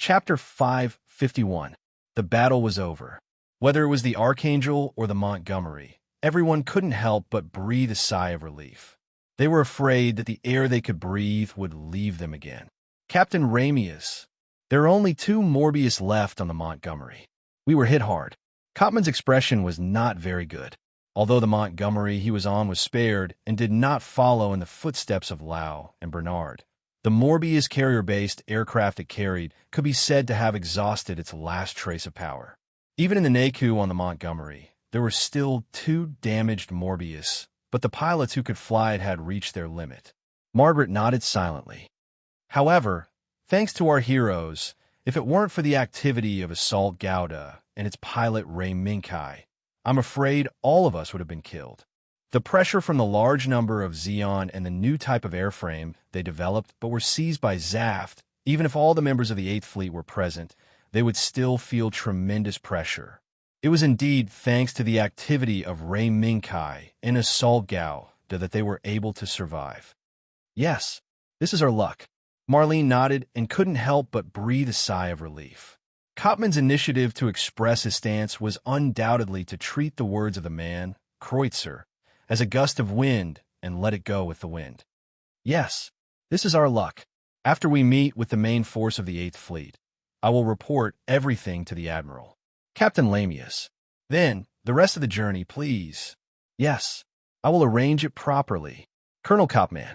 Chapter 551. The battle was over. Whether it was the Archangel or the Montgomery, everyone couldn't help but breathe a sigh of relief. They were afraid that the air they could breathe would leave them again. Captain Ramius. There are only 2 Morbius left on the Montgomery. We were hit hard. Copman's expression was not very good. Although the Montgomery he was on was spared and did not follow in the footsteps of Lau and Bernard, the Morbius carrier-based aircraft it carried could be said to have exhausted its last trace of power. Even in the NACU on the Montgomery, there were still 2 damaged Morbius, but the pilots who could fly it had reached their limit. Margaret nodded silently. However, thanks to our heroes, if it weren't for the activity of Assault Gouda and its pilot Ray Minkai, I'm afraid all of us would have been killed. The pressure from the large number of Xeon and the new type of airframe they developed but were seized by Zaft, even if all the members of the 8th Fleet were present, they would still feel tremendous pressure. It was indeed thanks to the activity of Ray Minkai and Assault Gao that they were able to survive. Yes, this is our luck. Marlene nodded and couldn't help but breathe a sigh of relief. Copman's initiative to express his stance was undoubtedly to treat the words of the man, Kreutzer, as a gust of wind and let it go with the wind. Yes, this is our luck. After we meet with the main force of the 8th Fleet, I will report everything to the Admiral. Captain Lamius. Then, the rest of the journey, please. Yes, I will arrange it properly. Colonel Copman.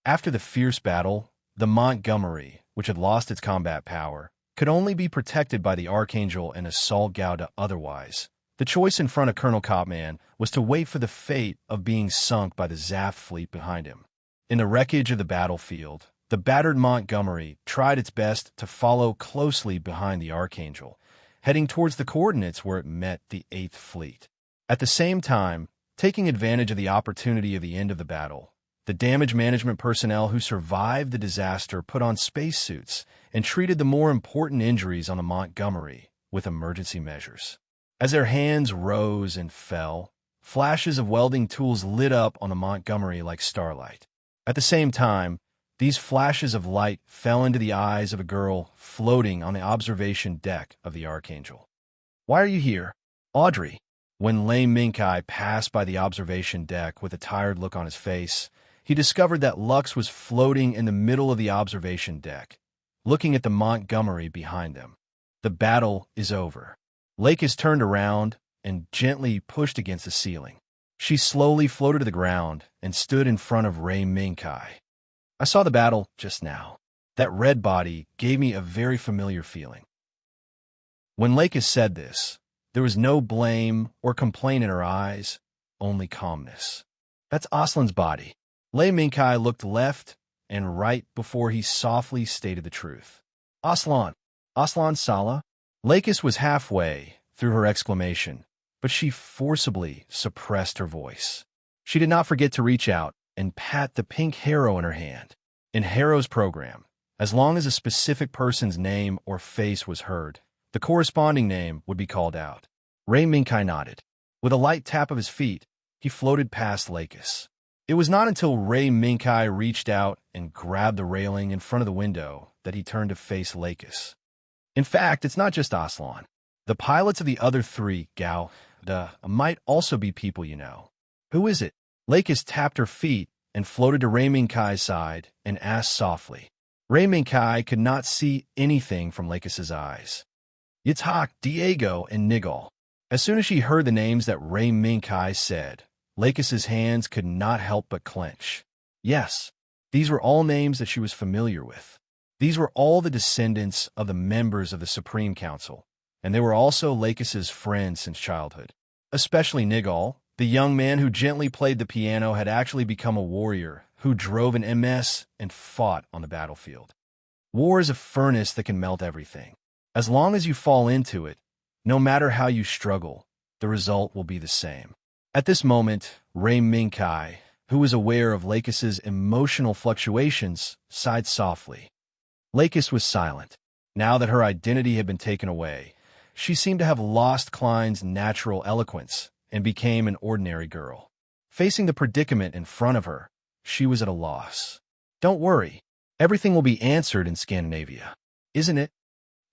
After the fierce battle, the Montgomery, which had lost its combat power, could only be protected by the Archangel and Assault Gouda otherwise. The choice in front of Colonel Copman was to wait for the fate of being sunk by the Zaft fleet behind him. In the wreckage of the battlefield, the battered Montgomery tried its best to follow closely behind the Archangel, heading towards the coordinates where it met the 8th Fleet. At the same time, taking advantage of the opportunity of the end of the battle, the damage management personnel who survived the disaster put on spacesuits and treated the more important injuries on the Montgomery with emergency measures. As their hands rose and fell, flashes of welding tools lit up on the Montgomery like starlight. At the same time, these flashes of light fell into the eyes of a girl floating on the observation deck of the Archangel. "Why are you here, Audrey?" When Lei Minkai passed by the observation deck with a tired look on his face, he discovered that Lux was floating in the middle of the observation deck, looking at the Montgomery behind them. The battle is over. Lakis turned around and gently pushed against the ceiling. She slowly floated to the ground and stood in front of Ray Minkai. "I saw the battle just now. That red body gave me a very familiar feeling." When Lakis said this, there was no blame or complaint in her eyes, only calmness. "That's Aslan's body." Lei Minkai looked left and right before he softly stated the truth. "Aslan. Aslan Sala?" Lakis was halfway through her exclamation, but she forcibly suppressed her voice. She did not forget to reach out and pat the pink Harrow in her hand. In Harrow's program, as long as a specific person's name or face was heard, the corresponding name would be called out. Ray Minkai nodded. With a light tap of his feet, he floated past Lakis. It was not until Ray Minkai reached out and grabbed the railing in front of the window that he turned to face Lakis. In fact, it's not just Aslan. The pilots of the other 3, might also be people you know. "Who is it?" Lakis tapped her feet and floated to Ray Minkai's side and asked softly. Ray Minkai could not see anything from Lakis's eyes. "Yitzhak, Diego, and Nigal." As soon as she heard the names that Ray Minkai said, Lakis's hands could not help but clench. Yes, these were all names that she was familiar with. These were all the descendants of the members of the Supreme Council, and they were also Lakis's friends since childhood. Especially Nigal, the young man who gently played the piano, had actually become a warrior who drove an MS and fought on the battlefield. War is a furnace that can melt everything. As long as you fall into it, no matter how you struggle, the result will be the same. At this moment, Ray Minkai, who was aware of Lakis's emotional fluctuations, sighed softly. Lakis was silent. Now that her identity had been taken away, she seemed to have lost Klein's natural eloquence and became an ordinary girl. Facing the predicament in front of her, she was at a loss. "Don't worry. Everything will be answered in Scandinavia, isn't it?"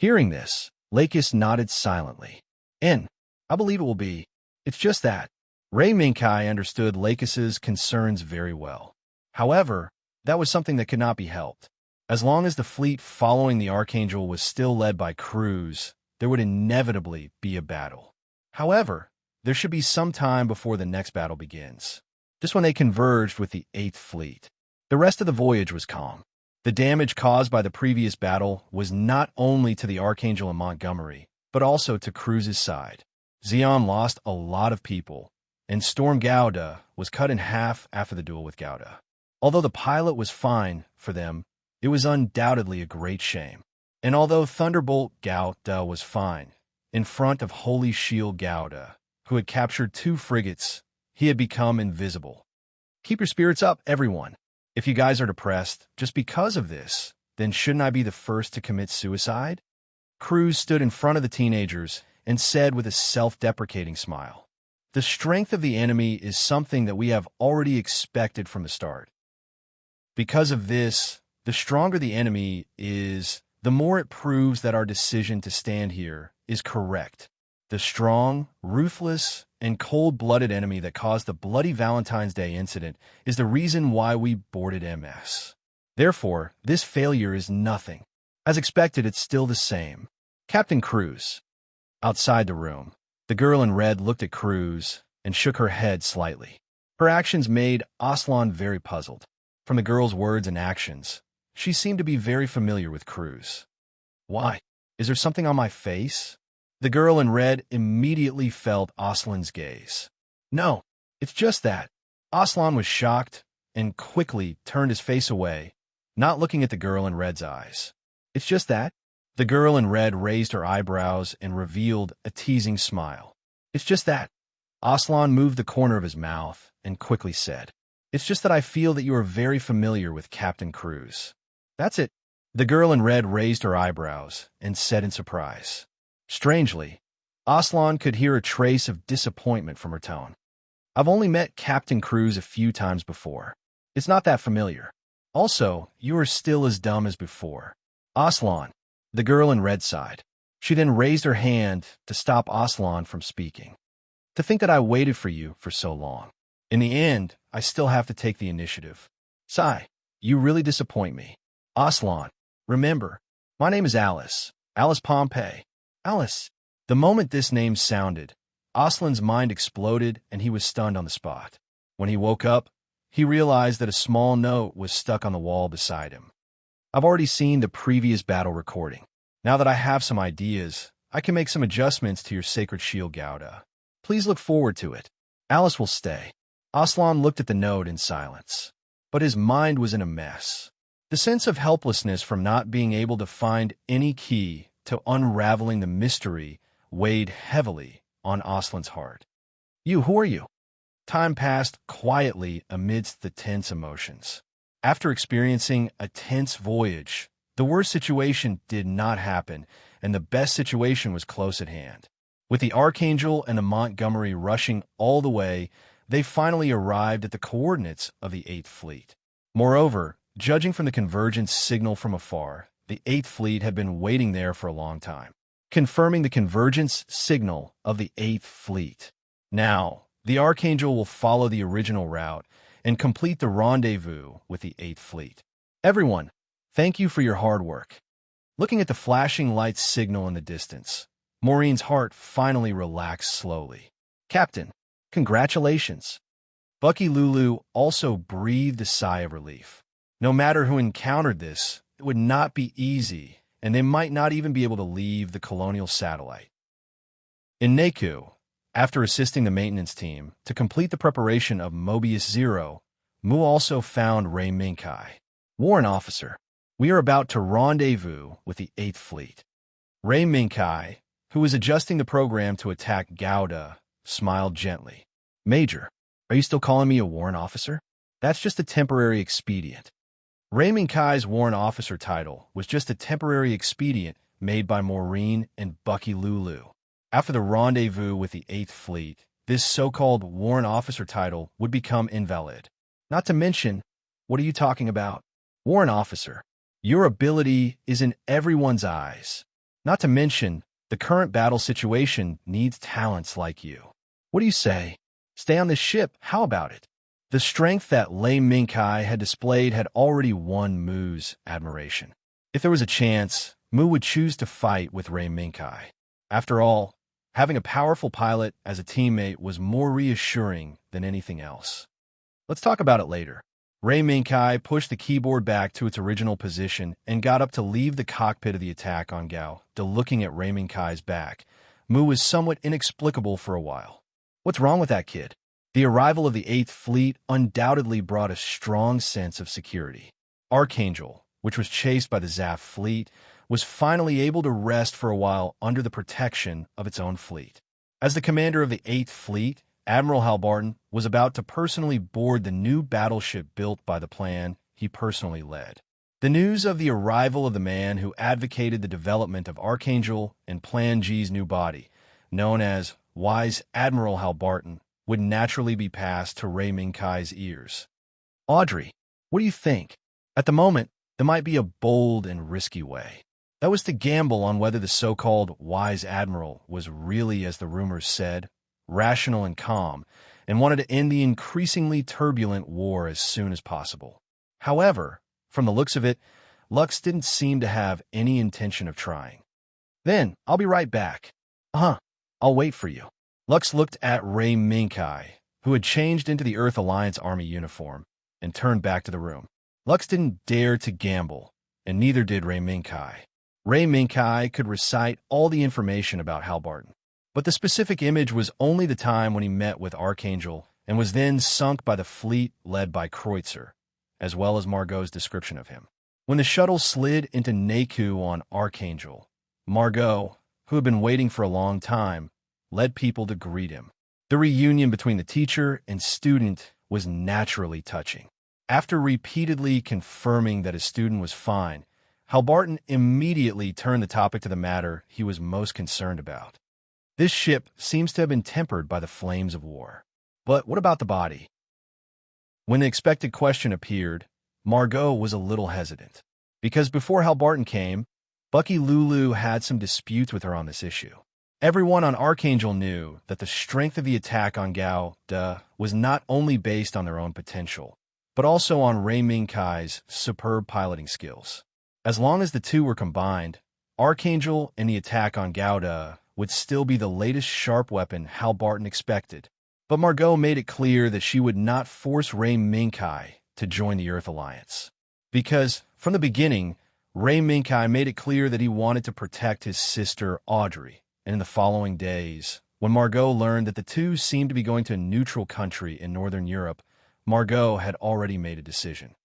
Hearing this, Lakis nodded silently. I believe it will be. It's just that. Ray Minkai understood Lakis's concerns very well. However, that was something that could not be helped. As long as the fleet following the Archangel was still led by crews, there would inevitably be a battle. However, there should be some time before the next battle begins, just when they converged with the 8th Fleet. The rest of the voyage was calm. The damage caused by the previous battle was not only to the Archangel and Montgomery, but also to Cruz's side. Zeon lost a lot of people, and Storm Gouda was cut in half after the duel with Gouda. Although the pilot was fine for them, it was undoubtedly a great shame. And although Thunderbolt Gouda was fine, in front of Holy Shield Gouda, who had captured 2 frigates, he had become invisible. Keep your spirits up, everyone. If you guys are depressed just because of this, then shouldn't I be the first to commit suicide? Cruz stood in front of the teenagers and said with a self-deprecating smile, "The strength of the enemy is something that we have already expected from the start. Because of this, the stronger the enemy is, the more it proves that our decision to stand here is correct. The strong, ruthless, and cold-blooded enemy that caused the bloody Valentine's Day incident is the reason why we boarded MS. Therefore, this failure is nothing. As expected, it's still the same. Captain Cruz." Outside the room, the girl in red looked at Cruz and shook her head slightly. Her actions made Aslan very puzzled. From the girl's words and actions, she seemed to be very familiar with Cruz. "Why? Is there something on my face?" The girl in red immediately felt Aslan's gaze. "No, it's just that." Aslan was shocked and quickly turned his face away, not looking at the girl in red's eyes. "It's just that?" The girl in red raised her eyebrows and revealed a teasing smile. "It's just that." Aslan moved the corner of his mouth and quickly said, "It's just that I feel that you are very familiar with Captain Cruz." "That's it." The girl in red raised her eyebrows and said in surprise. Strangely, Aslan could hear a trace of disappointment from her tone. "I've only met Captain Cruz a few times before. It's not that familiar. Also, you are still as dumb as before." "Aslan," the girl in red sighed. She then raised her hand to stop Aslan from speaking. "To think that I waited for you for so long. In the end, I still have to take the initiative. Sigh, you really disappoint me." "Aslan, remember, my name is Alice. Alice Pompey." "Alice." The moment this name sounded, Aslan's mind exploded and he was stunned on the spot. When he woke up, he realized that a small note was stuck on the wall beside him. "I've already seen the previous battle recording. Now that I have some ideas, I can make some adjustments to your Sacred Shield Gouda. Please look forward to it. Alice will stay." Aslan looked at the note in silence, but his mind was in a mess. The sense of helplessness from not being able to find any key to unraveling the mystery weighed heavily on Aslan's heart. Who are you?" Time passed quietly amidst the tense emotions. After experiencing a tense voyage, the worst situation did not happen, and the best situation was close at hand. With the Archangel and the Montgomery rushing all the way, they finally arrived at the coordinates of the 8th Fleet. Moreover, judging from the convergence signal from afar, the 8th Fleet had been waiting there for a long time, confirming the convergence signal of the 8th Fleet. Now, the Archangel will follow the original route and complete the rendezvous with the 8th Fleet. "Everyone, thank you for your hard work." Looking at the flashing light signal in the distance, Maureen's heart finally relaxed slowly. "Captain, congratulations." Bucky Lulu also breathed a sigh of relief. No matter who encountered this, it would not be easy, and they might not even be able to leave the colonial satellite. In Naku, after assisting the maintenance team to complete the preparation of Mobius Zero, Mu also found Ray Minkai. "Warrant Officer, we are about to rendezvous with the 8th Fleet." Ray Minkai, who was adjusting the program to attack Gouda, smiled gently. "Major, are you still calling me a warrant officer? That's just a temporary expedient." Ray Minkai's warrant officer title was just a temporary expedient made by Maureen and Bucky Lulu. After the rendezvous with the 8th Fleet, this so-called warrant officer title would become invalid. Not to mention, what are you talking about? Warrant officer, your ability is in everyone's eyes. Not to mention, the current battle situation needs talents like you. What do you say? Stay on this ship, how about it? The strength that Lei Mingkai had displayed had already won Mu's admiration. If there was a chance, Mu would choose to fight with Rei Mingkai. After all, having a powerful pilot as a teammate was more reassuring than anything else. Let's talk about it later. Rei Mingkai pushed the keyboard back to its original position and got up to leave the cockpit of the attack on Gao. Looking at Rei Mingkai's back, Mu was somewhat inexplicable for a while. What's wrong with that kid? The arrival of the 8th Fleet undoubtedly brought a strong sense of security. Archangel, which was chased by the Zaf fleet, was finally able to rest for a while under the protection of its own fleet. As the commander of the 8th Fleet, Admiral Halbarton was about to personally board the new battleship built by the plan he personally led. The news of the arrival of the man who advocated the development of Archangel and Plan G's new body, known as Wise Admiral Halbarton, would naturally be passed to Rei Mingkai's ears. Audrey, what do you think? At the moment, there might be a bold and risky way. That was to gamble on whether the so-called Wise Admiral was really, as the rumors said, rational and calm, and wanted to end the increasingly turbulent war as soon as possible. However, from the looks of it, Lux didn't seem to have any intention of trying. Then, I'll be right back. I'll wait for you. Lux looked at Rei Mingkai, who had changed into the Earth Alliance Army uniform, and turned back to the room. Lux didn't dare to gamble, and neither did Rei Mingkai. Rei Mingkai could recite all the information about Halbarton, but the specific image was only the time when he met with Archangel and was then sunk by the fleet led by Kreutzer, as well as Margot's description of him. When the shuttle slid into Naku on Archangel, Margot, who had been waiting for a long time, led people to greet him. The reunion between the teacher and student was naturally touching. After repeatedly confirming that his student was fine, Halbarton immediately turned the topic to the matter he was most concerned about. This ship seems to have been tempered by the flames of war. But what about the body? When the expected question appeared, Margot was a little hesitant, because before Halbarton came, Bucky Lulu had some disputes with her on this issue. Everyone on Archangel knew that the strength of the attack on Gao Da was not only based on their own potential, but also on Rei Mingkai's superb piloting skills. As long as the two were combined, Archangel and the attack on Gao Da would still be the latest sharp weapon Halbarton expected. But Margot made it clear that she would not force Rei Mingkai to join the Earth Alliance. Because, from the beginning, Rei Mingkai made it clear that he wanted to protect his sister Audrey. And in the following days, when Margot learned that the two seemed to be going to a neutral country in Northern Europe, Margot had already made a decision.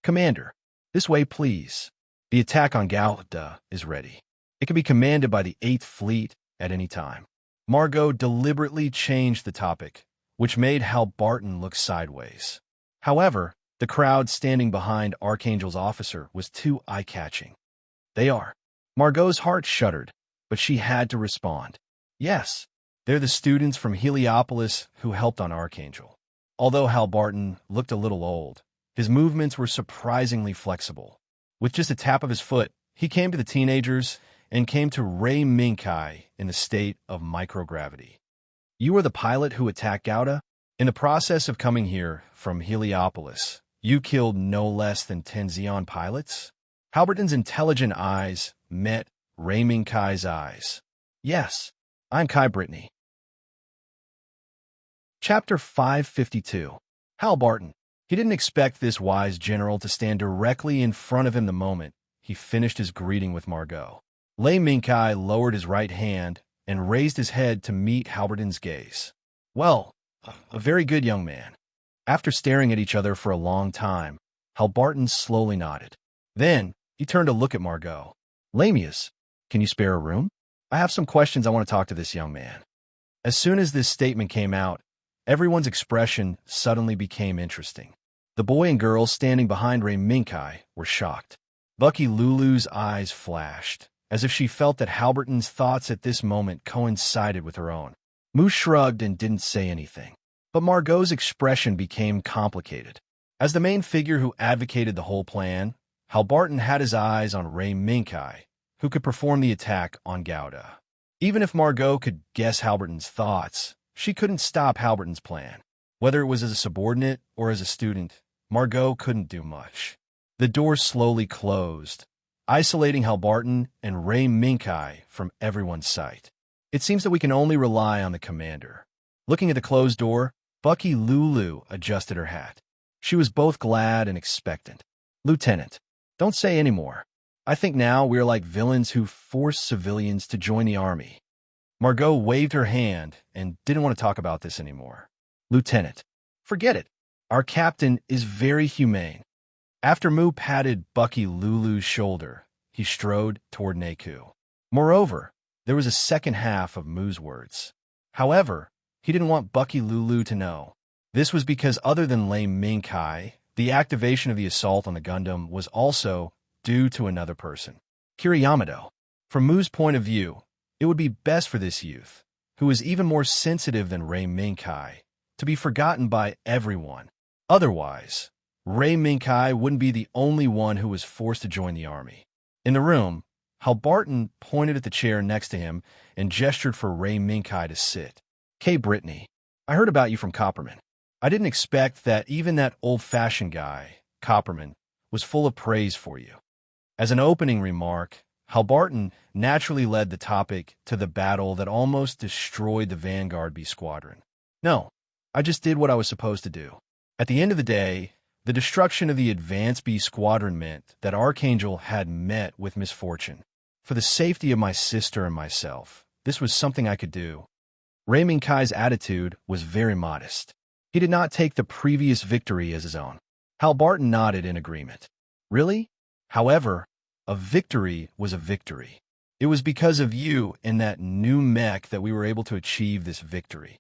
Commander, this way please. The attack on Gauda is ready. It can be commanded by the 8th Fleet at any time. Margot deliberately changed the topic, which made Halbarton look sideways. However, the crowd standing behind Archangel's officer was too eye-catching. They are. Margot's heart shuddered, but she had to respond. Yes, they're the students from Heliopolis who helped on Archangel. Although Halbarton looked a little old, his movements were surprisingly flexible. With just a tap of his foot, he came to the teenagers and came to Rei Mingkai in the state of microgravity. You are the pilot who attacked Gauda? In the process of coming here from Heliopolis, you killed no less than 10 Xeon pilots? Halbarton's intelligent eyes met Rei Mingkai's eyes. Yes, I'm Kai Brittany. Chapter 552. Halbarton. He didn't expect this wise general to stand directly in front of him the moment he finished his greeting with Margot. Rei Mingkai lowered his right hand and raised his head to meet Halbarton's gaze. Well, a very good young man. After staring at each other for a long time, Halbarton slowly nodded. Then, he turned to look at Margot. Lamius, can you spare a room? I have some questions I want to talk to this young man. As soon as this statement came out, everyone's expression suddenly became interesting. The boy and girl standing behind Rei Mingkai were shocked. Bucky Lulu's eyes flashed, as if she felt that Halbarton's thoughts at this moment coincided with her own. Mu shrugged and didn't say anything. But Margot's expression became complicated. As the main figure who advocated the whole plan, Halbarton had his eyes on Rei Mingkai, who could perform the attack on Gouda. Even if Margot could guess Halberton's thoughts, she couldn't stop Halberton's plan. Whether it was as a subordinate or as a student, Margot couldn't do much. The door slowly closed, isolating Halberton and Ray Minkai from everyone's sight. It seems that we can only rely on the commander. Looking at the closed door, Bucky Lulu adjusted her hat. She was both glad and expectant. Lieutenant, don't say any more. I think now we're like villains who force civilians to join the army. Margot waved her hand and didn't want to talk about this anymore. Lieutenant, forget it. Our captain is very humane. After Mu patted Bucky Lulu's shoulder, he strode toward Neku. Moreover, there was a second half of Mu's words. However, he didn't want Bucky Lulu to know. This was because other than Lei Minkai, the activation of the assault on the Gundam was also due to another person, Kira Yamato. From Mu's point of view, it would be best for this youth, who is even more sensitive than Ray Minkai, to be forgotten by everyone. Otherwise, Ray Minkai wouldn't be the only one who was forced to join the army. In the room, Halberton pointed at the chair next to him and gestured for Ray Minkai to sit. Kay Brittany, I heard about you from Copperman. I didn't expect that even that old-fashioned guy, Copperman, was full of praise for you. As an opening remark, Halberton naturally led the topic to the battle that almost destroyed the Vanguard B Squadron. No, I just did what I was supposed to do. At the end of the day, the destruction of the Advanced B Squadron meant that Archangel had met with misfortune. For the safety of my sister and myself, this was something I could do. Ray Minkai's attitude was very modest. He did not take the previous victory as his own. Halberton nodded in agreement. Really? However, a victory was a victory. It was because of you and that new mech that we were able to achieve this victory.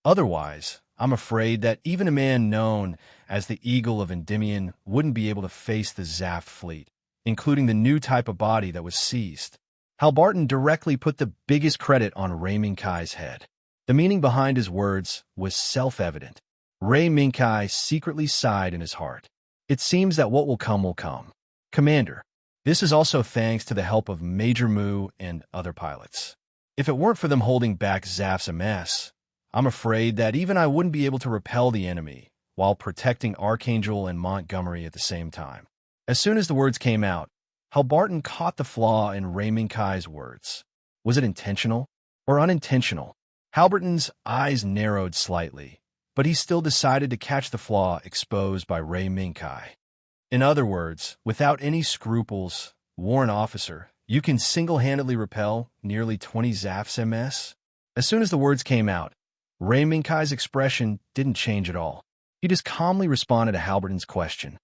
Otherwise, I'm afraid that even a man known as the Eagle of Endymion wouldn't be able to face the Zaft fleet, including the new type of body that was seized. Halberton directly put the biggest credit on Ray Minkai's head. The meaning behind his words was self-evident. Ray Minkai secretly sighed in his heart. It seems that what will come will come. Commander, this is also thanks to the help of Major Mu and other pilots. If it weren't for them holding back Zaft's MS, I'm afraid that even I wouldn't be able to repel the enemy while protecting Archangel and Montgomery at the same time. As soon as the words came out, Halberton caught the flaw in Ray Minkai's words. Was it intentional or unintentional? Halberton's eyes narrowed slightly, but he still decided to catch the flaw exposed by Ray Minkai. In other words, without any scruples, Warrant Officer, you can single-handedly repel nearly 20 Zaft's MS? As soon as the words came out, Ray Minkai's expression didn't change at all. He just calmly responded to Halberton's question.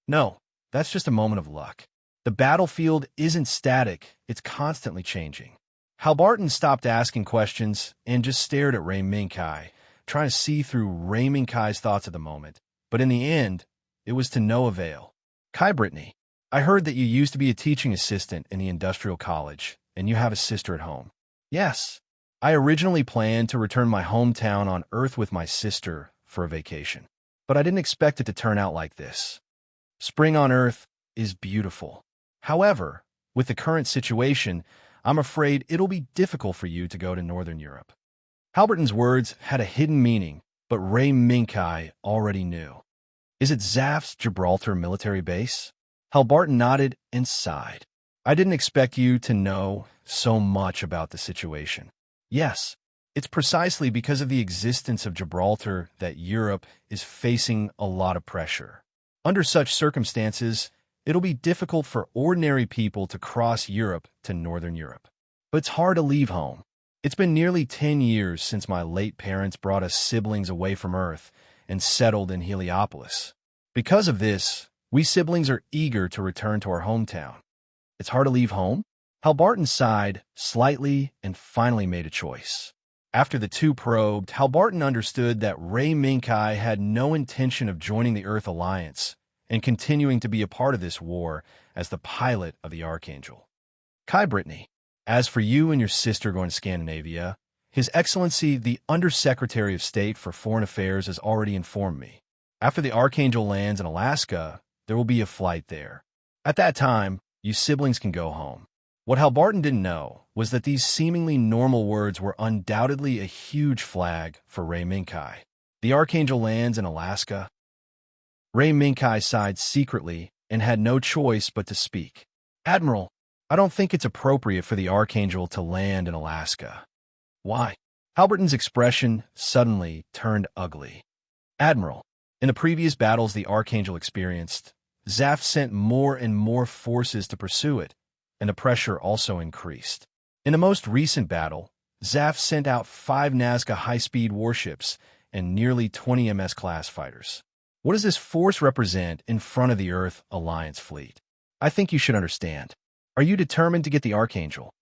No, that's just a moment of luck. The battlefield isn't static, it's constantly changing. Halberton stopped asking questions and just stared at Ray Minkai, trying to see through Ray Minkai's thoughts at the moment. But in the end, it was to no avail. Kai Brittany, I heard that you used to be a teaching assistant in the Industrial College, and you have a sister at home. Yes. I originally planned to return my hometown on Earth with my sister for a vacation, but I didn't expect it to turn out like this. Spring on Earth is beautiful. However, with the current situation, I'm afraid it'll be difficult for you to go to Northern Europe. Halberton's words had a hidden meaning, but Ray Minkai already knew. Is it Zaft's Gibraltar military base? Halberton nodded and sighed. I didn't expect you to know so much about the situation. Yes, it's precisely because of the existence of Gibraltar that Europe is facing a lot of pressure. Under such circumstances, it'll be difficult for ordinary people to cross Europe to Northern Europe. But it's hard to leave home. It's been nearly 10 years since my late parents brought us siblings away from Earth and settled in Heliopolis. Because of this, we siblings are eager to return to our hometown. It's hard to leave home? Halberton sighed slightly and finally made a choice. After the two probed, Halberton understood that Ray Minkai had no intention of joining the Earth Alliance and continuing to be a part of this war as the pilot of the Archangel. Kai Brittany, as for you and your sister going to Scandinavia, His Excellency, the Undersecretary of State for Foreign Affairs, has already informed me. After the Archangel lands in Alaska, there will be a flight there. At that time, You siblings can go home. What Hal Barton didn't know was that these seemingly normal words were undoubtedly a huge flag for Ray Minkai. The Archangel lands in Alaska. Ray Minkai sighed secretly and had no choice but to speak. Admiral, I don't think it's appropriate for the Archangel to land in Alaska. Why? Halberton's expression suddenly turned ugly. Admiral, in the previous battles the Archangel experienced, Zaft sent more and more forces to pursue it, and the pressure also increased. In the most recent battle, Zaft sent out 5 Nazca high-speed warships and nearly 20 MS-class fighters. What does this force represent in front of the Earth Alliance fleet? I think you should understand. Are you determined to get the Archangel?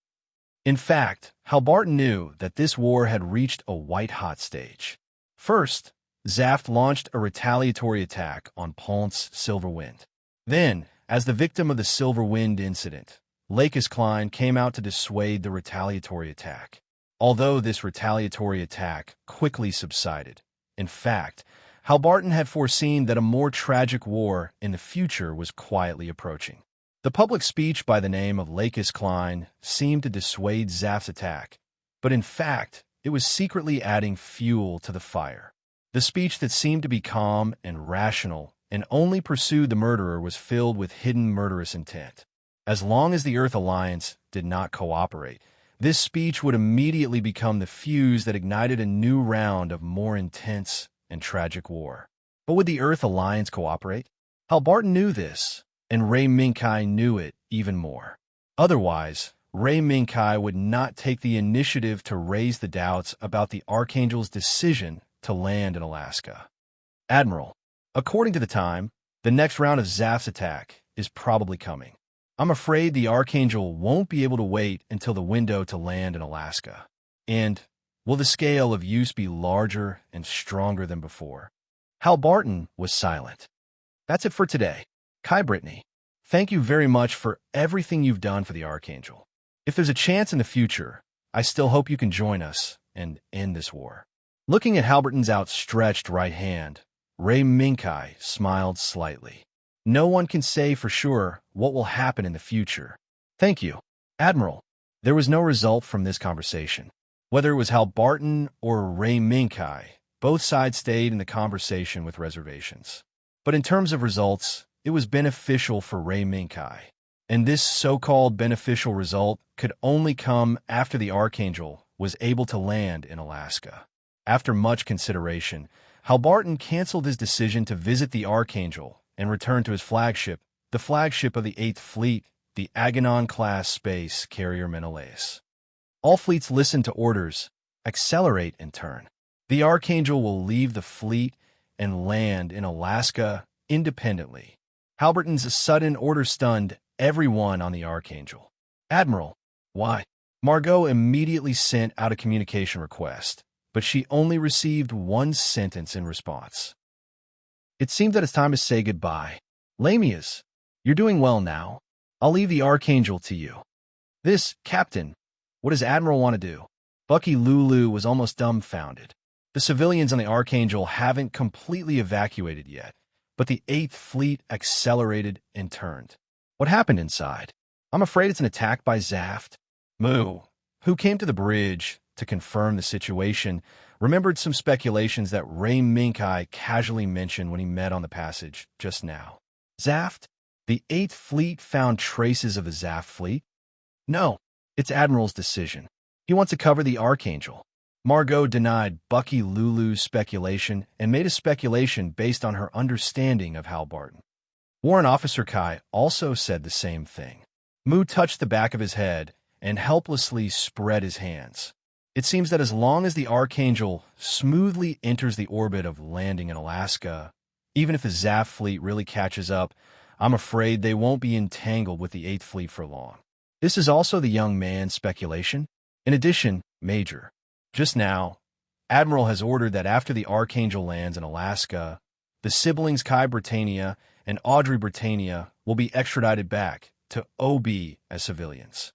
In fact, Hal Barton knew that this war had reached a white-hot stage. First, Zaft launched a retaliatory attack on Polnt's Silver Wind. Then, as the victim of the Silver Wind incident, Lakis Klein came out to dissuade the retaliatory attack. Although this retaliatory attack quickly subsided, in fact, Hal Barton had foreseen that a more tragic war in the future was quietly approaching. The public speech by the name of Lakis Klein seemed to dissuade Zaft's attack, but in fact, it was secretly adding fuel to the fire. The speech that seemed to be calm and rational and only pursued the murderer was filled with hidden murderous intent. As long as the Earth Alliance did not cooperate, this speech would immediately become the fuse that ignited a new round of more intense and tragic war. But would the Earth Alliance cooperate? Hal Barton knew this, and Ray Minkai knew it even more. Otherwise, Ray Minkai would not take the initiative to raise the doubts about the Archangel's decision to land in Alaska. Admiral, according to the time, the next round of Zaft's attack is probably coming. I'm afraid the Archangel won't be able to wait until the window to land in Alaska. And will the scale of use be larger and stronger than before? Hal Barton was silent. That's it for today. Kai Brittany, thank you very much for everything you've done for the Archangel. If there's a chance in the future, I still hope you can join us and end this war. Looking at Halberton's outstretched right hand, Ray Minkai smiled slightly. No one can say for sure what will happen in the future. Thank you, Admiral. There was no result from this conversation. Whether it was Hal Barton or Ray Minkai, both sides stayed in the conversation with reservations. But in terms of results, it was beneficial for Ray Minkai. And this so-called beneficial result could only come after the Archangel was able to land in Alaska. After much consideration, Hal Barton canceled his decision to visit the Archangel and return to his flagship, the flagship of the 8th Fleet, the Aganon-class space carrier Menelaus. All fleets listen to orders, accelerate and turn. The Archangel will leave the fleet and land in Alaska independently. Halberton's sudden order stunned everyone on the Archangel. Admiral, why? Margot immediately sent out a communication request, but she only received one sentence in response. It seemed that it's time to say goodbye. Lamias, you're doing well now. I'll leave the Archangel to you. This, Captain, what does Admiral want to do? Bucky Lulu was almost dumbfounded. The civilians on the Archangel haven't completely evacuated yet, but the 8th Fleet accelerated and turned. What happened inside? I'm afraid it's an attack by Zaft. Moo, who came to the bridge to confirm the situation, remembered some speculations that Ray Minkai casually mentioned when he met on the passage just now. Zaft? The 8th Fleet found traces of the Zaft fleet? No, it's Admiral's decision. He wants to cover the Archangel. Margot denied Bucky Lulu's speculation and made a speculation based on her understanding of Hal Barton. Warrant Officer Kai also said the same thing. Moo touched the back of his head and helplessly spread his hands. It seems that as long as the Archangel smoothly enters the orbit of landing in Alaska, even if the Zaft fleet really catches up, I'm afraid they won't be entangled with the 8th Fleet for long. This is also the young man's speculation. In addition, Major, just now, Admiral has ordered that after the Archangel lands in Alaska, the siblings Kai Britannia and Audrey Britannia will be extradited back to OB as civilians.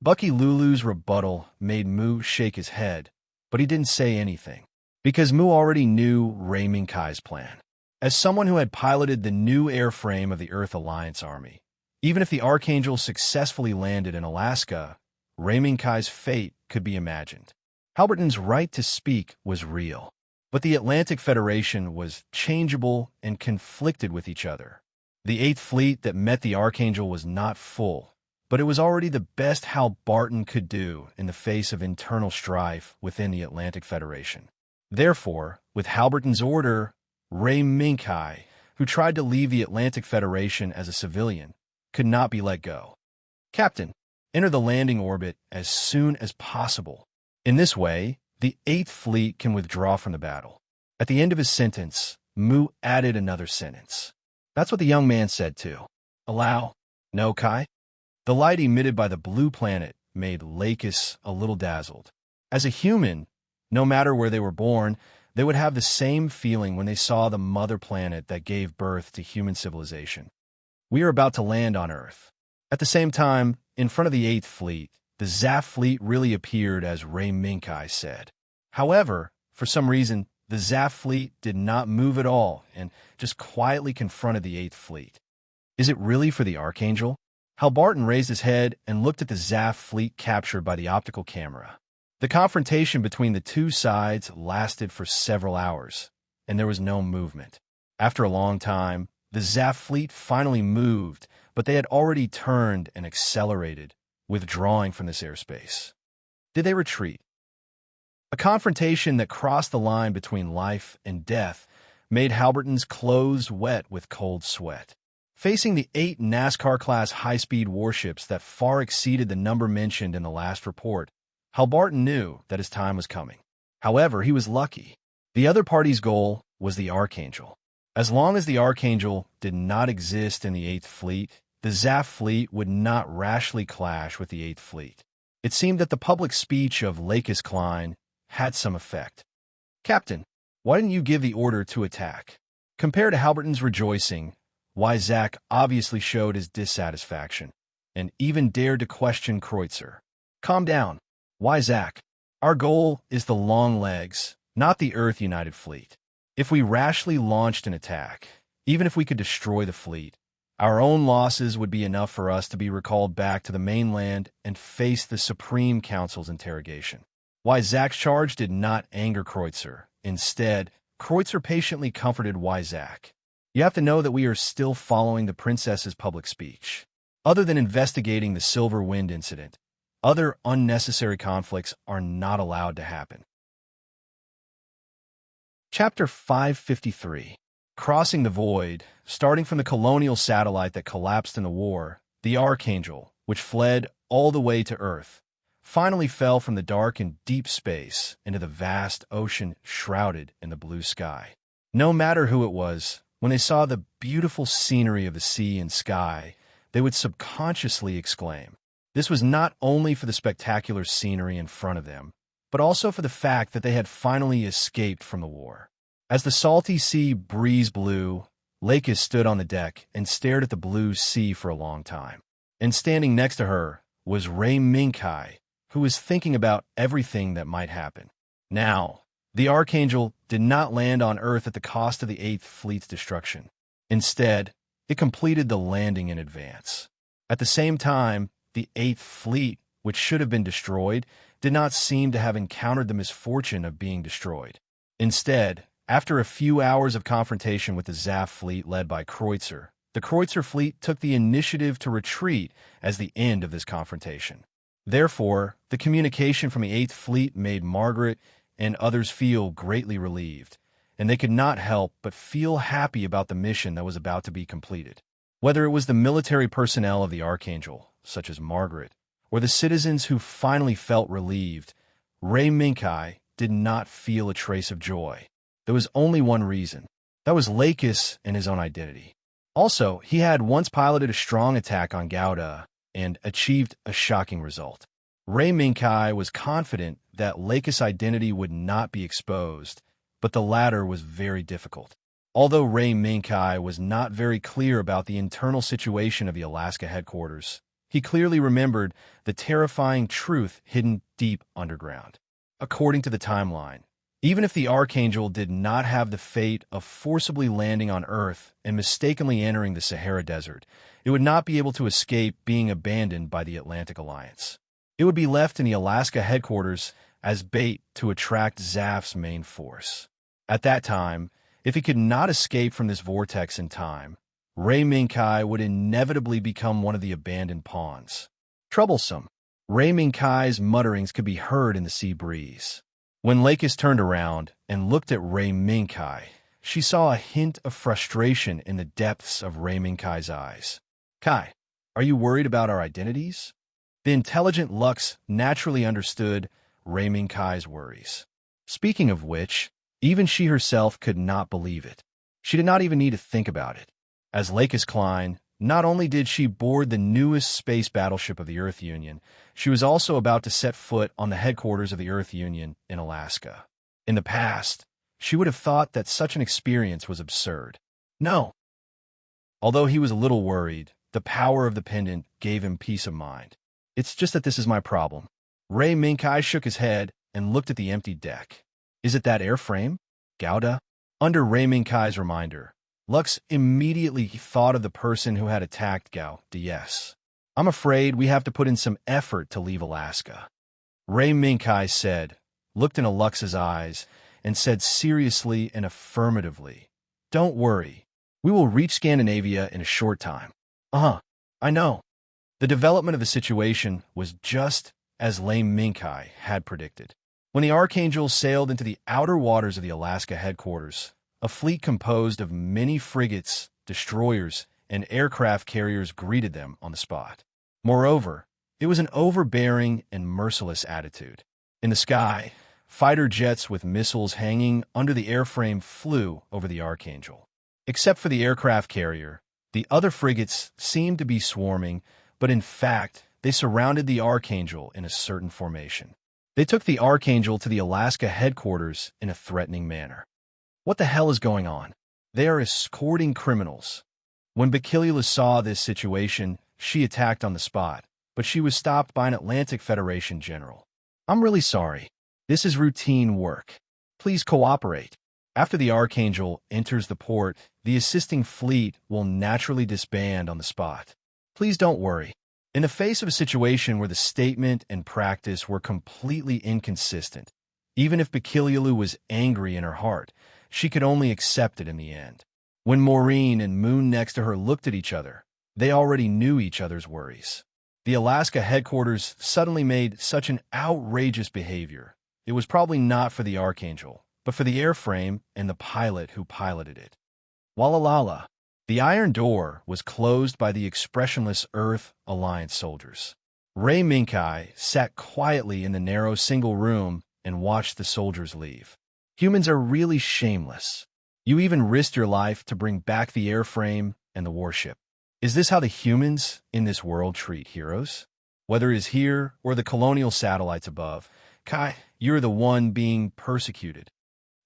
Bucky Lulu's rebuttal made Moo shake his head, but he didn't say anything, because Moo already knew Ray Minkai's plan. As someone who had piloted the new airframe of the Earth Alliance Army, Even if the Archangel successfully landed in Alaska, Kai's fate could be imagined. Halberton's right to speak was real, but the Atlantic Federation was changeable and conflicted with each other. The Eighth Fleet that met the Archangel was not full, but it was already the best Hal Barton could do in the face of internal strife within the Atlantic Federation. Therefore, with Halberton's order, Kai, who tried to leave the Atlantic Federation as a civilian, could not be let go. Captain, enter the landing orbit as soon as possible. In this way, the Eighth Fleet can withdraw from the battle. At the end of his sentence, Mu added another sentence. That's what the young man said too. Allow. No, Kai? The light emitted by the blue planet made Lakis a little dazzled. As a human, no matter where they were born, they would have the same feeling when they saw the mother planet that gave birth to human civilization. We are about to land on Earth. At the same time, in front of the Eighth Fleet, the Zaf Fleet really appeared as Kai said. However, for some reason, the Zaf Fleet did not move at all and just quietly confronted the Eighth Fleet. Is it really for the Archangel? Hal Barton raised his head and looked at the Zaf Fleet captured by the optical camera. The confrontation between the two sides lasted for several hours, and there was no movement. After a long time, the Zaf Fleet finally moved, but they had already turned and accelerated, withdrawing from this airspace. Did they retreat? A confrontation that crossed the line between life and death made Halberton's clothes wet with cold sweat. Facing the 8 NASCAR-class high-speed warships that far exceeded the number mentioned in the last report, Hal Barton knew that his time was coming. However, he was lucky. The other party's goal was the Archangel. As long as the Archangel did not exist in the Eighth Fleet, the Zaf Fleet would not rashly clash with the Eighth Fleet. It seemed that the public speech of Lakis Klein had some effect. Captain, why didn't you give the order to attack? Compared to Halberton's rejoicing, Wyzak obviously showed his dissatisfaction, and even dared to question Kreutzer. Calm down. Wyzak, our goal is the Long Legs, not the Earth United Fleet. If we rashly launched an attack, even if we could destroy the fleet, our own losses would be enough for us to be recalled back to the mainland and face the Supreme Council's interrogation. Wyzak's charge did not anger Kreutzer. Instead, Kreutzer patiently comforted Wyzak. You have to know that we are still following the princess's public speech. Other than investigating the Silver Wind incident, other unnecessary conflicts are not allowed to happen. Chapter 553. Crossing the Void. Starting from the colonial satellite that collapsed in the war, the Archangel, which fled all the way to Earth, finally fell from the dark and deep space into the vast ocean shrouded in the blue sky. No matter who it was, when they saw the beautiful scenery of the sea and sky, they would subconsciously exclaim. This was not only for the spectacular scenery in front of them, but also for the fact that they had finally escaped from the war. As the salty sea breeze blew, Lakis stood on the deck and stared at the blue sea for a long time. And standing next to her was Kai, who was thinking about everything that might happen. Now, the Archangel did not land on Earth at the cost of the Eighth Fleet's destruction. Instead, it completed the landing in advance. At the same time, the Eighth Fleet, which should have been destroyed, did not seem to have encountered the misfortune of being destroyed. Instead, after a few hours of confrontation with the Zaf Fleet led by Kreutzer, the Kreutzer Fleet took the initiative to retreat as the end of this confrontation. Therefore, the communication from the Eighth Fleet made Margaret and others feel greatly relieved, and they could not help but feel happy about the mission that was about to be completed. Whether it was the military personnel of the Archangel, such as Margaret, or the citizens who finally felt relieved, Kai did not feel a trace of joy. There was only one reason. That was Lakis and his own identity. Also, he had once piloted a strong attack on Gouda and achieved a shocking result. Kai was confident that Lakis' identity would not be exposed, but the latter was very difficult. Although Kai was not very clear about the internal situation of the Alaska headquarters, he clearly remembered the terrifying truth hidden deep underground. According to the timeline, Even if the Archangel did not have the fate of forcibly landing on Earth and mistakenly entering the Sahara Desert, it would not be able to escape being abandoned by the Atlantic Alliance. It would be left in the Alaska headquarters as bait to attract Zaf's main force. At that time, if he could not escape from this vortex in time, Ray Minkai would inevitably become one of the abandoned pawns. Troublesome. Ray Minkai's mutterings could be heard in the sea breeze. When Lakis turned around and looked at Ray Minkai, she saw a hint of frustration in the depths of Ray Minkai's eyes. Kai, are you worried about our identities? The intelligent Lux naturally understood Ray Minkai's worries. Speaking of which, even she herself could not believe it. She did not even need to think about it. As Lakis Klein, not only did she board the newest space battleship of the Earth Union, she was also about to set foot on the headquarters of the Earth Union in Alaska. In the past, she would have thought that such an experience was absurd. No. Although he was a little worried, the power of the pendant gave him peace of mind. It's just that this is my problem. Ray Minkai shook his head and looked at the empty deck. Is it that airframe? Gouda? Under Ray Minkai's reminder, Lux immediately thought of the person who had attacked Gao DS. I'm afraid we have to put in some effort to leave Alaska. Ray Minkai said, looked into Lux's eyes, and said seriously and affirmatively, Don't worry. We will reach Scandinavia in a short time. I know. The development of the situation was just as Lame Minkai had predicted. When the Archangel sailed into the outer waters of the Alaska headquarters, a fleet composed of many frigates, destroyers, and aircraft carriers greeted them on the spot. Moreover, it was an overbearing and merciless attitude. In the sky, fighter jets with missiles hanging under the airframe flew over the Archangel. Except for the aircraft carrier, the other frigates seemed to be swarming, but in fact, they surrounded the Archangel in a certain formation. They took the Archangel to the Alaska headquarters in a threatening manner. What the hell is going on? They are escorting criminals. When Bakilula saw this situation, she attacked on the spot, but she was stopped by an Atlantic Federation general. I'm really sorry. This is routine work. Please cooperate. After the Archangel enters the port, the assisting fleet will naturally disband on the spot. Please don't worry. In the face of a situation where the statement and practice were completely inconsistent, even if Bakilulu was angry in her heart, she could only accept it in the end. When Maureen and Moon next to her looked at each other, they already knew each other's worries. The Alaska headquarters suddenly made such an outrageous behavior. It was probably not for the Archangel, but for the airframe and the pilot who piloted it. Walalala. The iron door was closed by the expressionless Earth Alliance soldiers. Ray Minkai sat quietly in the narrow single room and watched the soldiers leave. Humans are really shameless. You even risked your life to bring back the airframe and the warship. Is this how the humans in this world treat heroes? Whether it is here or the colonial satellites above, Kai, you're the one being persecuted.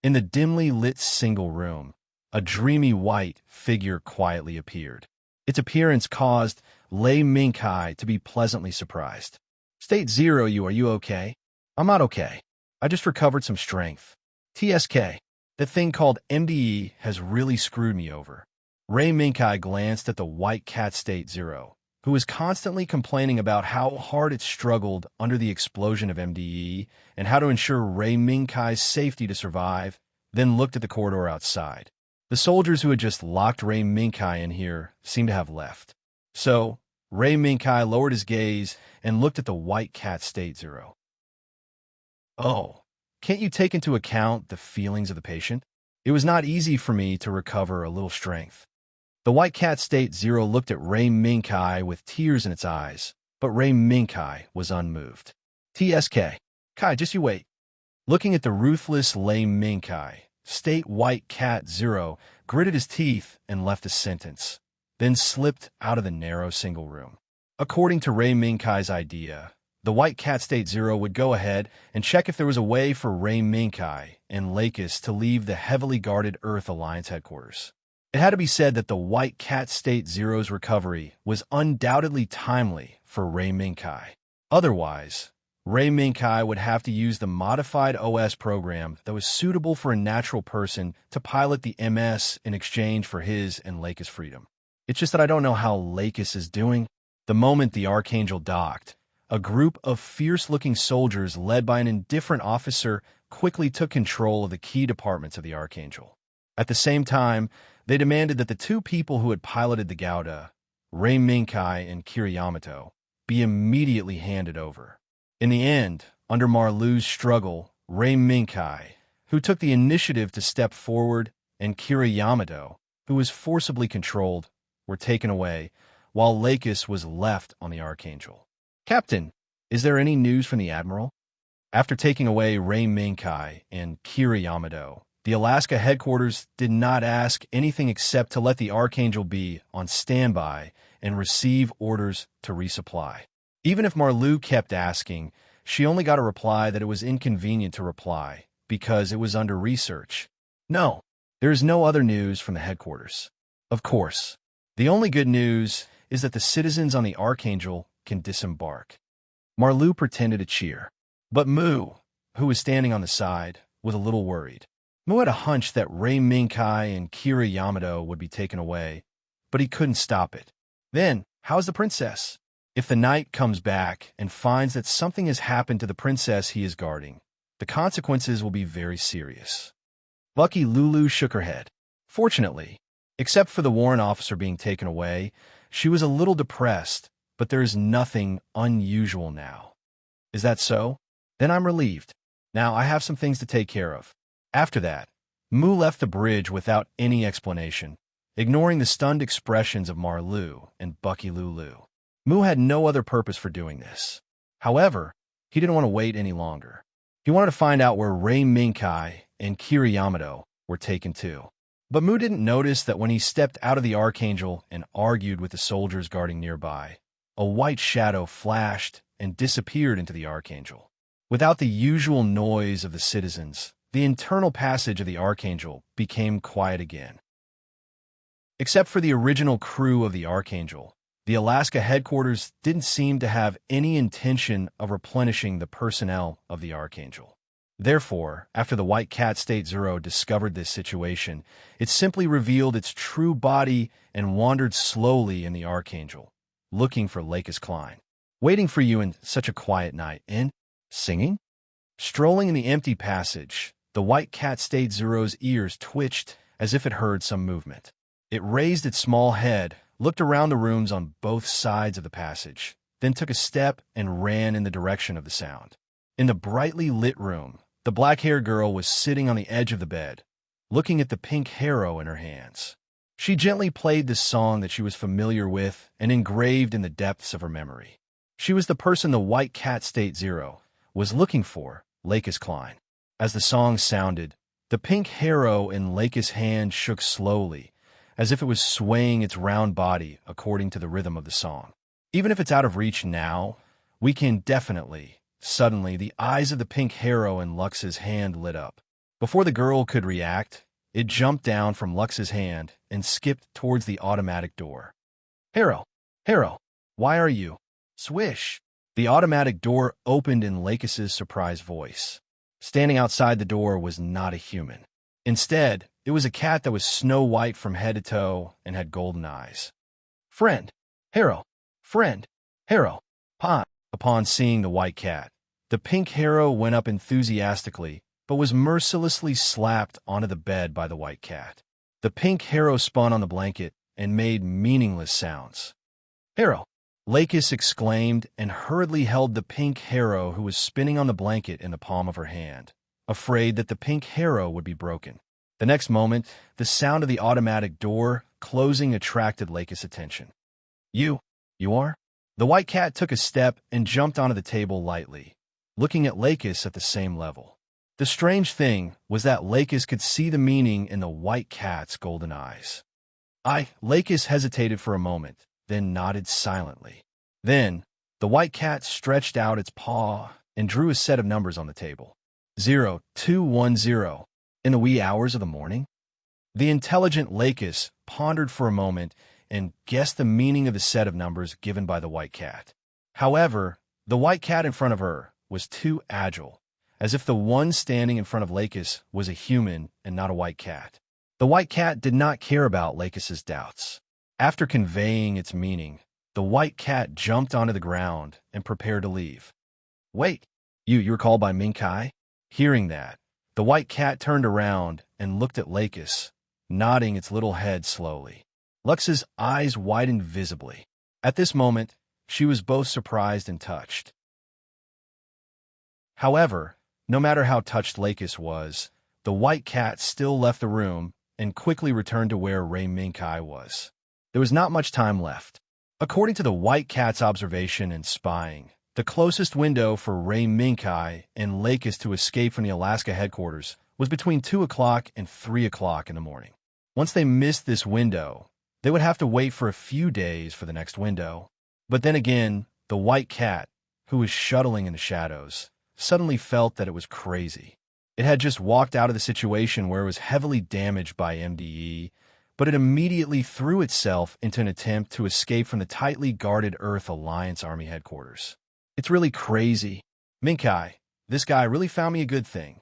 In the dimly lit single room, a dreamy white figure quietly appeared. Its appearance caused Lei Minkai to be pleasantly surprised. State Zero, are you okay? I'm not okay. I just recovered some strength. TSK, that thing called MDE has really screwed me over. Ray Minkai glanced at the white cat State Zero, who was constantly complaining about how hard it struggled under the explosion of MDE and how to ensure Ray Minkai's safety to survive, then looked at the corridor outside. The soldiers who had just locked Ray Minkai in here seemed to have left. So, Ray Minkai lowered his gaze and looked at the white cat State Zero. Oh, can't you take into account the feelings of the patient? It was not easy for me to recover a little strength. The white cat State Zero looked at Ray Minkai with tears in its eyes, but Ray Minkai was unmoved. TSK. Kai, just you wait. Looking at the ruthless Lei Minkai, State White Cat Zero gritted his teeth and left a sentence, then slipped out of the narrow single room. According to Ray Minkai's idea, the White Cat State Zero would go ahead and check if there was a way for Ray Minkai and Lakis to leave the heavily guarded Earth Alliance headquarters. It had to be said that the White Cat State Zero's recovery was undoubtedly timely for Ray Minkai. Otherwise, Ray Minkai would have to use the modified OS program that was suitable for a natural person to pilot the MS in exchange for his and Lakis' freedom. It's just that I don't know how Lakis is doing. The moment the Archangel docked, a group of fierce-looking soldiers led by an indifferent officer quickly took control of the key departments of the Archangel. At the same time, they demanded that the two people who had piloted the Gouda, Ray Minkai and Kira Yamato, be immediately handed over. In the end, under Marlu's struggle, Ray Minkai, who took the initiative to step forward, and Kira Yamato, who was forcibly controlled, were taken away, while Lakis was left on the Archangel. Captain, is there any news from the Admiral? After taking away Ray Minkai and Kira Yamato, the Alaska headquarters did not ask anything except to let the Archangel be on standby and receive orders to resupply. Even if Marlu kept asking, she only got a reply that it was inconvenient to reply because it was under research. No, there is no other news from the headquarters. Of course, the only good news is that the citizens on the Archangel can disembark. Marlu pretended to cheer, but Mu, who was standing on the side, was a little worried. Mu had a hunch that Ray Minkai and Kira Yamato would be taken away, but he couldn't stop it. Then, how's the princess? If the knight comes back and finds that something has happened to the princess he is guarding, the consequences will be very serious. Lucky Lulu shook her head. Fortunately, except for the warrant officer being taken away, she was a little depressed, but there is nothing unusual now. Is that so? Then I'm relieved. Now I have some things to take care of. After that, Mu left the bridge without any explanation, ignoring the stunned expressions of Marlu and Bucky Lulu. Mu had no other purpose for doing this. However, he didn't want to wait any longer. He wanted to find out where Ray Minkai and Kira Yamato were taken to. But Mu didn't notice that when he stepped out of the Archangel and argued with the soldiers guarding nearby, a white shadow flashed and disappeared into the Archangel. Without the usual noise of the citizens, the internal passage of the Archangel became quiet again. Except for the original crew of the Archangel, the Alaska headquarters didn't seem to have any intention of replenishing the personnel of the Archangel. Therefore, after the White Cat State Zero discovered this situation, it simply revealed its true body and wandered slowly in the Archangel, looking for Lakis Klein. Waiting for you in such a quiet night, and singing? Strolling in the empty passage, the White Cat State Zero's ears twitched as if it heard some movement. It raised its small head, looked around the rooms on both sides of the passage, then took a step and ran in the direction of the sound. In the brightly lit room, the black-haired girl was sitting on the edge of the bed, looking at the pink harrow in her hands. She gently played the song that she was familiar with and engraved in the depths of her memory. She was the person the White Cat State Zero was looking for, Lakis Klein. As the song sounded, the pink harrow in Lakis' hand shook slowly, as if it was swaying its round body according to the rhythm of the song. Even if it's out of reach now, we can definitely. Suddenly, the eyes of the pink harrow in Lux's hand lit up. Before the girl could react, it jumped down from Lux's hand and skipped towards the automatic door. Harrow, why are you? Swish! The automatic door opened in Lakis' surprised voice. Standing outside the door was not a human. Instead, it was a cat that was snow white from head to toe and had golden eyes. Friend, Harrow, Pon. Upon seeing the white cat, the pink harrow went up enthusiastically, but was mercilessly slapped onto the bed by the white cat. The pink harrow spun on the blanket and made meaningless sounds. Harrow! Lakis exclaimed and hurriedly held the pink harrow who was spinning on the blanket in the palm of her hand, afraid that the pink harrow would be broken. The next moment, the sound of the automatic door closing attracted Lakis' attention. You are? The white cat took a step and jumped onto the table lightly, looking at Lakis at the same level. The strange thing was that Lakis could see the meaning in the white cat's golden eyes. Lakis hesitated for a moment, then nodded silently. Then, the white cat stretched out its paw and drew a set of numbers on the table. 0210. In the wee hours of the morning? The intelligent Lakis pondered for a moment and guessed the meaning of the set of numbers given by the white cat. However, the white cat in front of her was too agile, as if the one standing in front of Lakis was a human and not a white cat. The white cat did not care about Lakis's doubts. After conveying its meaning, the white cat jumped onto the ground and prepared to leave. Wait, you were called by Minkai? Hearing that, the white cat turned around and looked at Lakis, nodding its little head slowly. Lux's eyes widened visibly. At this moment, she was both surprised and touched. However, no matter how touched Lakis was, the white cat still left the room and quickly returned to where Ray Minkai was. There was not much time left. According to the white cat's observation and spying, the closest window for Ray Minkai and Lakis to escape from the Alaska headquarters was between 2 o'clock and 3 o'clock in the morning. Once they missed this window, they would have to wait for a few days for the next window. But then again, the white cat, who was shuttling in the shadows, suddenly felt that it was crazy. It had just walked out of the situation where it was heavily damaged by MDE, but it immediately threw itself into an attempt to escape from the tightly guarded Earth Alliance Army headquarters. It's really crazy. Minkai, this guy really found me a good thing.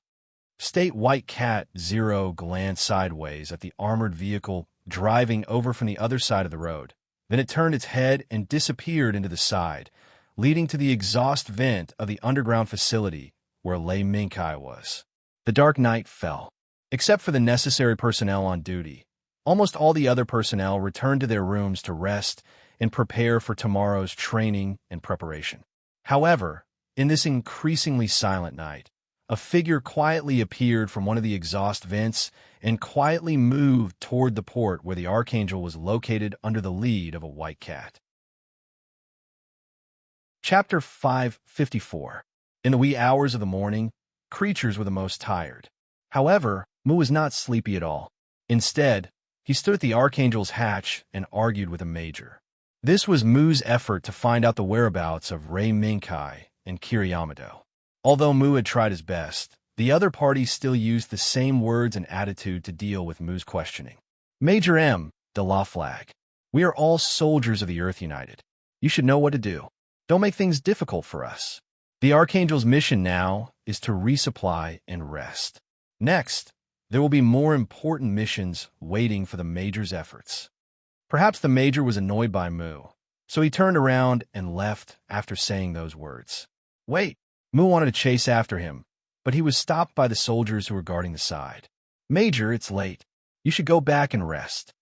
State White Cat Zero glanced sideways at the armored vehicle driving over from the other side of the road. Then it turned its head and disappeared into the side, leading to the exhaust vent of the underground facility where Lei Minkai was. The dark night fell. Except for the necessary personnel on duty, almost all the other personnel returned to their rooms to rest and prepare for tomorrow's training and preparation. However, in this increasingly silent night, a figure quietly appeared from one of the exhaust vents and quietly moved toward the port where the Archangel was located under the lead of a white cat. Chapter 554. In the wee hours of the morning, creatures were the most tired. However, Mu was not sleepy at all. Instead, he stood at the Archangel's hatch and argued with a major. This was Mu's effort to find out the whereabouts of Ray Minkai and Kiriyamato. Although Mu had tried his best, the other party still used the same words and attitude to deal with Mu's questioning. Major M, de la Flag. We are all soldiers of the Earth United. You should know what to do. Don't make things difficult for us. The Archangel's mission now is to resupply and rest. Next, there will be more important missions waiting for the Major's efforts. Perhaps the Major was annoyed by Mu, so he turned around and left after saying those words. Wait, Mu wanted to chase after him, but he was stopped by the soldiers who were guarding the side. Major, it's late. You should go back and rest.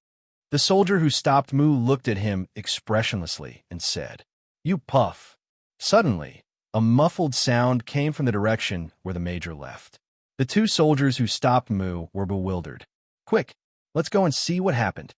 The soldier who stopped Mu looked at him expressionlessly and said, You puff. Suddenly, a muffled sound came from the direction where the Major left. The two soldiers who stopped Mu were bewildered. Quick, let's go and see what happened.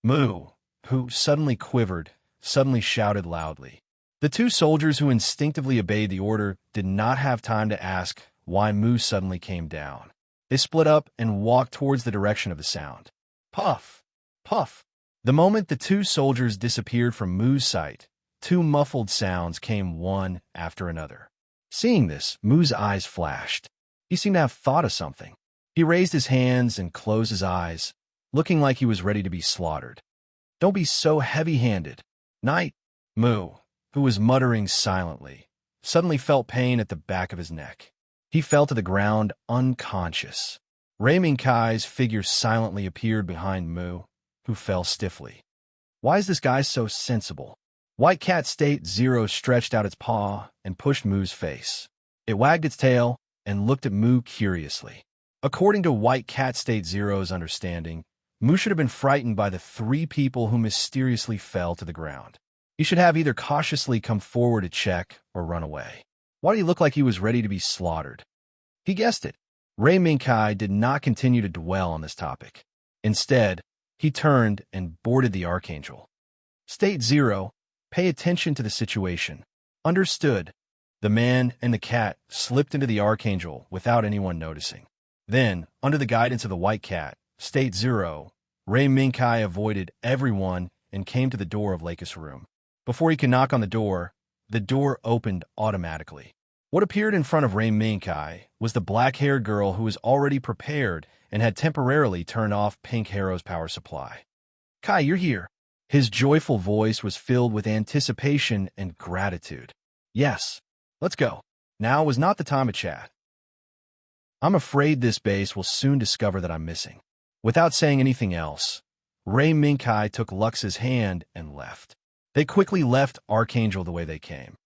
Mu, who suddenly quivered, suddenly shouted loudly. The two soldiers who instinctively obeyed the order did not have time to ask why Mu suddenly came down. They split up and walked towards the direction of the sound. Puff! Puff! The moment the two soldiers disappeared from Mu's sight, two muffled sounds came one after another. Seeing this, Mu's eyes flashed. He seemed to have thought of something. He raised his hands and closed his eyes, looking like he was ready to be slaughtered. Don't be so heavy-handed. Night! Mu, who was muttering silently, suddenly felt pain at the back of his neck. He fell to the ground unconscious. Ray Minkai's figure silently appeared behind Mu, who fell stiffly. Why is this guy so sensible? White Cat State Zero stretched out its paw and pushed Mu's face. It wagged its tail and looked at Mu curiously. According to White Cat State Zero's understanding, Mu should have been frightened by the three people who mysteriously fell to the ground. He should have either cautiously come forward to check or run away. Why did he look like he was ready to be slaughtered? He guessed it. Ray Minkai did not continue to dwell on this topic. Instead, he turned and boarded the Archangel. State Zero, pay attention to the situation. Understood. The man and the cat slipped into the Archangel without anyone noticing. Then, under the guidance of the White Cat, State Zero, Ray Minkai avoided everyone and came to the door of Lakis' room. Before he could knock on the door opened automatically. What appeared in front of Ray Minkai was the black-haired girl who was already prepared and had temporarily turned off Pink Harrow's power supply. Kai, you're here. His joyful voice was filled with anticipation and gratitude. Yes, let's go. Now was not the time to chat. I'm afraid this base will soon discover that I'm missing. Without saying anything else, Ray Minkai took Lux's hand and left. They quickly left Archangel the way they came.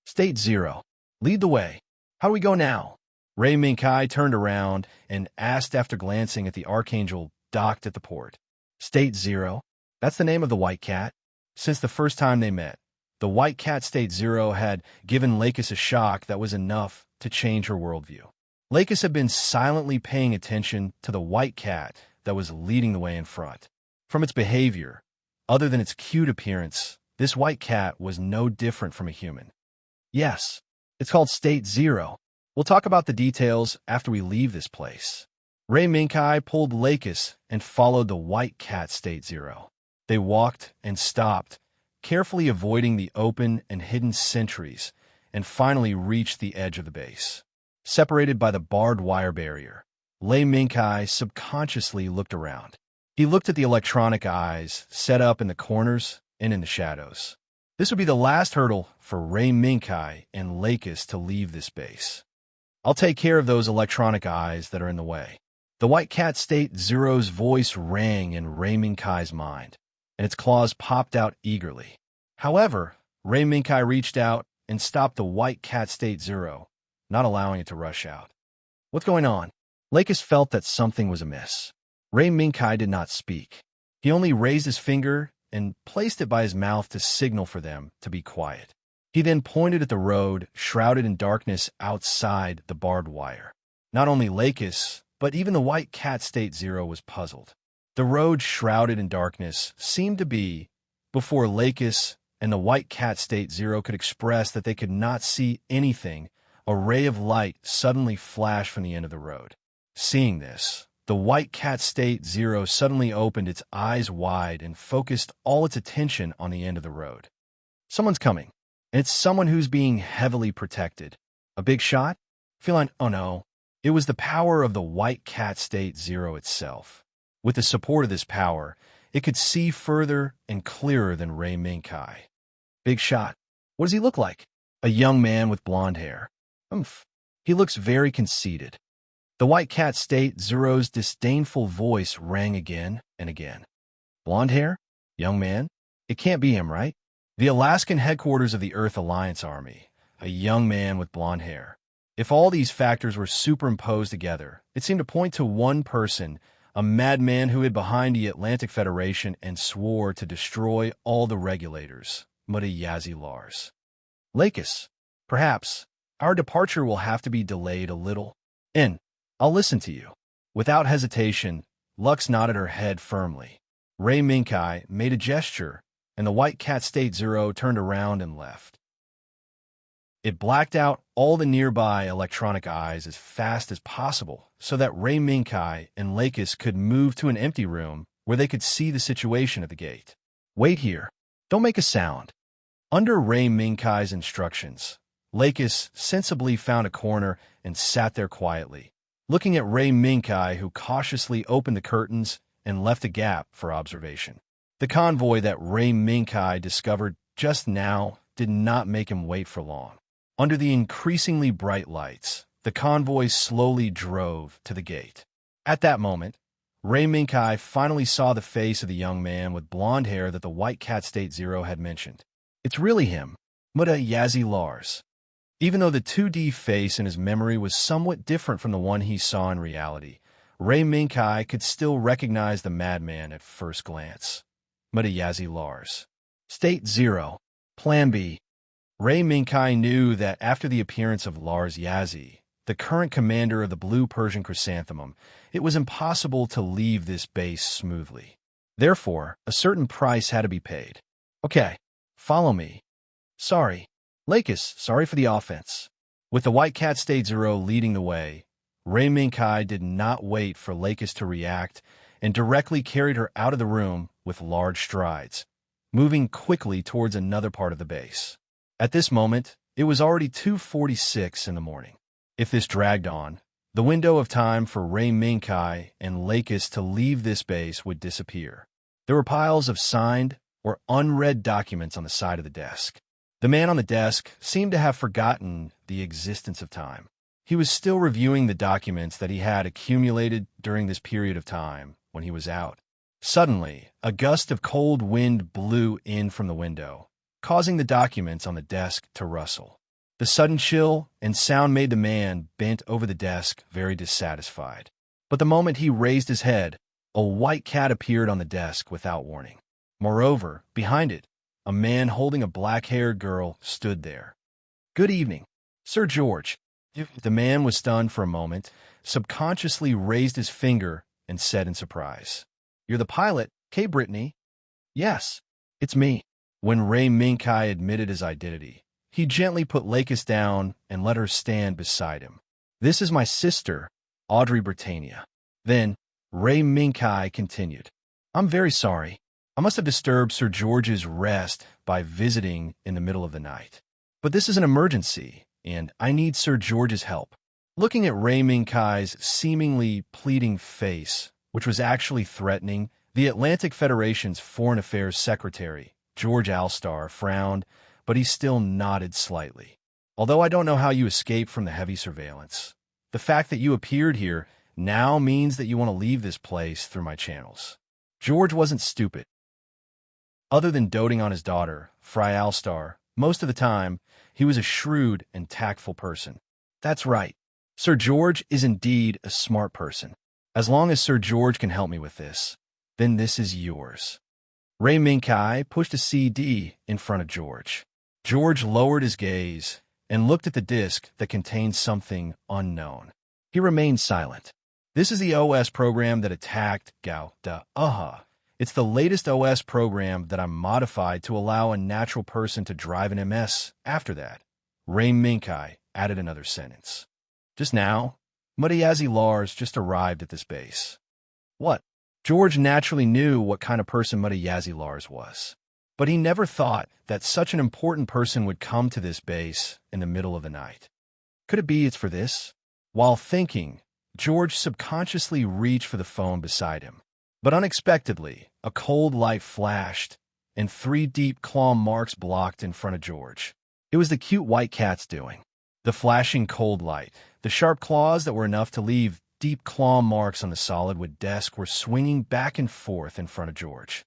State 0. Lead the way. How do we go now? Ray Minkai turned around and asked after glancing at the Archangel docked at the port. State 0. That's the name of the White Cat. Since the first time they met, the White Cat State 0 had given Lakis a shock that was enough to change her worldview. Lakis had been silently paying attention to the White Cat that was leading the way in front. From its behavior, other than its cute appearance, this White Cat was no different from a human. Yes, it's called State 0. We'll talk about the details after we leave this place. Ray Minkai pulled Lakis and followed the White Cat State 0. They walked and stopped, carefully avoiding the open and hidden sentries, and finally reached the edge of the base. Separated by the barbed wire barrier, Ray Minkai subconsciously looked around. He looked at the electronic eyes set up in the corners and in the shadows. This would be the last hurdle for Ray Minkai and Lakis to leave this base. I'll take care of those electronic eyes that are in the way. The White Cat State 0's voice rang in Ray Minkai's mind, and its claws popped out eagerly. However, Ray Minkai reached out and stopped the White Cat State 0, not allowing it to rush out. What's going on? Lakis felt that something was amiss. Ray Minkai did not speak. He only raised his finger and placed it by his mouth to signal for them to be quiet. He then pointed at the road, shrouded in darkness outside the barbed wire. Not only Lakis, but even the White Cat State 0 was puzzled. The road shrouded in darkness seemed to be before Lakis and the White Cat State 0 could express that they could not see anything. A ray of light suddenly flashed from the end of the road. Seeing this, the White Cat State 0 suddenly opened its eyes wide and focused all its attention on the end of the road. Someone's coming, and it's someone who's being heavily protected. A big shot? Oh no. It was the power of the White Cat State 0 itself. With the support of this power, it could see further and clearer than Ray Minkai. Big shot. What does he look like? A young man with blonde hair. He looks very conceited. The White Cat State 0's disdainful voice rang again and again. Blonde hair? Young man? It can't be him, right? The Alaskan headquarters of the Earth Alliance Army. A young man with blonde hair. If all these factors were superimposed together, it seemed to point to one person, a madman who hid behind the Atlantic Federation and swore to destroy all the regulators, Yazi Lars. Lakis, perhaps our departure will have to be delayed a little. I'll listen to you. Without hesitation, Lux nodded her head firmly. Ray Minkai made a gesture, and the White Cat State 0 turned around and left. It blacked out all the nearby electronic eyes as fast as possible so that Ray Minkai and Lakis could move to an empty room where they could see the situation at the gate. Wait here. Don't make a sound. Under Ray Minkai's instructions, Lakis sensibly found a corner and sat there quietly, looking at Ray Minkai, who cautiously opened the curtains and left a gap for observation. The convoy that Ray Minkai discovered just now did not make him wait for long. Under the increasingly bright lights, the convoy slowly drove to the gate. At that moment, Ray Minkai finally saw the face of the young man with blonde hair that the White Cat State 0 had mentioned. It's really him, Yazi Lars. Even though the 2D face in his memory was somewhat different from the one he saw in reality, Ray Minkai could still recognize the madman at first glance. Yazi Lars. State 0. Plan B. Ray Minkai knew that after the appearance of Lars Yazi, the current commander of the Blue Persian Chrysanthemum, it was impossible to leave this base smoothly. Therefore, a certain price had to be paid. Okay, follow me. Sorry. Lakis, sorry for the offense. With the White Cat State 0 leading the way, Ray Minkai did not wait for Lakis to react and directly carried her out of the room with large strides, moving quickly towards another part of the base. At this moment, it was already 2:46 in the morning. If this dragged on, the window of time for Ray Minkai and Lakis to leave this base would disappear. There were piles of signed or unread documents on the side of the desk. The man on the desk seemed to have forgotten the existence of time. He was still reviewing the documents that he had accumulated during this period of time when he was out. Suddenly, a gust of cold wind blew in from the window, causing the documents on the desk to rustle. The sudden chill and sound made the man bent over the desk very dissatisfied. But the moment he raised his head, a white cat appeared on the desk without warning. Moreover, behind it, a man holding a black-haired girl stood there. "Good evening, Sir George." The man was stunned for a moment, subconsciously raised his finger, and said in surprise, "You're the pilot, K. Brittany?" "Yes, it's me." When Ray Minkai admitted his identity, he gently put Lakis down and let her stand beside him. "This is my sister, Audrey Britannia." Then, Ray Minkai continued, "I'm very sorry. I must have disturbed Sir George's rest by visiting in the middle of the night. But this is an emergency, and I need Sir George's help." Looking at Ray Minkai's seemingly pleading face, which was actually threatening, the Atlantic Federation's Foreign Affairs Secretary, George Alstar, frowned, but he still nodded slightly. "Although I don't know how you escaped from the heavy surveillance, the fact that you appeared here now means that you want to leave this place through my channels." George wasn't stupid. Other than doting on his daughter, Fry Alstar, most of the time, he was a shrewd and tactful person. "That's right. Sir George is indeed a smart person. As long as Sir George can help me with this, then this is yours." Ray Minkai pushed a CD in front of George. George lowered his gaze and looked at the disc that contained something unknown. He remained silent. "This is the OS program that attacked Gao Da Aha. It's the latest OS program that I modified to allow a natural person to drive an MS after that." Ray Minkai added another sentence. "Just now, Muddiyazi Lars just arrived at this base." What? George naturally knew what kind of person Muddiyazi Lars was, but he never thought that such an important person would come to this base in the middle of the night. Could it be it's for this? While thinking, George subconsciously reached for the phone beside him. But unexpectedly, a cold light flashed, and 3 deep claw marks blocked in front of George. It was the cute white cat's doing. The flashing cold light, the sharp claws that were enough to leave deep claw marks on the solid wood desk were swinging back and forth in front of George.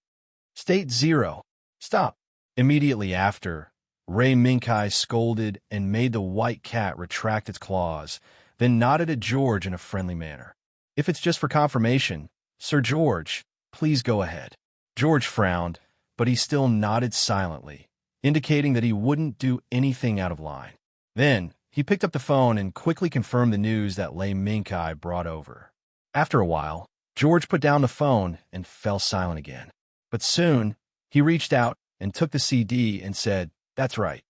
"State 0. Stop." Immediately after, Ray Minkai scolded and made the white cat retract its claws, then nodded at George in a friendly manner. "If it's just for confirmation, Sir George, please go ahead." George frowned, but he still nodded silently, indicating that he wouldn't do anything out of line. Then, he picked up the phone and quickly confirmed the news that Ray Minkai brought over. After a while, George put down the phone and fell silent again. But soon, he reached out and took the CD and said, "That's right.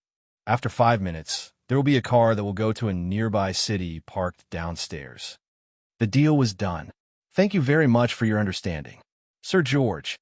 After 5 minutes, there will be a car that will go to a nearby city parked downstairs." The deal was done. "Thank you very much for your understanding, Sir George."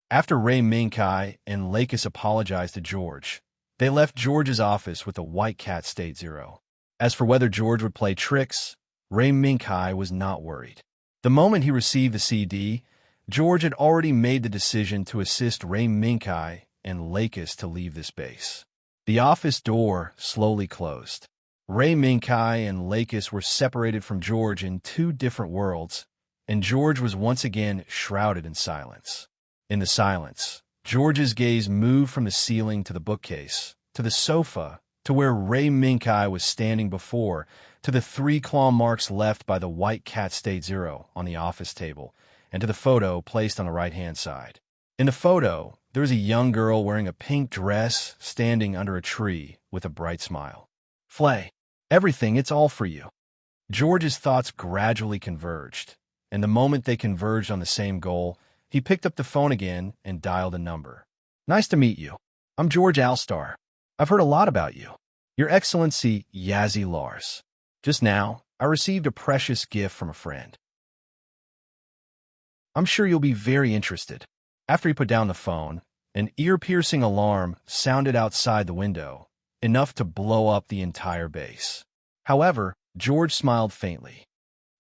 After Ray Minkai and Lakis apologized to George, they left George's office with the white cat state 0. As for whether George would play tricks, Ray Minkai was not worried. The moment he received the CD, George had already made the decision to assist Ray Minkai and Lakis to leave this base. The office door slowly closed. Ray Minkai and Lakis were separated from George in 2 different worlds, and George was once again shrouded in silence. In the silence, George's gaze moved from the ceiling to the bookcase, to the sofa, to where Ray Minkai was standing before, to the 3 claw marks left by the white cat state 0 on the office table, and to the photo placed on the right-hand side. In the photo, there was a young girl wearing a pink dress standing under a tree with a bright smile. "Flay, everything, it's all for you." George's thoughts gradually converged, and the moment they converged on the same goal, he picked up the phone again and dialed a number. "Nice to meet you. I'm George Alstar. I've heard a lot about you. Your Excellency Yazzie Lars. Just now, I received a precious gift from a friend. I'm sure you'll be very interested." After he put down the phone, an ear-piercing alarm sounded outside the window, enough to blow up the entire base. However, George smiled faintly.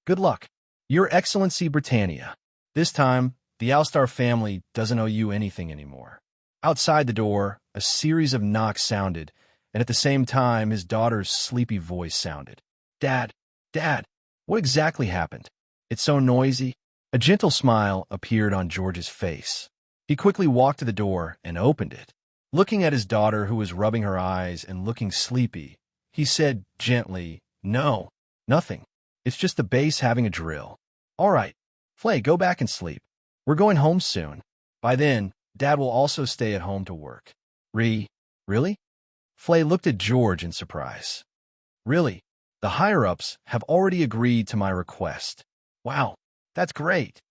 "Good luck, Your Excellency Britannia. This time, the Alstar family doesn't owe you anything anymore." Outside the door, a series of knocks sounded, and at the same time his daughter's sleepy voice sounded. "Dad, Dad, what exactly happened? It's so noisy." A gentle smile appeared on George's face. He quickly walked to the door and opened it. Looking at his daughter, who was rubbing her eyes and looking sleepy, he said gently, "No, nothing. It's just the base having a drill." "All right, Flay, go back and sleep. We're going home soon. By then, Dad will also stay at home to work." Really?" Flay looked at George in surprise. "Really, the higher-ups have already agreed to my request." "Wow, that's great."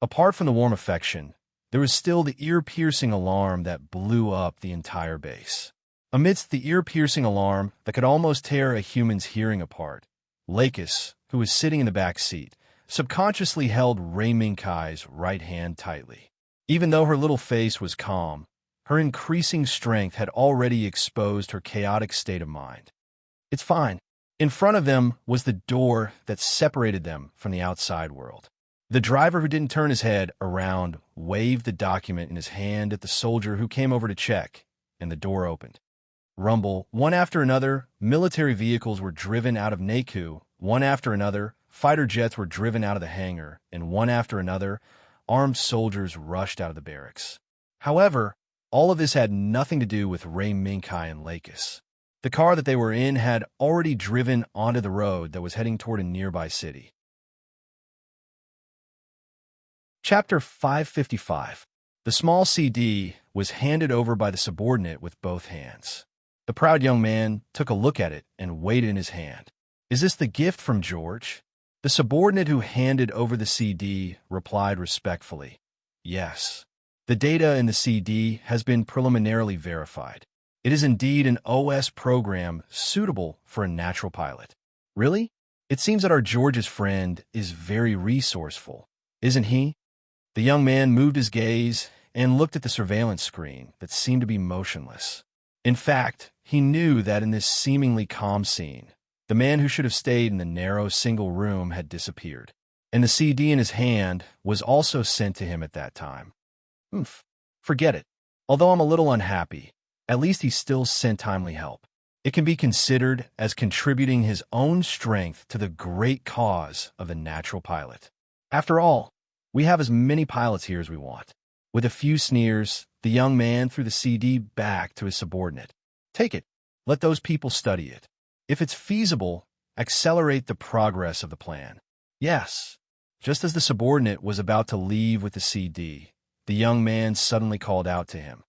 Apart from the warm affection, there was still the ear-piercing alarm that blew up the entire base. Amidst the ear-piercing alarm that could almost tear a human's hearing apart, Lakis, who was sitting in the back seat, subconsciously held Ray Minkai's right hand tightly. Even though her little face was calm, her increasing strength had already exposed her chaotic state of mind. "It's fine." In front of them was the door that separated them from the outside world. The driver, who didn't turn his head around, waved the document in his hand at the soldier who came over to check, and the door opened. Rumble, one after another, military vehicles were driven out of Naku, one after another, fighter jets were driven out of the hangar, and one after another, armed soldiers rushed out of the barracks. However, all of this had nothing to do with Ray Minkai and Lakis. The car that they were in had already driven onto the road that was heading toward a nearby city. Chapter 555. The small CD was handed over by the subordinate with both hands. The proud young man took a look at it and weighed it in his hand. "Is this the gift from George?" The subordinate who handed over the CD replied respectfully, "Yes. The data in the CD has been preliminarily verified. It is indeed an OS program suitable for a natural pilot." "Really? It seems that our George's friend is very resourceful, isn't he?" The young man moved his gaze and looked at the surveillance screen that seemed to be motionless. In fact, he knew that in this seemingly calm scene, the man who should have stayed in the narrow single room had disappeared, and the CD in his hand was also sent to him at that time. Forget it. Although I'm a little unhappy, at least he still sent timely help. It can be considered as contributing his own strength to the great cause of the natural pilot. After all, we have as many pilots here as we want. With a few sneers, the young man threw the CD back to his subordinate. "Take it. Let those people study it. If it's feasible, accelerate the progress of the plan." "Yes." Just as the subordinate was about to leave with the CD, the young man suddenly called out to him.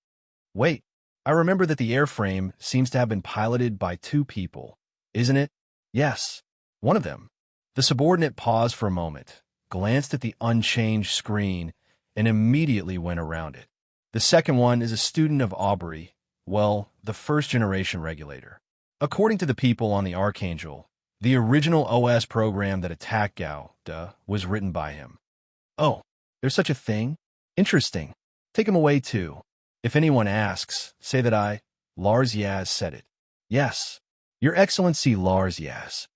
"Wait, I remember that the airframe seems to have been piloted by 2 people, isn't it?" "Yes, one of them." The subordinate paused for a moment, glanced at the unchanged screen, and immediately went around it. "The second one is a student of Aubrey, well, the first-generation regulator. According to the people on the Archangel, the original OS program that attacked Gao was written by him." "Oh, there's such a thing? Interesting. Take him away, too. If anyone asks, say that Lars Yaz, said it." "Yes, Your Excellency Lars Yaz."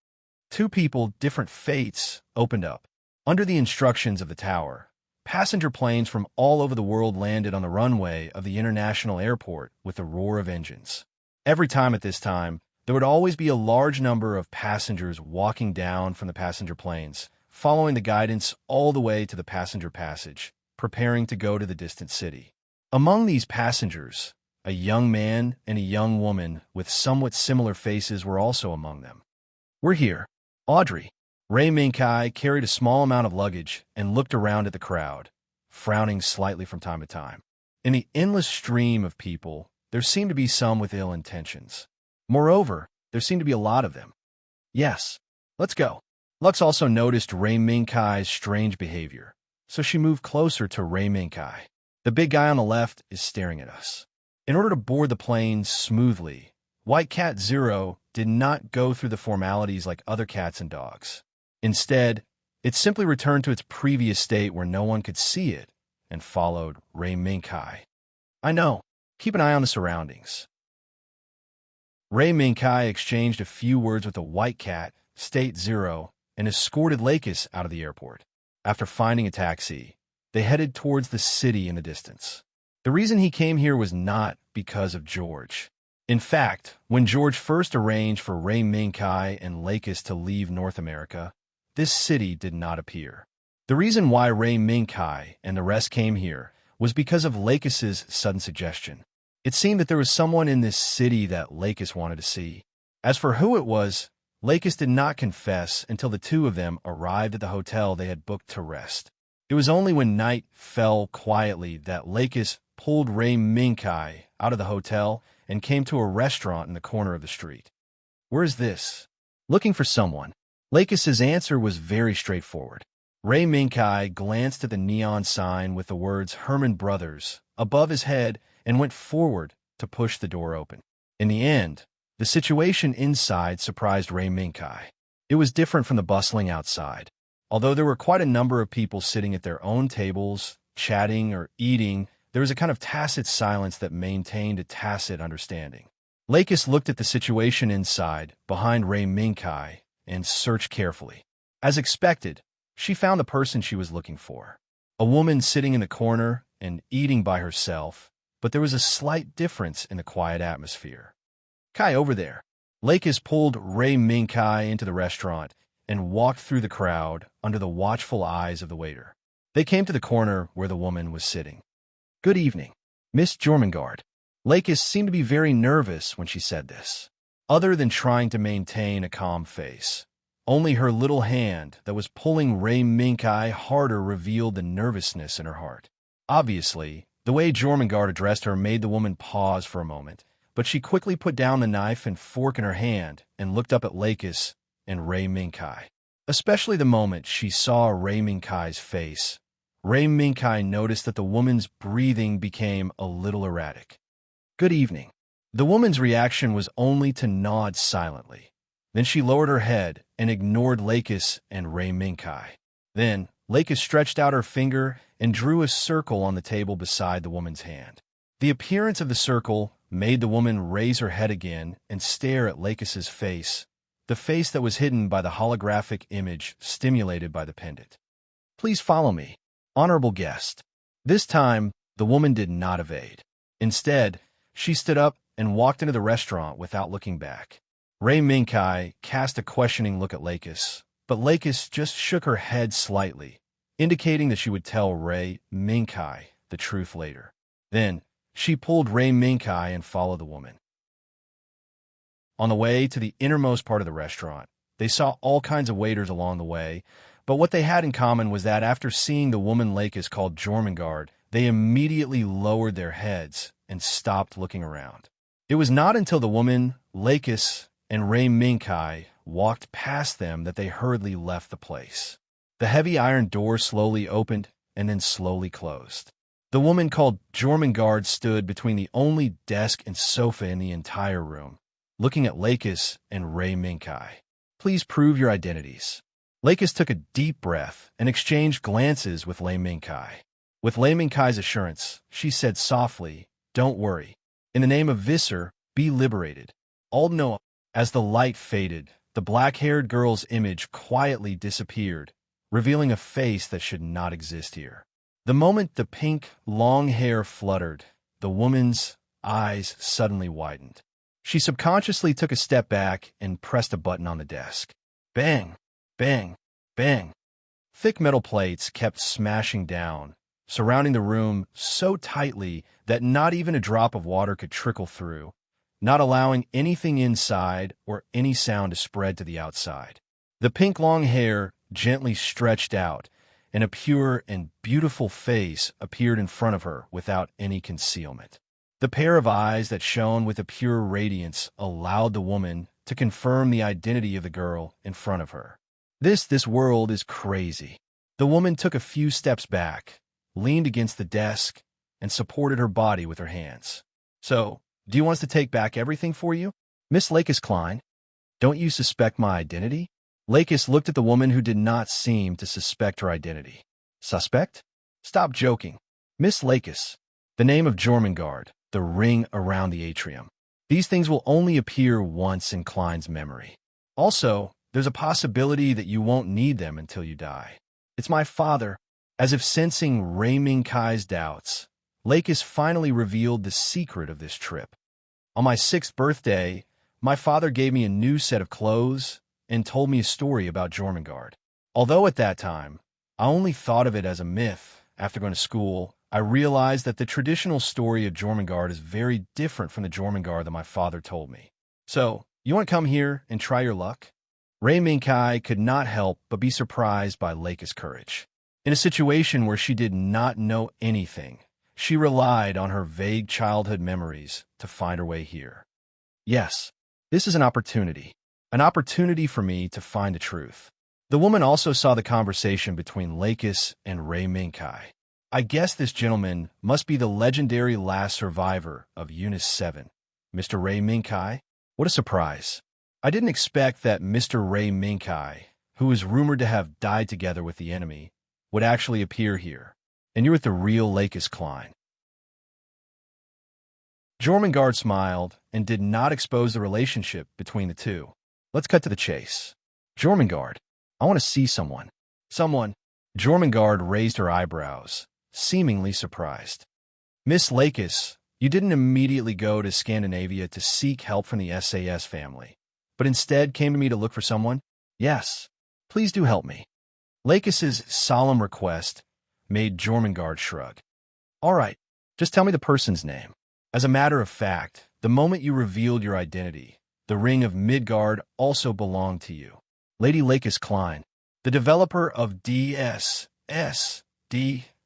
2 people, different fates, opened up. Under the instructions of the tower, passenger planes from all over the world landed on the runway of the international airport with the roar of engines. Every time at this time, there would always be a large number of passengers walking down from the passenger planes, following the guidance all the way to the passenger passage, preparing to go to the distant city. Among these passengers, a young man and a young woman with somewhat similar faces were also among them. "We're here. Audrey." Ray Minkai carried a small amount of luggage and looked around at the crowd, frowning slightly from time to time. In the endless stream of people, there seemed to be some with ill intentions. Moreover, there seemed to be a lot of them. "Yes, let's go." Lux also noticed Ray Minkai's strange behavior, so she moved closer to Ray Minkai. "The big guy on the left is staring at us." In order to board the plane smoothly, White Cat Zero did not go through the formalities like other cats and dogs. Instead, it simply returned to its previous state where no one could see it and followed Ray Minkai. "I know. Keep an eye on the surroundings." Ray Minkai exchanged a few words with the White Cat, State Zero, and escorted Lakis out of the airport. After finding a taxi, they headed towards the city in the distance. The reason he came here was not because of George. In fact, when George first arranged for Ray Minkai and Lakis to leave North America, this city did not appear. The reason why Ray Minkai and the rest came here was because of Lakis's sudden suggestion. It seemed that there was someone in this city that Lakis wanted to see. As for who it was, Lakis did not confess until the two of them arrived at the hotel they had booked to rest. It was only when night fell quietly that Lakis pulled Ray Minkai out of the hotel and came to a restaurant in the corner of the street. "Where is this?" "Looking for someone." Lakis's answer was very straightforward. Ray Minkai glanced at the neon sign with the words Herman Brothers above his head and went forward to push the door open. In the end, the situation inside surprised Ray Minkai. It was different from the bustling outside. Although there were quite a number of people sitting at their own tables, chatting or eating, there was a kind of tacit silence that maintained a tacit understanding. Lakis looked at the situation inside, behind Ray Minkai, and searched carefully. As expected, she found the person she was looking for. A woman sitting in the corner and eating by herself, but there was a slight difference in the quiet atmosphere. "Kai, over there." Lakis pulled Ray Minkai into the restaurant and walked through the crowd under the watchful eyes of the waiter. They came to the corner where the woman was sitting. "Good evening, Miss Jormungand." Lakis seemed to be very nervous when she said this. Other than trying to maintain a calm face, only her little hand that was pulling Ray Minkai harder revealed the nervousness in her heart. Obviously, the way Jormungand addressed her made the woman pause for a moment, but she quickly put down the knife and fork in her hand and looked up at Lakis and Ray Minkai. Especially the moment she saw Ray Minkai's face, Ray Minkai noticed that the woman's breathing became a little erratic. "Good evening." The woman's reaction was only to nod silently. Then she lowered her head and ignored Lakis and Ray Minkai. Then, Lakis stretched out her finger and drew a circle on the table beside the woman's hand. The appearance of the circle made the woman raise her head again and stare at Lakis's face, the face that was hidden by the holographic image stimulated by the pendant. "Please follow me, honorable guest." This time, the woman did not evade. Instead, she stood up and walked into the restaurant without looking back. Ray Minkai cast a questioning look at Lakis, but Lakis just shook her head slightly, indicating that she would tell Ray Minkai the truth later. Then, she pulled Ray Minkai and followed the woman. On the way to the innermost part of the restaurant, they saw all kinds of waiters along the way, but what they had in common was that after seeing the woman Lakis called Jormungand, they immediately lowered their heads and stopped looking around. It was not until the woman, Lakis, and Ray Minkai walked past them that they hurriedly left the place. The heavy iron door slowly opened and then slowly closed. The woman called Jormungand stood between the only desk and sofa in the entire room, looking at Lakis and Ray Minkai. "Please prove your identities." Lakis took a deep breath and exchanged glances with Ray Minkai. With Ray Minkai's assurance, she said softly, "Don't worry. In the name of Visser, be liberated." All know. As the light faded, the black-haired girl's image quietly disappeared, revealing a face that should not exist here. The moment the pink, long hair fluttered, the woman's eyes suddenly widened. She subconsciously took a step back and pressed a button on the desk. Bang! Bang! Bang! Thick metal plates kept smashing down, surrounding the room so tightly that not even a drop of water could trickle through, not allowing anything inside or any sound to spread to the outside. The pink long hair gently stretched out, and a pure and beautiful face appeared in front of her without any concealment. The pair of eyes that shone with a pure radiance allowed the woman to confirm the identity of the girl in front of her. This world is crazy. The woman took a few steps back, leaned against the desk, and supported her body with her hands. "So, do you want us to take back everything for you? Miss Lakis Klein, don't you suspect my identity?" Lakis looked at the woman who did not seem to suspect her identity. "Suspect? Stop joking. Miss Lakis, the name of Jormungand, the ring around the atrium. These things will only appear once in Klein's memory. Also, there's a possibility that you won't need them until you die. It's my father." As if sensing Ray Minkai's doubts, Lakis finally revealed the secret of this trip. On my 6th birthday, my father gave me a new set of clothes and told me a story about Jormungand. Although at that time, I only thought of it as a myth. After going to school, I realized that the traditional story of Jormungand is very different from the Jormungand that my father told me. So, you want to come here and try your luck? Ray Minkai could not help but be surprised by Leika's courage. In a situation where she did not know anything, she relied on her vague childhood memories to find her way here. Yes, this is an opportunity for me to find the truth. The woman also saw the conversation between Lakis and Ray Minkai. I guess this gentleman must be the legendary last survivor of Unit 7, Mr. Ray Minkai. What a surprise. I didn't expect that Mr. Ray Minkai, who is rumored to have died together with the enemy, would actually appear here. And you're with the real Lakis Klein. Jormungand smiled and did not expose the relationship between the two. Let's cut to the chase. Jormungand, I want to see someone. Someone. Jormungand raised her eyebrows, seemingly surprised. Miss Lakis, you didn't immediately go to Scandinavia to seek help from the SAS family, but instead came to me to look for someone? Yes. Please do help me. Lakis's solemn request made Jormungand shrug. All right, just tell me the person's name. As a matter of fact, the moment you revealed your identity, the ring of Midgard also belonged to you. Lady Lakis Klein, the developer of DSSD,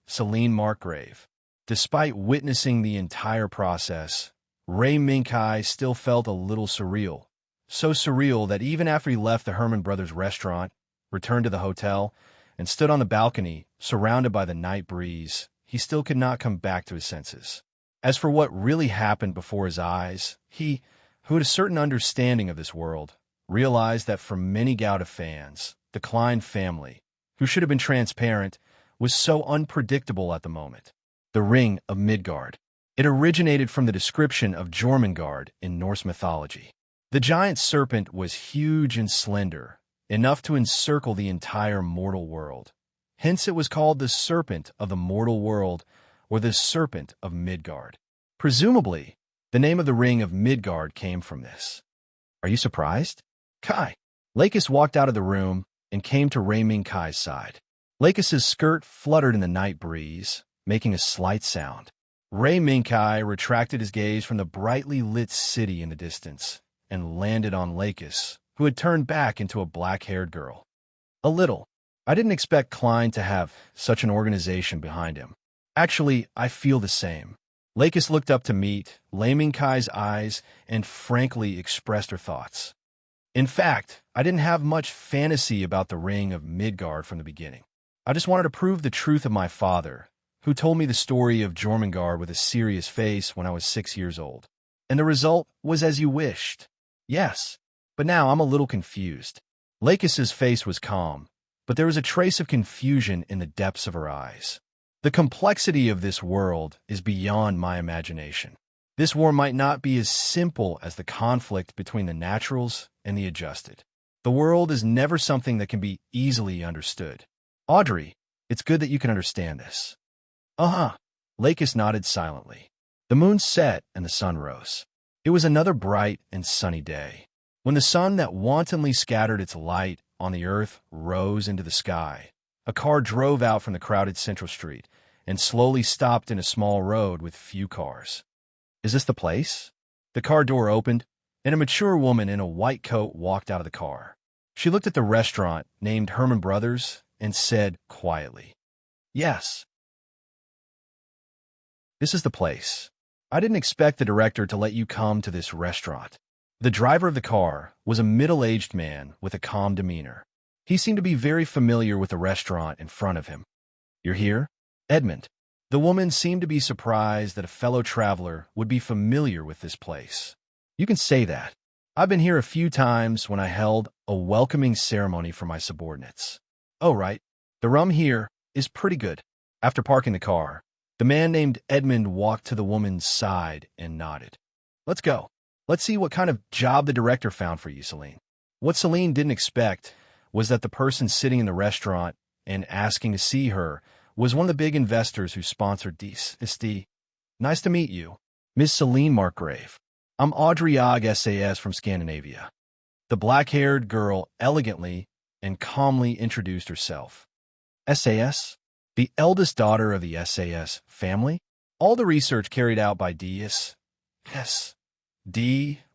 Serene Markgrave. Despite witnessing the entire process, Ray Minkai still felt a little surreal. So surreal that even after he left the Herman Brothers restaurant, returned to the hotel, and stood on the balcony, surrounded by the night breeze, he still could not come back to his senses. As for what really happened before his eyes, he, who had a certain understanding of this world, realized that for many Gouda fans, the Klein family, who should have been transparent, was so unpredictable at the moment. The Ring of Midgard. It originated from the description of Jormungand in Norse mythology. The giant serpent was huge and slender, enough to encircle the entire mortal world. Hence it was called the Serpent of the Mortal World, or the Serpent of Midgard. Presumably, the name of the Ring of Midgard came from this. Are you surprised? Kai. Lakis walked out of the room and came to Ray Minkai's side. Lakis's skirt fluttered in the night breeze, making a slight sound. Ray Minkai retracted his gaze from the brightly lit city in the distance and landed on Lakis, who had turned back into a black-haired girl. A little. I didn't expect Klein to have such an organization behind him. Actually, I feel the same. Lakis looked up to meet Ray Minkai's eyes and frankly expressed her thoughts. In fact, I didn't have much fantasy about the Ring of Midgard from the beginning. I just wanted to prove the truth of my father, who told me the story of Jormungand with a serious face when I was 6 years old. And the result was as you wished. Yes, but now I'm a little confused. Lakis's face was calm, but there was a trace of confusion in the depths of her eyes. The complexity of this world is beyond my imagination. This war might not be as simple as the conflict between the naturals and the adjusted. The world is never something that can be easily understood. Audrey, it's good that you can understand this. Uh-huh. Lakis nodded silently. The moon set and the sun rose. It was another bright and sunny day. When the sun that wantonly scattered its light on the earth rose into the sky, a car drove out from the crowded Central Street and slowly stopped in a small road with few cars. Is this the place? The car door opened, and a mature woman in a white coat walked out of the car. She looked at the restaurant named Herman Brothers and said quietly, "Yes. This is the place. I didn't expect the director to let you come to this restaurant." The driver of the car was a middle-aged man with a calm demeanor. He seemed to be very familiar with the restaurant in front of him. "You're here, Edmund?" The woman seemed to be surprised that a fellow traveler would be familiar with this place. "You can say that. I've been here a few times when I held a welcoming ceremony for my subordinates." "Oh, right. The rum here is pretty good." After parking the car, the man named Edmund walked to the woman's side and nodded. "Let's go. Let's see what kind of job the director found for you, Celine." What Celine didn't expect was that the person sitting in the restaurant and asking to see her was one of the big investors who sponsored DSD. "Nice to meet you, Miss Celine Markgrave. I'm Audiobook SAS from Scandinavia. The black-haired girl elegantly and calmly introduced herself. SAS? The eldest daughter of the SAS family? All the research carried out by D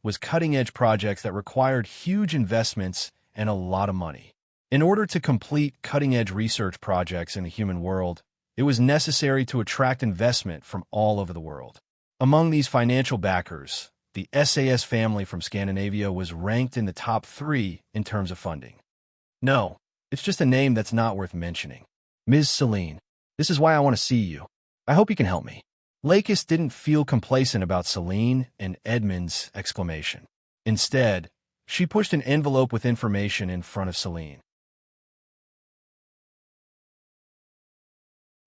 was cutting-edge projects that required huge investments and a lot of money. In order to complete cutting-edge research projects in the human world, it was necessary to attract investment from all over the world. Among these financial backers, the SAS family from Scandinavia was ranked in the top 3 in terms of funding. No, it's just a name that's not worth mentioning. Ms. Serene, this is why I want to see you. I hope you can help me. Lakis didn't feel complacent about Celine and Edmund's exclamation. Instead, she pushed an envelope with information in front of Celine.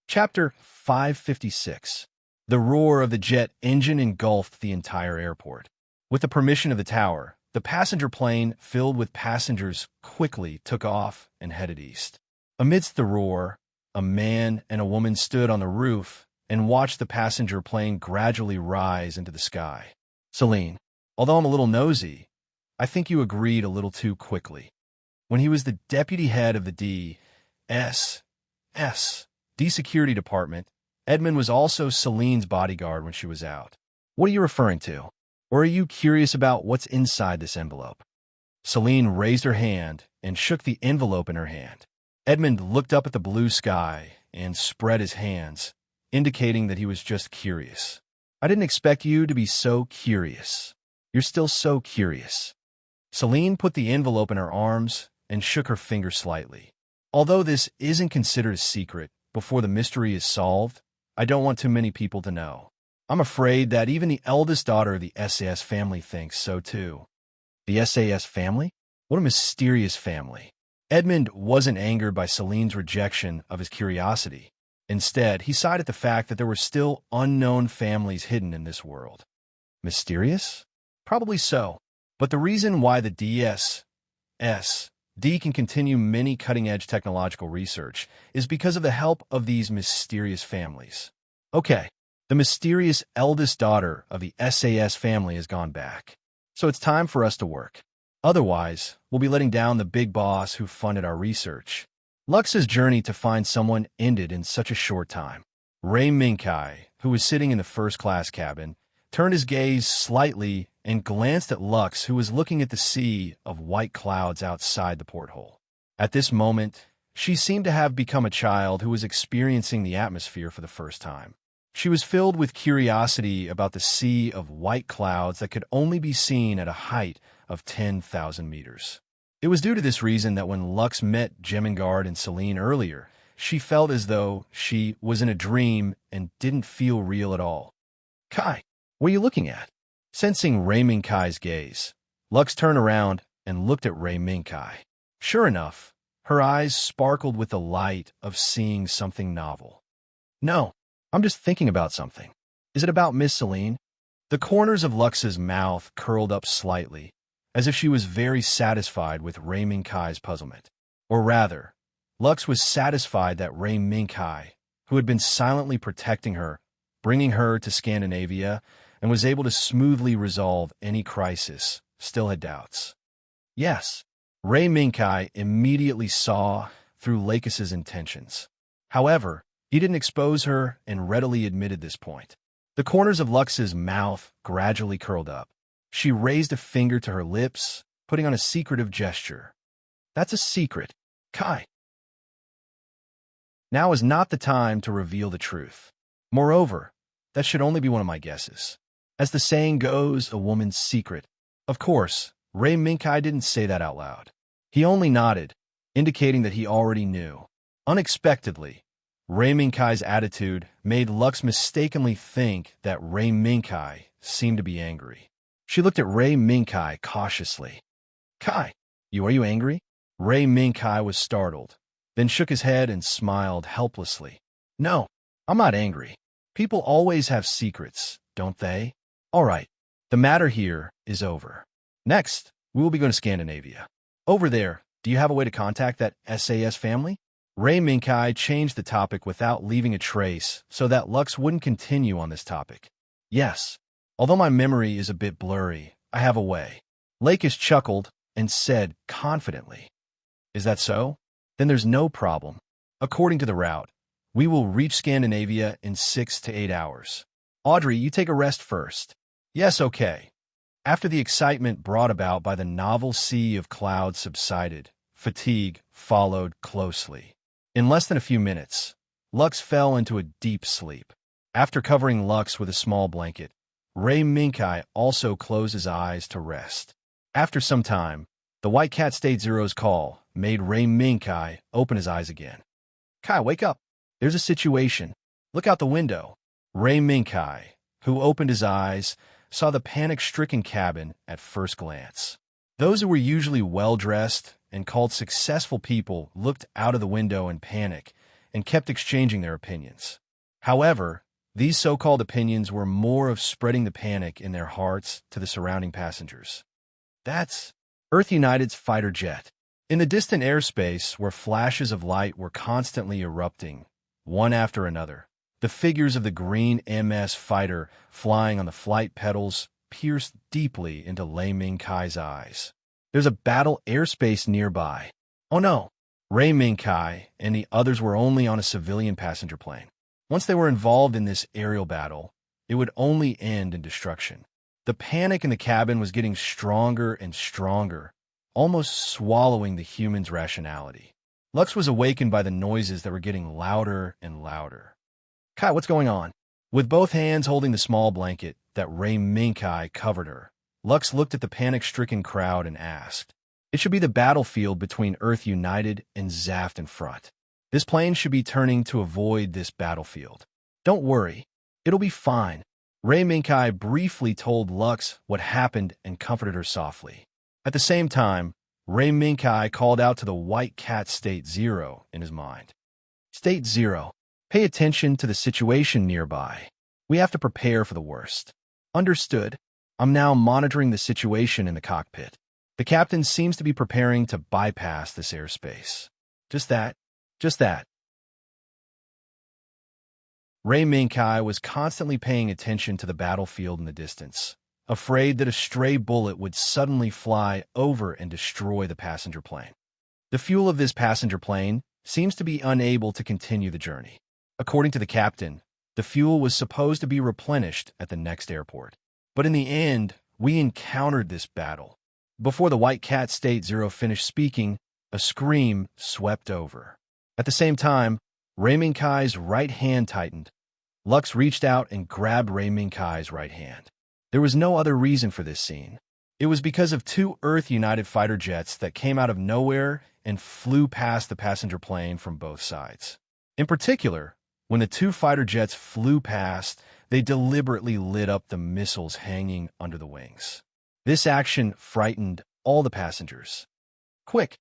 Chapter 556. The roar of the jet engine engulfed the entire airport. With the permission of the tower, the passenger plane filled with passengers quickly took off and headed east. Amidst the roar, a man and a woman stood on the roof and watched the passenger plane gradually rise into the sky. Celine, although I'm a little nosy, I think you agreed a little too quickly. When he was the deputy head of the D Security Department, Edmund was also Celine's bodyguard when she was out. What are you referring to? Or are you curious about what's inside this envelope? Celine raised her hand and shook the envelope in her hand. Edmund looked up at the blue sky and spread his hands, indicating that he was just curious. I didn't expect you to be so curious. You're still so curious. Celine put the envelope in her arms and shook her finger slightly. Although this isn't considered a secret, before the mystery is solved, I don't want too many people to know. I'm afraid that even the eldest daughter of the SAS family thinks so too. The SAS family? What a mysterious family. Edmund wasn't angered by Celine's rejection of his curiosity. Instead, he sighed at the fact that there were still unknown families hidden in this world. Mysterious? Probably so. But the reason why the D can continue many cutting-edge technological research is because of the help of these mysterious families. Okay, the mysterious eldest daughter of the SAS family has gone back. So it's time for us to work. Otherwise, we'll be letting down the big boss who funded our research. Lux's journey to find someone ended in such a short time. Ray Minkai, who was sitting in the first-class cabin, turned his gaze slightly and glanced at Lux, who was looking at the sea of white clouds outside the porthole. At this moment, she seemed to have become a child who was experiencing the atmosphere for the first time. She was filled with curiosity about the sea of white clouds that could only be seen at a height of 10,000 meters. It was due to this reason that when Lux met Gemingard and Celine earlier, she felt as though she was in a dream and didn't feel real at all. Kai, what are you looking at? Sensing Ray Minkai's gaze, Lux turned around and looked at Ray Minkai. Sure enough, her eyes sparkled with the light of seeing something novel. No, I'm just thinking about something. Is it about Miss Celine? The corners of Lux's mouth curled up slightly, as if she was very satisfied with Ray Minkai's puzzlement. Or rather, Lux was satisfied that Ray Minkai, who had been silently protecting her, bringing her to Scandinavia, and was able to smoothly resolve any crisis, still had doubts. Yes, Ray Minkai immediately saw through Lakis's intentions. However, he didn't expose her and readily admitted this point. The corners of Lux's mouth gradually curled up. She raised a finger to her lips, putting on a secretive gesture. That's a secret. Kai. Now is not the time to reveal the truth. Moreover, that should only be one of my guesses. As the saying goes, a woman's secret. Of course, Ray Minkai didn't say that out loud. He only nodded, indicating that he already knew. Unexpectedly, Ray Minkai's attitude made Lux mistakenly think that Ray Minkai seemed to be angry. She looked at Ray Minkai cautiously. Kai, are you angry? Ray Minkai was startled, then shook his head and smiled helplessly. No, I'm not angry. People always have secrets, don't they? All right, the matter here is over. Next, we will be going to Scandinavia. Over there, do you have a way to contact that SAS family? Ray Minkai changed the topic without leaving a trace so that Lux wouldn't continue on this topic. Yes, Although my memory is a bit blurry, I have a way. Lakis chuckled and said confidently, "Is that so? Then there's no problem. According to the route, we will reach Scandinavia in 6 to 8 hours. Audrey, you take a rest first." "Yes, okay." After the excitement brought about by the novel sea of clouds subsided, fatigue followed closely. In less than a few minutes, Lux fell into a deep sleep. After covering Lux with a small blanket, Ray Minkai also closed his eyes to rest. After some time, the White Cat State Zero's call made Ray Minkai open his eyes again. "Kai, wake up. There's a situation. Look out the window." Ray Minkai, who opened his eyes, saw the panic-stricken cabin at first glance. Those who were usually well-dressed and called successful people looked out of the window in panic and kept exchanging their opinions. However, these so-called opinions were more of spreading the panic in their hearts to the surrounding passengers. That's Earth United's fighter jet. In the distant airspace, where flashes of light were constantly erupting, one after another, the figures of the green MS fighter flying on the flight pedals pierced deeply into Lei Mingkai's eyes. "There's a battle airspace nearby." "Oh no." Ray Mingkai and the others were only on a civilian passenger plane. Once they were involved in this aerial battle, it would only end in destruction. The panic in the cabin was getting stronger and stronger, almost swallowing the human's rationality. Lux was awakened by the noises that were getting louder and louder. "Kai, what's going on?" With both hands holding the small blanket that Ray Minkai covered her, Lux looked at the panic-stricken crowd and asked, "It should be the battlefield between Earth United and Zaft in front. This plane should be turning to avoid this battlefield." "Don't worry. It'll be fine." Ray Minkai briefly told Lux what happened and comforted her softly. At the same time, Ray Minkai called out to the White Cat State Zero in his mind. "State Zero, pay attention to the situation nearby. We have to prepare for the worst." "Understood. I'm now monitoring the situation in the cockpit. The captain seems to be preparing to bypass this airspace." Just that. Ray Minkai was constantly paying attention to the battlefield in the distance, afraid that a stray bullet would suddenly fly over and destroy the passenger plane. The fuel of this passenger plane seems to be unable to continue the journey. According to the captain, the fuel was supposed to be replenished at the next airport. But in the end, we encountered this battle. Before the White Cat State Zero finished speaking, a scream swept over. At the same time, Ray Minkai's right hand tightened. Lux reached out and grabbed Ray Minkai's right hand. There was no other reason for this scene. It was because of two Earth United fighter jets that came out of nowhere and flew past the passenger plane from both sides. In particular, when the two fighter jets flew past, they deliberately lit up the missiles hanging under the wings. This action frightened all the passengers. Quick,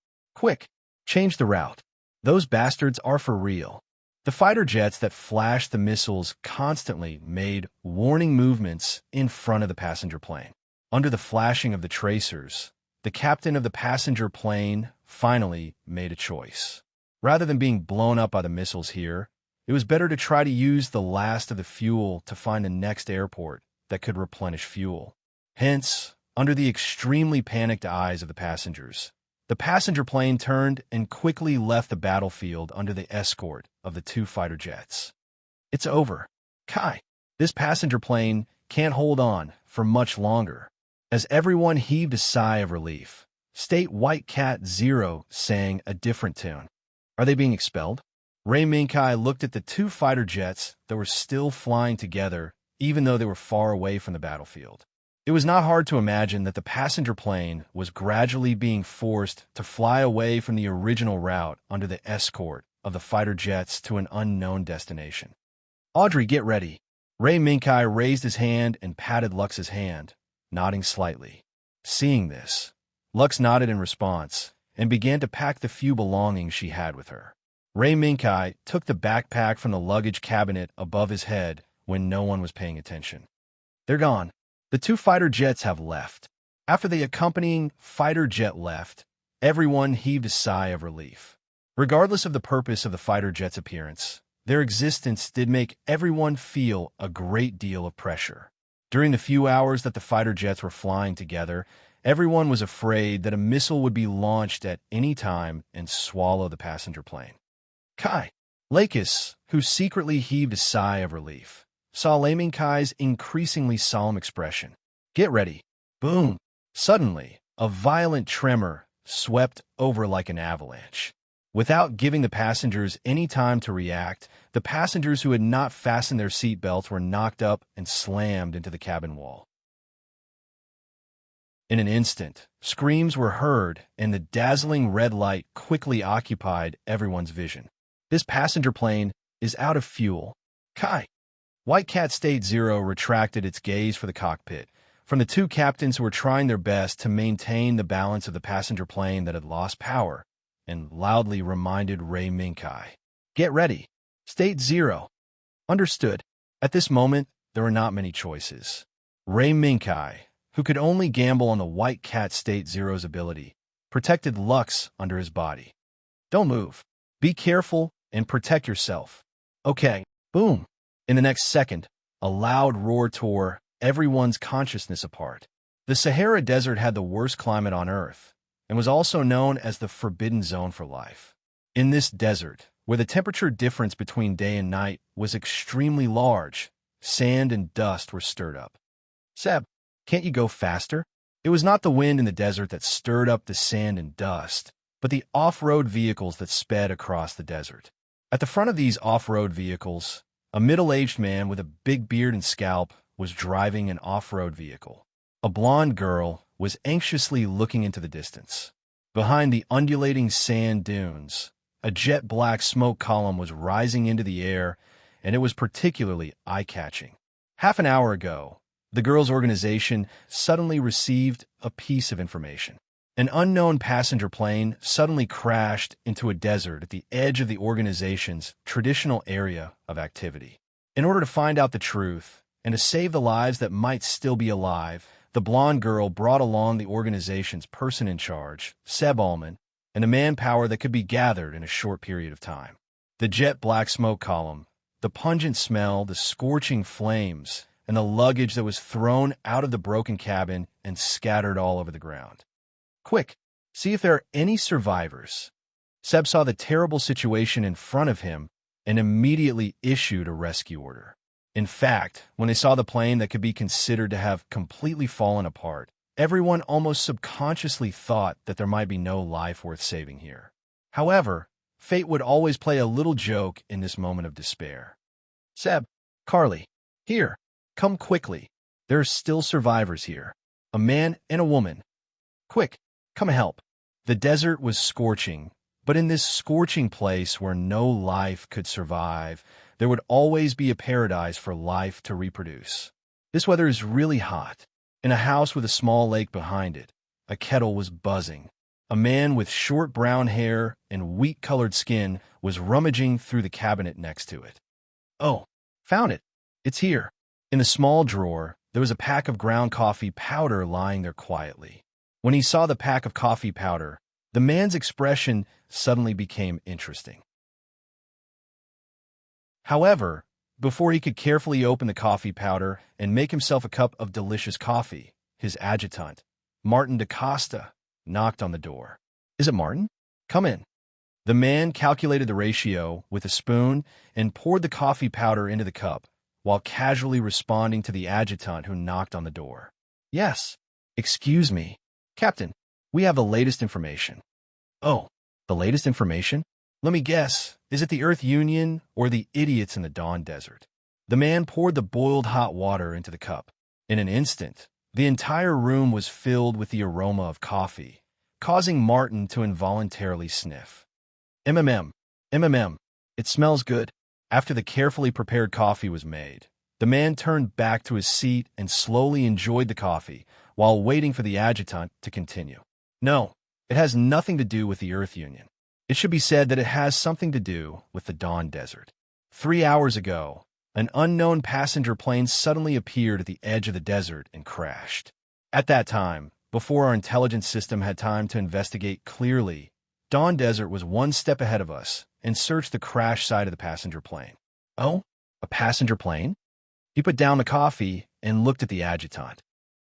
change the route. Those bastards are for real." The fighter jets that flashed the missiles constantly made warning movements in front of the passenger plane. Under the flashing of the tracers, the captain of the passenger plane finally made a choice. Rather than being blown up by the missiles here, it was better to try to use the last of the fuel to find the next airport that could replenish fuel. Hence, under the extremely panicked eyes of the passengers, the passenger plane turned and quickly left the battlefield under the escort of the two fighter jets. "It's over. Kai, this passenger plane can't hold on for much longer." As everyone heaved a sigh of relief, State White Cat Zero sang a different tune. "Are they being expelled?" Ray Minkai looked at the two fighter jets that were still flying together, even though they were far away from the battlefield. It was not hard to imagine that the passenger plane was gradually being forced to fly away from the original route under the escort of the fighter jets to an unknown destination. "Audrey, get ready." Ray Minkai raised his hand and patted Lux's hand, nodding slightly. Seeing this, Lux nodded in response and began to pack the few belongings she had with her. Ray Minkai took the backpack from the luggage cabinet above his head when no one was paying attention. "They're gone. The two fighter jets have left." After the accompanying fighter jet left, everyone heaved a sigh of relief. Regardless of the purpose of the fighter jet's appearance, their existence did make everyone feel a great deal of pressure. During the few hours that the fighter jets were flying together, everyone was afraid that a missile would be launched at any time and swallow the passenger plane. Kai, Lakis, who secretly heaved a sigh of relief, saw Laming Kai's increasingly solemn expression. Get ready. Boom. Suddenly, a violent tremor swept over like an avalanche. Without giving the passengers any time to react, the passengers who had not fastened their seat belts were knocked up and slammed into the cabin wall. In an instant, screams were heard, and the dazzling red light quickly occupied everyone's vision. This passenger plane is out of fuel. Kai. White Cat State Zero retracted its gaze for the cockpit, from the two captains who were trying their best to maintain the balance of the passenger plane that had lost power, and loudly reminded Ray Minkai. Get ready. State Zero. Understood. At this moment, there were not many choices. Ray Minkai, who could only gamble on the White Cat State Zero's ability, protected Lux under his body. Don't move. Be careful and protect yourself. Okay. Boom. In the next second, a loud roar tore everyone's consciousness apart. The Sahara Desert had the worst climate on Earth, and was also known as the forbidden zone for life. In this desert, where the temperature difference between day and night was extremely large, sand and dust were stirred up. Seb, can't you go faster? It was not the wind in the desert that stirred up the sand and dust, but the off-road vehicles that sped across the desert. At the front of these off-road vehicles, a middle-aged man with a big beard and scalp was driving an off-road vehicle. A blonde girl was anxiously looking into the distance. Behind the undulating sand dunes, a jet-black smoke column was rising into the air, and it was particularly eye-catching. Half an hour ago, the girl's organization suddenly received a piece of information. An unknown passenger plane suddenly crashed into a desert at the edge of the organization's traditional area of activity. In order to find out the truth, and to save the lives that might still be alive, the blonde girl brought along the organization's person in charge, Seb Allman, and the manpower that could be gathered in a short period of time. The jet-black smoke column, the pungent smell, the scorching flames, and the luggage that was thrown out of the broken cabin and scattered all over the ground. Quick, see if there are any survivors. Seb saw the terrible situation in front of him and immediately issued a rescue order. In fact, when they saw the plane that could be considered to have completely fallen apart, everyone almost subconsciously thought that there might be no life worth saving here. However, fate would always play a little joke in this moment of despair. Seb, Carly, here, come quickly. There are still survivors here. A man and a woman. Quick, come help. The desert was scorching, but in this scorching place where no life could survive, there would always be a paradise for life to reproduce. This weather is really hot. In a house with a small lake behind it, a kettle was buzzing. A man with short brown hair and wheat-colored skin was rummaging through the cabinet next to it. Oh, found it. It's here. In the small drawer, there was a pack of ground coffee powder lying there quietly. When he saw the pack of coffee powder, the man's expression suddenly became interesting. However, before he could carefully open the coffee powder and make himself a cup of delicious coffee, his adjutant, Martin DaCosta, knocked on the door. Is it Martin? Come in. The man calculated the ratio with a spoon and poured the coffee powder into the cup, while casually responding to the adjutant who knocked on the door. Yes. Excuse me. Captain, we have the latest information. Oh, the latest information? Let me guess, is it the Earth Union or the idiots in the Dawn Desert? The man poured the boiled hot water into the cup. In an instant, the entire room was filled with the aroma of coffee, causing Martin to involuntarily sniff. MMM, it smells good. After the carefully prepared coffee was made, the man turned back to his seat and slowly enjoyed the coffee while waiting for the adjutant to continue. No, it has nothing to do with the Earth Union. It should be said that it has something to do with the Dawn Desert. 3 hours ago, an unknown passenger plane suddenly appeared at the edge of the desert and crashed. At that time, before our intelligence system had time to investigate clearly, Dawn Desert was one step ahead of us and searched the crash site of the passenger plane. Oh, a passenger plane? He put down the coffee and looked at the adjutant.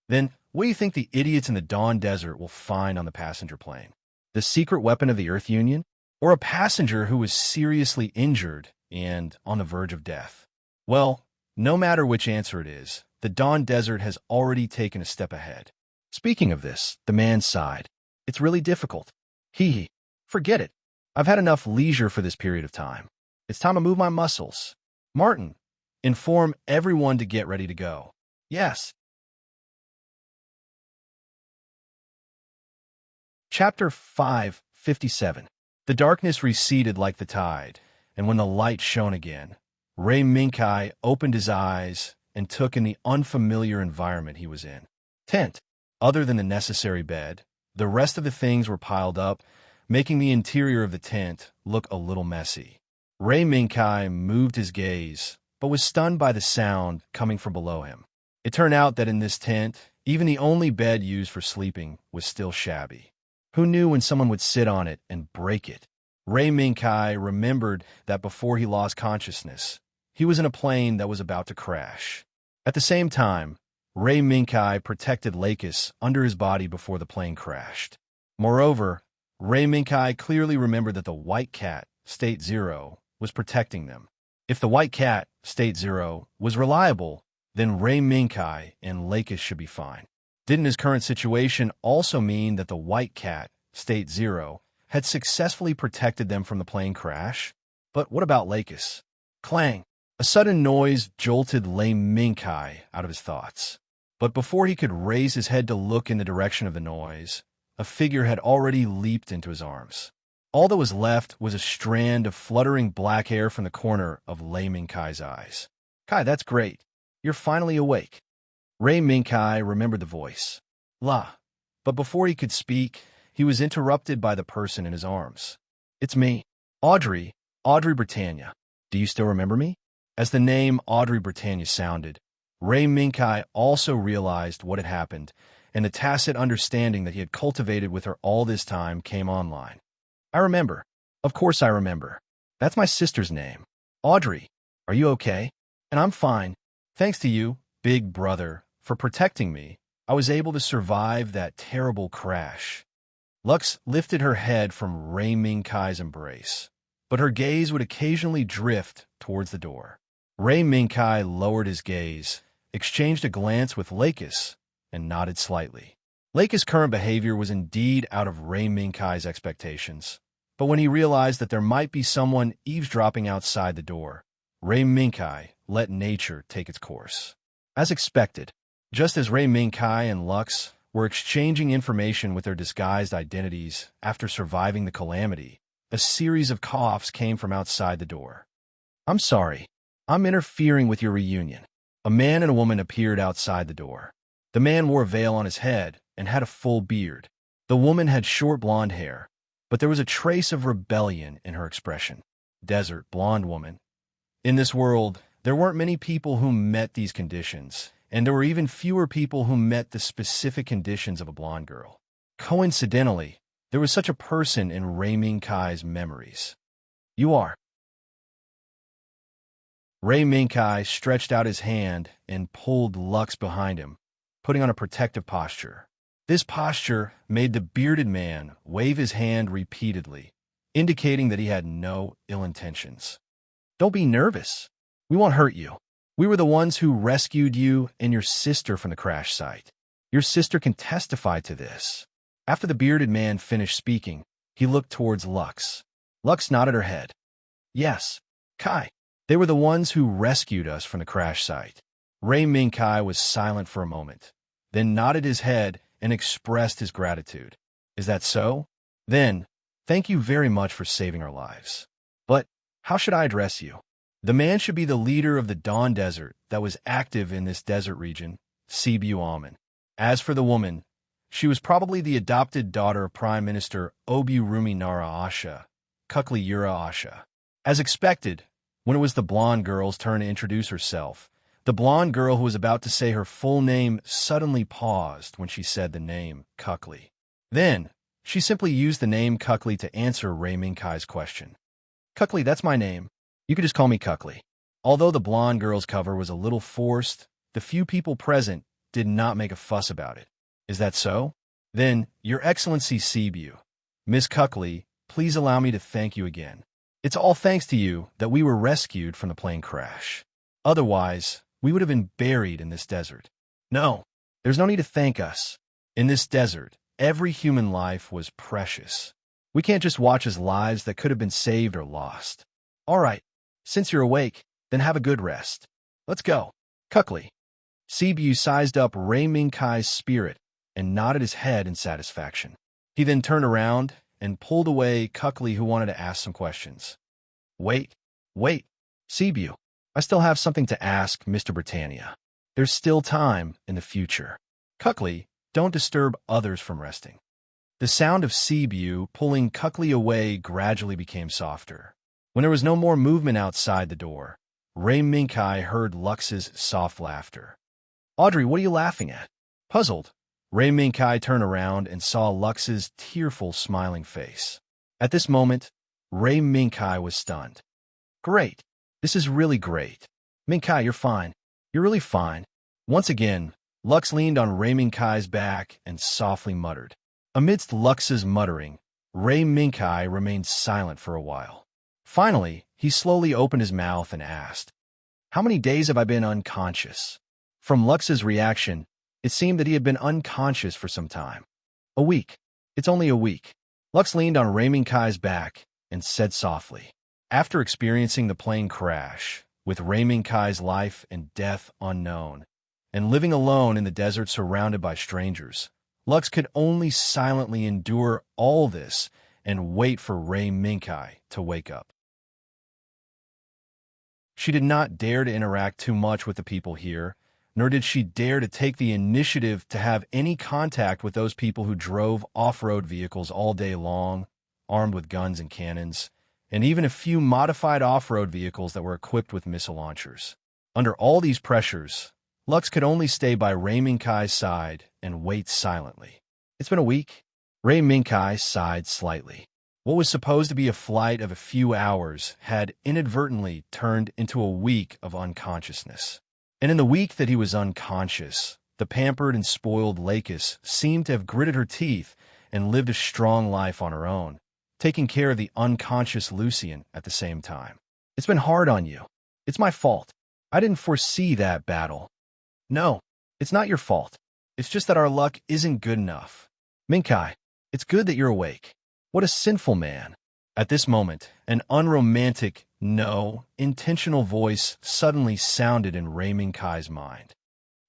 Then, what do you think the idiots in the Dawn Desert will find on the passenger plane? The secret weapon of the Earth Union? Or a passenger who was seriously injured and on the verge of death? Well, no matter which answer it is, the Dawn Desert has already taken a step ahead. Speaking of this, the man sighed. It's really difficult. Hee. Forget it. I've had enough leisure for this period of time. It's time to move my muscles. Martin, inform everyone to get ready to go. Yes. Chapter 5:57. The darkness receded like the tide, and when the light shone again, Ray Minkai opened his eyes and took in the unfamiliar environment he was in. Tent. Other than the necessary bed, the rest of the things were piled up, making the interior of the tent look a little messy. Ray Minkai moved his gaze, but was stunned by the sound coming from below him. It turned out that in this tent, even the only bed used for sleeping was still shabby. Who knew when someone would sit on it and break it? Ray Minkai remembered that before he lost consciousness, he was in a plane that was about to crash. At the same time, Ray Minkai protected Lakis under his body before the plane crashed. Moreover, Ray Minkai clearly remembered that the white cat, State Zero, was protecting them. If the white cat, State Zero, was reliable, then Ray Minkai and Lakis should be fine. Didn't his current situation also mean that the white cat, State Zero, had successfully protected them from the plane crash? But what about Lakis? Clang! A sudden noise jolted Ray Minkai out of his thoughts. But before he could raise his head to look in the direction of the noise, a figure had already leaped into his arms. All that was left was a strand of fluttering black hair from the corner of Ray Minkai's eyes. Kai, that's great. You're finally awake. Ray Minkai remembered the voice. La. But before he could speak, he was interrupted by the person in his arms. It's me. Audrey Britannia. Do you still remember me? As the name Audrey Britannia sounded, Ray Minkai also realized what had happened, and the tacit understanding that he had cultivated with her all this time came online. I remember. Of course I remember. That's my sister's name. Audrey, are you okay? And I'm fine. Thanks to you, big brother, for protecting me. I was able to survive that terrible crash. Lux lifted her head from Ray Minkai's embrace, but her gaze would occasionally drift towards the door. Ray Minkai lowered his gaze, exchanged a glance with Lakis, and nodded slightly. Lakis' current behavior was indeed out of Ray Minkai's expectations, but when he realized that there might be someone eavesdropping outside the door, Ray Minkai let nature take its course. As expected, just as Ray Minkai and Lux were exchanging information with their disguised identities after surviving the calamity, a series of coughs came from outside the door. I'm sorry. I'm interfering with your reunion. A man and a woman appeared outside the door. The man wore a veil on his head and had a full beard. The woman had short blonde hair, but there was a trace of rebellion in her expression. Desert blonde woman. In this world, there weren't many people who met these conditions, and there were even fewer people who met the specific conditions of a blonde girl. Coincidentally, there was such a person in Ray Minkai's memories. You are. Ray Minkai stretched out his hand and pulled Lux behind him, putting on a protective posture. This posture made the bearded man wave his hand repeatedly, indicating that he had no ill intentions. Don't be nervous. We won't hurt you. We were the ones who rescued you and your sister from the crash site. Your sister can testify to this. After the bearded man finished speaking, he looked towards Lux. Lux nodded her head. Yes, Kai. They were the ones who rescued us from the crash site. Ray Minkai was silent for a moment, then nodded his head and expressed his gratitude. Is that so? Then, thank you very much for saving our lives. But how should I address you? The man should be the leader of the Dawn Desert that was active in this desert region, Sibu Amen. As for the woman, she was probably the adopted daughter of Prime Minister Obu Rumi Nara Asha, Kukli Yura Asha. As expected, when it was the blonde girl's turn to introduce herself, the blonde girl who was about to say her full name suddenly paused when she said the name Kukli. Then, she simply used the name Kukli to answer Ray Minkai's question. Kukli, that's my name. You could just call me Kukli. Although the blonde girl's cover was a little forced, the few people present did not make a fuss about it. Is that so? Then, Your Excellency Cebu, Miss Cuckley, please allow me to thank you again. It's all thanks to you that we were rescued from the plane crash. Otherwise, we would have been buried in this desert. No, there's no need to thank us. In this desert, every human life was precious. We can't just watch as lives that could have been saved or lost. All right, since you're awake, then have a good rest. Let's go. Cuckley. Cebu sized up Ray Minkai's spirit and nodded his head in satisfaction. He then turned around and pulled away Cuckley, who wanted to ask some questions. Wait, Cebu. I still have something to ask Mr. Britannia. There's still time in the future. Cuckley, don't disturb others from resting. The sound of Cebu pulling Cuckley away gradually became softer. When there was no more movement outside the door, Ray Minkai heard Lux's soft laughter. Audrey, what are you laughing at? Puzzled, Ray Minkai turned around and saw Lux's tearful, smiling face. At this moment, Ray Minkai was stunned. Great. This is really great. Minkai, you're fine. You're really fine. Once again, Lux leaned on Ray Minkai's back and softly muttered. Amidst Lux's muttering, Ray Minkai remained silent for a while. Finally, he slowly opened his mouth and asked, How many days have I been unconscious? From Lux's reaction, it seemed that he had been unconscious for some time. A week. It's only a week. Lux leaned on Ray Minkai's back and said softly. After experiencing the plane crash, with Ray Minkai's life and death unknown, and living alone in the desert surrounded by strangers, Lux could only silently endure all this and wait for Ray Minkai to wake up. She did not dare to interact too much with the people here, nor did she dare to take the initiative to have any contact with those people who drove off-road vehicles all day long, armed with guns and cannons, and even a few modified off-road vehicles that were equipped with missile launchers. Under all these pressures, Lux could only stay by Ray Minkai's side and wait silently. It's been a week. Ray Minkai sighed slightly. What was supposed to be a flight of a few hours had inadvertently turned into a week of unconsciousness. And in the week that he was unconscious, the pampered and spoiled Lakis seemed to have gritted her teeth and lived a strong life on her own, taking care of the unconscious Lucian at the same time. It's been hard on you. It's my fault. I didn't foresee that battle. No, it's not your fault. It's just that our luck isn't good enough. Minkai, it's good that you're awake. What a sinful man. At this moment, an unromantic, no, intentional voice suddenly sounded in Ray Minkai's mind.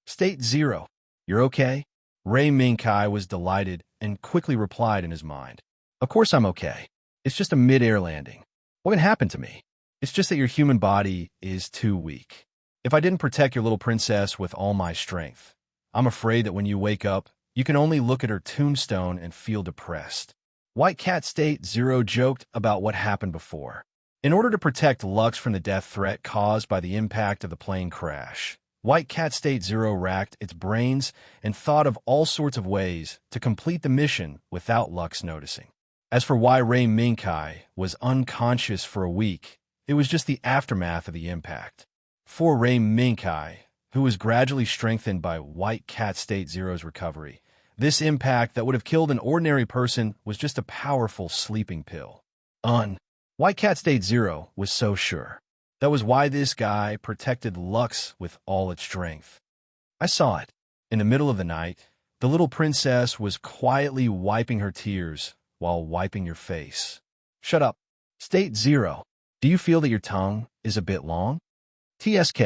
State Zero, you're okay? Ray Minkai was delighted and quickly replied in his mind. Of course I'm okay. It's just a mid-air landing. What can happen to me? It's just that your human body is too weak. If I didn't protect your little princess with all my strength, I'm afraid that when you wake up, you can only look at her tombstone and feel depressed. White Cat State Zero joked about what happened before. In order to protect Lux from the death threat caused by the impact of the plane crash, White Cat State Zero racked its brains and thought of all sorts of ways to complete the mission without Lux noticing. As for why Ray Minkai was unconscious for a week, it was just the aftermath of the impact. For Ray Minkai, who was gradually strengthened by White Cat State Zero's recovery, this impact that would have killed an ordinary person was just a powerful sleeping pill. White Cat State Zero was so sure. That was why this guy protected Lux with all its strength. I saw it. In the middle of the night, the little princess was quietly wiping her tears while wiping your face. Shut up. State Zero, do you feel that your tongue is a bit long? TSK.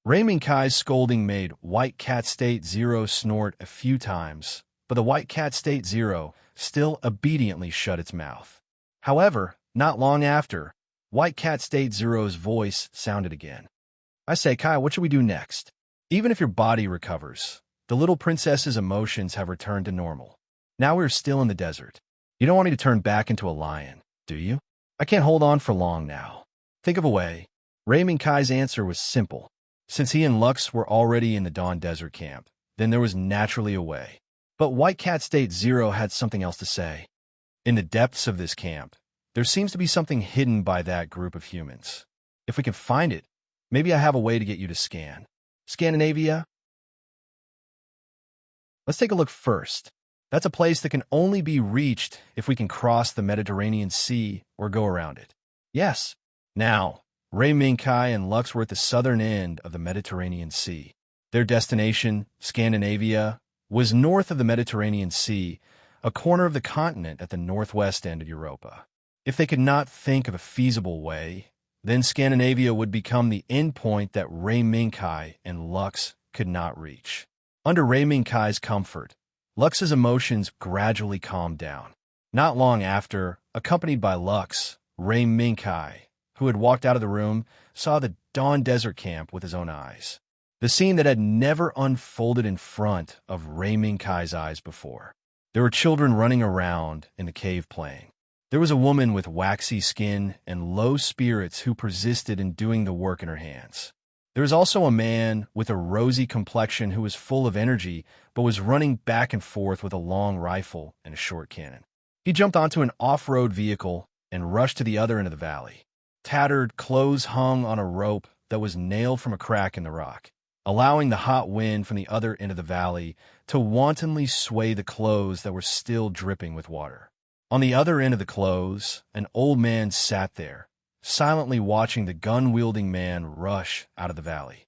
Ray Minkai's scolding made White Cat State Zero snort a few times, but the White Cat State Zero still obediently shut its mouth. However, not long after, White Cat State Zero's voice sounded again. I say, Kai, what should we do next? Even if your body recovers, the little princess's emotions have returned to normal. Now we're still in the desert. You don't want me to turn back into a lion, do you? I can't hold on for long now. Think of a way. Ray Minkai's answer was simple. Since he and Lux were already in the Dawn Desert camp, then there was naturally a way. But White Cat State Zero had something else to say. In the depths of this camp, there seems to be something hidden by that group of humans. If we can find it, maybe I have a way to get you to scan. Scandinavia, Let's take a look first. That's a place that can only be reached if we can cross the Mediterranean Sea or go around it. Yes. Now, Ray Minkai and Lux were at the southern end of the Mediterranean Sea. Their destination, Scandinavia, was north of the Mediterranean Sea, a corner of the continent at the northwest end of Europa. If they could not think of a feasible way, then Scandinavia would become the endpoint that Ray Minkai and Lux could not reach. Under Ray Minkai's comfort, Lux's emotions gradually calmed down. Not long after, accompanied by Lux, Ray Minkai, who had walked out of the room, saw the Dawn Desert Camp with his own eyes. The scene that had never unfolded in front of Ray Minkai's eyes before. There were children running around in the cave playing. There was a woman with waxy skin and low spirits who persisted in doing the work in her hands. There was also a man with a rosy complexion who was full of energy but was running back and forth with a long rifle and a short cannon. He jumped onto an off-road vehicle and rushed to the other end of the valley. Tattered clothes hung on a rope that was nailed from a crack in the rock, allowing the hot wind from the other end of the valley to wantonly sway the clothes that were still dripping with water. On the other end of the clothes, an old man sat there, silently watching the gun-wielding man rush out of the valley.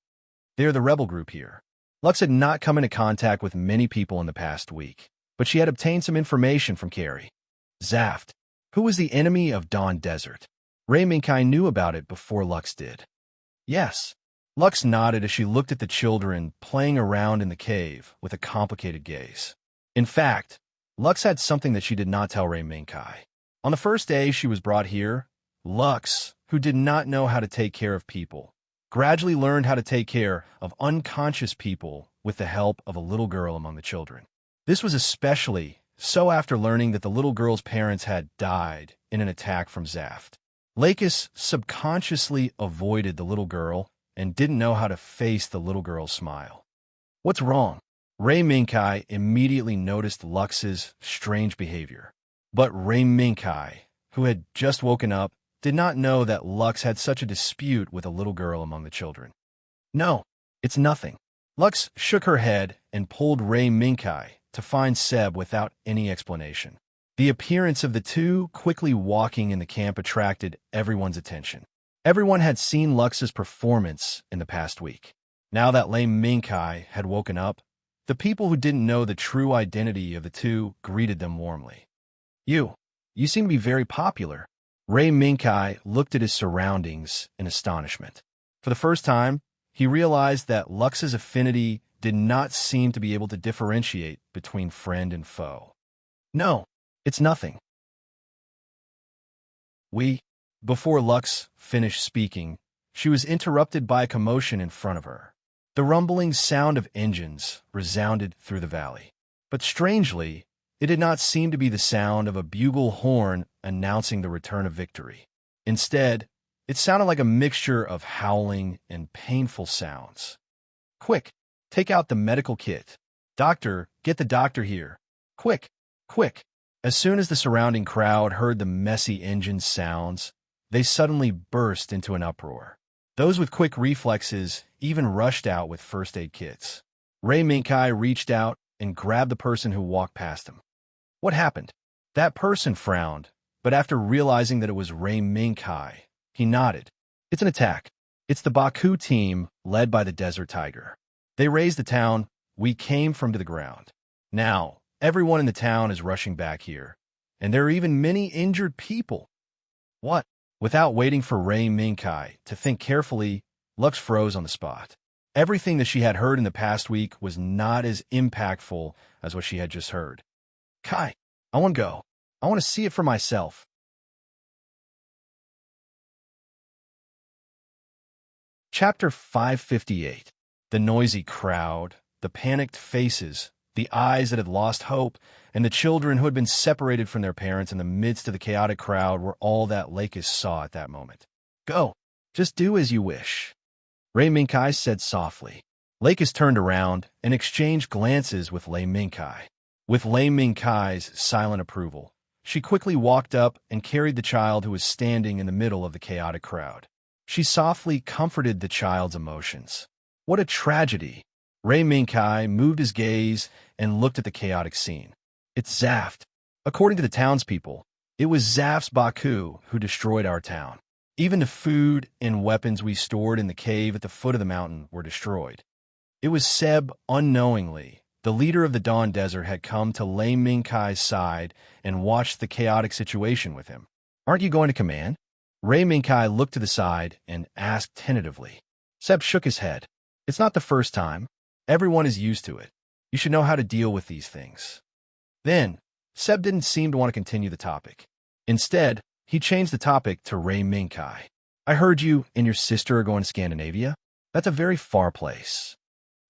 They are the rebel group here. Lux had not come into contact with many people in the past week, but she had obtained some information from Carrie. Zaft, who was the enemy of Dawn Desert. Ray Minkai knew about it before Lux did. Yes. Lux nodded as she looked at the children playing around in the cave with a complicated gaze. In fact, Lux had something that she did not tell Ray Minkai. On the first day she was brought here, Lux, who did not know how to take care of people, gradually learned how to take care of unconscious people with the help of a little girl among the children. This was especially so after learning that the little girl's parents had died in an attack from Zaft. Lakis subconsciously avoided the little girl and didn't know how to face the little girl's smile. What's wrong? Ray Minkai immediately noticed Lux's strange behavior. But Ray Minkai, who had just woken up, did not know that Lux had such a dispute with a little girl among the children. No, it's nothing. Lux shook her head and pulled Ray Minkai to find Seb without any explanation. The appearance of the two quickly walking in the camp attracted everyone's attention. Everyone had seen Lux's performance in the past week. Now that Ray Minkai had woken up, the people who didn't know the true identity of the two greeted them warmly. You seem to be very popular. Ray Minkai looked at his surroundings in astonishment. For the first time, he realized that Lux's affinity did not seem to be able to differentiate between friend and foe. No, it's nothing. Before Lux finished speaking, she was interrupted by a commotion in front of her. The rumbling sound of engines resounded through the valley. But strangely, it did not seem to be the sound of a bugle horn announcing the return of victory. Instead, it sounded like a mixture of howling and painful sounds. Quick, take out the medical kit. Doctor, get the doctor here. Quick, quick. As soon as the surrounding crowd heard the messy engine sounds, they suddenly burst into an uproar. Those with quick reflexes even rushed out with first aid kits. Ray Minkai reached out and grabbed the person who walked past him. What happened? That person frowned, but after realizing that it was Ray Minkai, he nodded. It's an attack. It's the Baku team led by the Desert Tiger. They razed the town we came from to the ground. Now, everyone in the town is rushing back here, and there are even many injured people. What? Without waiting for Ray Minkai to think carefully, Lux froze on the spot. Everything that she had heard in the past week was not as impactful as what she had just heard. Kai, I want to go. I want to see it for myself. Chapter 558. The noisy crowd, the panicked faces, the eyes that had lost hope, and the children who had been separated from their parents in the midst of the chaotic crowd were all that Lakis saw at that moment. Go. Just do as you wish. Ray Minkai said softly. Lakis turned around and exchanged glances with Ray Minkai. With Ray Minkai's silent approval, she quickly walked up and carried the child who was standing in the middle of the chaotic crowd. She softly comforted the child's emotions. What a tragedy! Ray Minkai moved his gaze and looked at the chaotic scene. It's Zaft. According to the townspeople, it was Zaft's Baku who destroyed our town. Even the food and weapons we stored in the cave at the foot of the mountain were destroyed. It was Seb, unknowingly, the leader of the Dawn Desert, had come to Lei Minkai's side and watched the chaotic situation with him. Aren't you going to command? Ray Minkai looked to the side and asked tentatively. Seb shook his head. It's not the first time. Everyone is used to it. You should know how to deal with these things. Then, Seb didn't seem to want to continue the topic. Instead, he changed the topic to Ray Minkai. I heard you and your sister are going to Scandinavia. That's a very far place.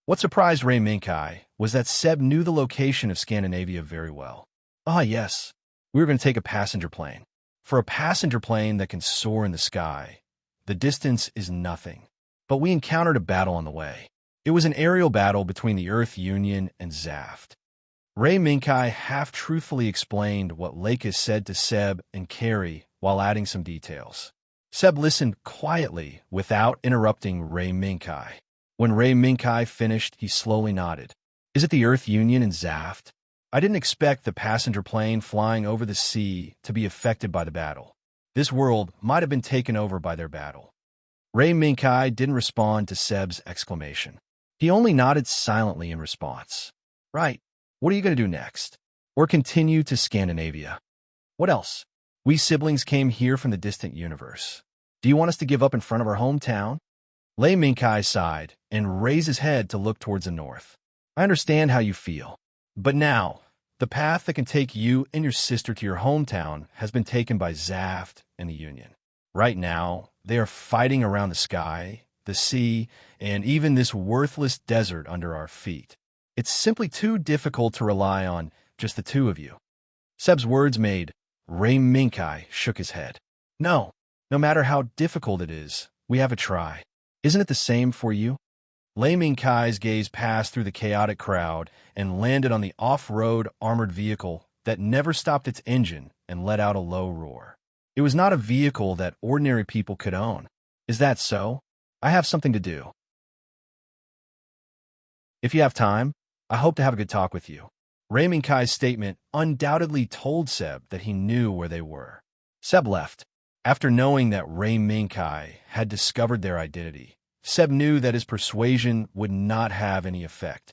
What surprised Ray Minkai was that Seb knew the location of Scandinavia very well. Ah, yes. We were going to take a passenger plane. For a passenger plane that can soar in the sky, the distance is nothing. But we encountered a battle on the way. It was an aerial battle between the Earth Union and Zaft. Ray Minkai half-truthfully explained what Lakis said to Seb and Carrie while adding some details. Seb listened quietly without interrupting Ray Minkai. When Ray Minkai finished, he slowly nodded. Is it the Earth Union and Zaft? I didn't expect the passenger plane flying over the sea to be affected by the battle. This world might have been taken over by their battle. Ray Minkai didn't respond to Seb's exclamation. He only nodded silently in response. Right. What are you going to do next? Or continue to Scandinavia? What else? We siblings came here from the distant universe. Do you want us to give up in front of our hometown? Lei Minkai sighed and raised his head to look towards the north. I understand how you feel. But now, the path that can take you and your sister to your hometown has been taken by Zaft and the Union. Right now, they are fighting around the sky, the sea, and even this worthless desert under our feet. It's simply too difficult to rely on just the two of you. Seb's words made Ray Minkai shook his head. No matter how difficult it is, we have a try. Isn't it the same for you? Lei Minkai's gaze passed through the chaotic crowd and landed on the off-road armored vehicle that never stopped its engine and let out a low roar. It was not a vehicle that ordinary people could own. Is that so? I have something to do. If you have time, I hope to have a good talk with you. Ray Minkai's statement undoubtedly told Seb that he knew where they were. Seb left. After knowing that Ray Minkai had discovered their identity, Seb knew that his persuasion would not have any effect.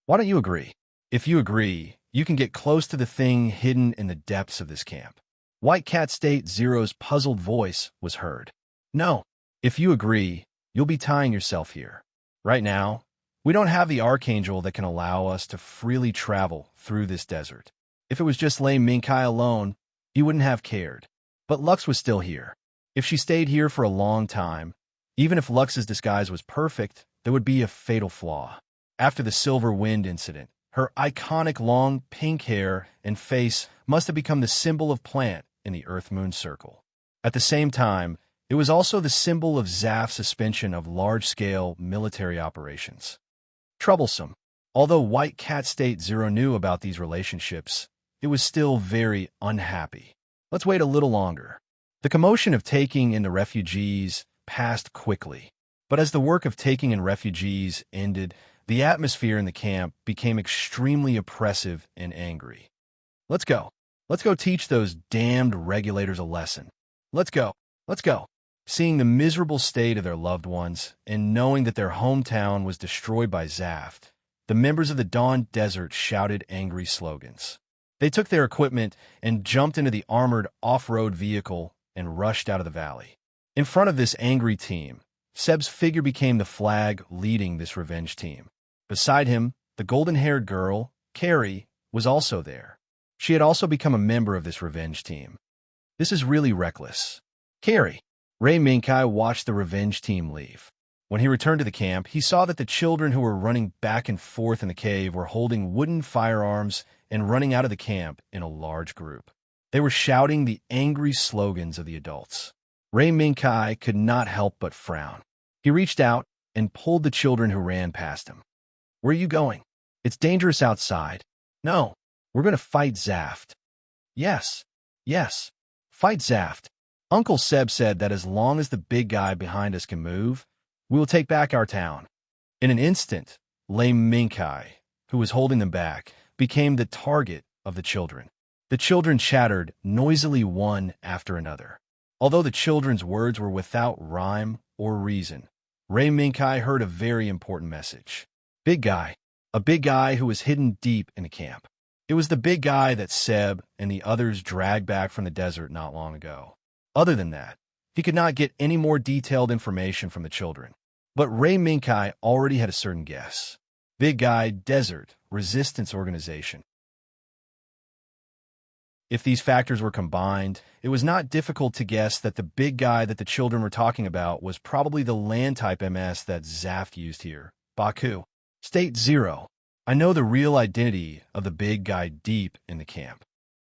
Why don't you agree? If you agree, you can get close to the thing hidden in the depths of this camp. White Cat State Zero's puzzled voice was heard. No. If you agree, you'll be tying yourself here. Right now, we don't have the Archangel that can allow us to freely travel through this desert. If it was just Lei Minkai alone, he wouldn't have cared. But Lux was still here. If she stayed here for a long time, even if Lux's disguise was perfect, there would be a fatal flaw. After the Silver Wind incident, her iconic long pink hair and face must have become the symbol of plant in the Earth-Moon circle. At the same time, it was also the symbol of Zaft's suspension of large-scale military operations. Troublesome. Although White Cat State Zero knew about these relationships, it was still very unhappy. Let's wait a little longer. The commotion of taking in the refugees passed quickly. But as the work of taking in refugees ended, the atmosphere in the camp became extremely oppressive and angry. Let's go. Let's go teach those damned regulators a lesson. Let's go. Let's go. Seeing the miserable state of their loved ones and knowing that their hometown was destroyed by Zaft, the members of the Dawn Desert shouted angry slogans. They took their equipment and jumped into the armored off-road vehicle and rushed out of the valley. In front of this angry team, Seb's figure became the flag leading this revenge team. Beside him, the golden-haired girl, Carrie, was also there. She had also become a member of this revenge team. This is really reckless. Carrie. Ray Minkai watched the revenge team leave. When he returned to the camp, he saw that the children who were running back and forth in the cave were holding wooden firearms and running out of the camp in a large group. They were shouting the angry slogans of the adults. Ray Minkai could not help but frown. He reached out and pulled the children who ran past him. Where are you going? It's dangerous outside. No, we're going to fight Zaft. Yes, fight Zaft. Uncle Seb said that as long as the big guy behind us can move, we will take back our town. In an instant, lame Minkai, who was holding them back, became the target of the children. The children chattered noisily one after another. Although the children's words were without rhyme or reason, Ray Minkai heard a very important message. Big guy. A big guy who was hidden deep in the camp. It was the big guy that Seb and the others dragged back from the desert not long ago. Other than that, he could not get any more detailed information from the children. But Ray Minkai already had a certain guess. Big Guy Desert Resistance Organization. If these factors were combined, it was not difficult to guess that the big guy that the children were talking about was probably the land-type MS that Zaft used here, Baku. State 0. I know the real identity of the big guy deep in the camp.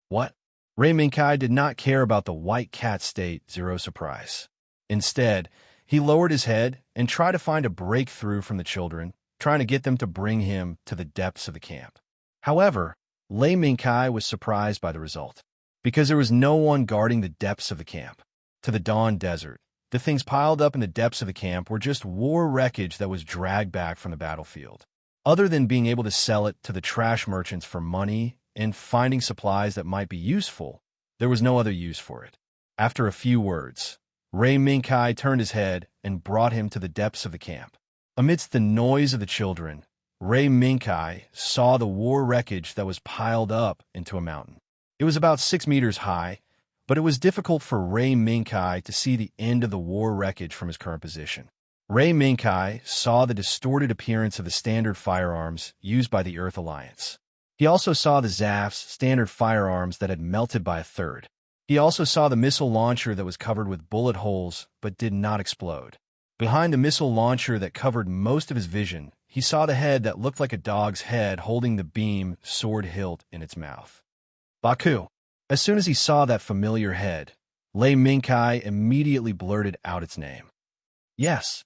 What? Ray Minkai did not care about the white cat State 0 surprise. Instead, he lowered his head and tried to find a breakthrough from the children, trying to get them to bring him to the depths of the camp. However, Lei Minkai was surprised by the result, because there was no one guarding the depths of the camp. To the Dawn Desert, the things piled up in the depths of the camp were just war wreckage that was dragged back from the battlefield. Other than being able to sell it to the trash merchants for money and finding supplies that might be useful, there was no other use for it. After a few words, Ray Minkai turned his head and brought him to the depths of the camp. Amidst the noise of the children, Ray Minkai saw the war wreckage that was piled up into a mountain. It was about 6 meters high, but it was difficult for Ray Minkai to see the end of the war wreckage from his current position. Ray Minkai saw the distorted appearance of the standard firearms used by the Earth Alliance. He also saw the Zaft's standard firearms that had melted by a third. He also saw the missile launcher that was covered with bullet holes but did not explode. Behind the missile launcher that covered most of his vision, he saw the head that looked like a dog's head holding the beam sword hilt in its mouth. Baku. As soon as he saw that familiar head, Lei Minkai immediately blurted out its name. Yes,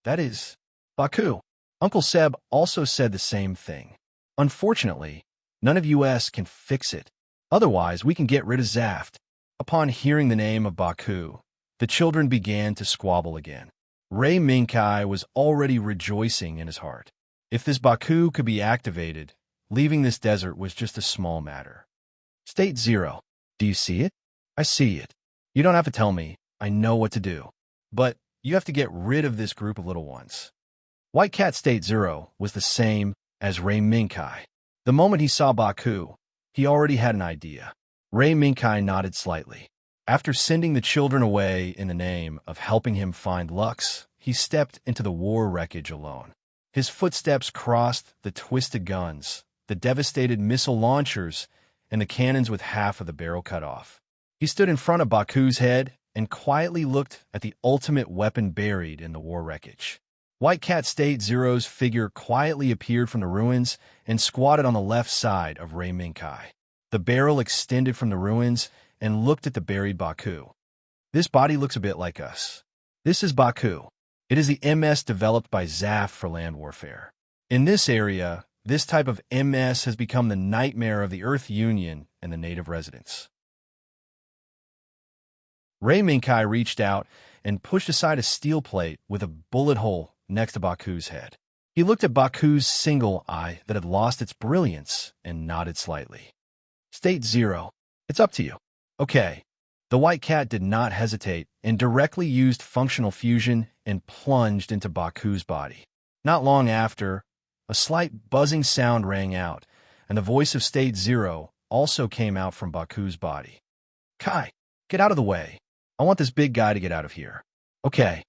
that is Baku. Uncle Seb also said the same thing. Unfortunately, none of us can fix it. Otherwise, we can get rid of Zaft. Upon hearing the name of Baku, the children began to squabble again. Ray Minkai was already rejoicing in his heart. If this Baku could be activated, leaving this desert was just a small matter. State 0. Do you see it? I see it. You don't have to tell me. I know what to do. But you have to get rid of this group of little ones. White Cat State 0 was the same as Ray Minkai. The moment he saw Baku, he already had an idea. Ray Minkai nodded slightly. After sending the children away in the name of helping him find Lux, he stepped into the war wreckage alone. His footsteps crossed the twisted guns, the devastated missile launchers, and the cannons with half of the barrel cut off. He stood in front of Baku's head and quietly looked at the ultimate weapon buried in the war wreckage. White Cat State Zero's figure quietly appeared from the ruins and squatted on the left side of Ray Minkai. The barrel extended from the ruins and looked at the buried Baku. This body looks a bit like us. This is Baku. It is the MS developed by Zaft for land warfare. In this area, this type of MS has become the nightmare of the Earth Union and the native residents. Ray Minkai reached out and pushed aside a steel plate with a bullet hole next to Baku's head. He looked at Baku's single eye that had lost its brilliance and nodded slightly. State 0. It's up to you. Okay. The White Cat did not hesitate and directly used functional fusion and plunged into Baku's body. Not long after, a slight buzzing sound rang out, and the voice of State 0 also came out from Baku's body. Kai, get out of the way. I want this big guy to get out of here. Okay.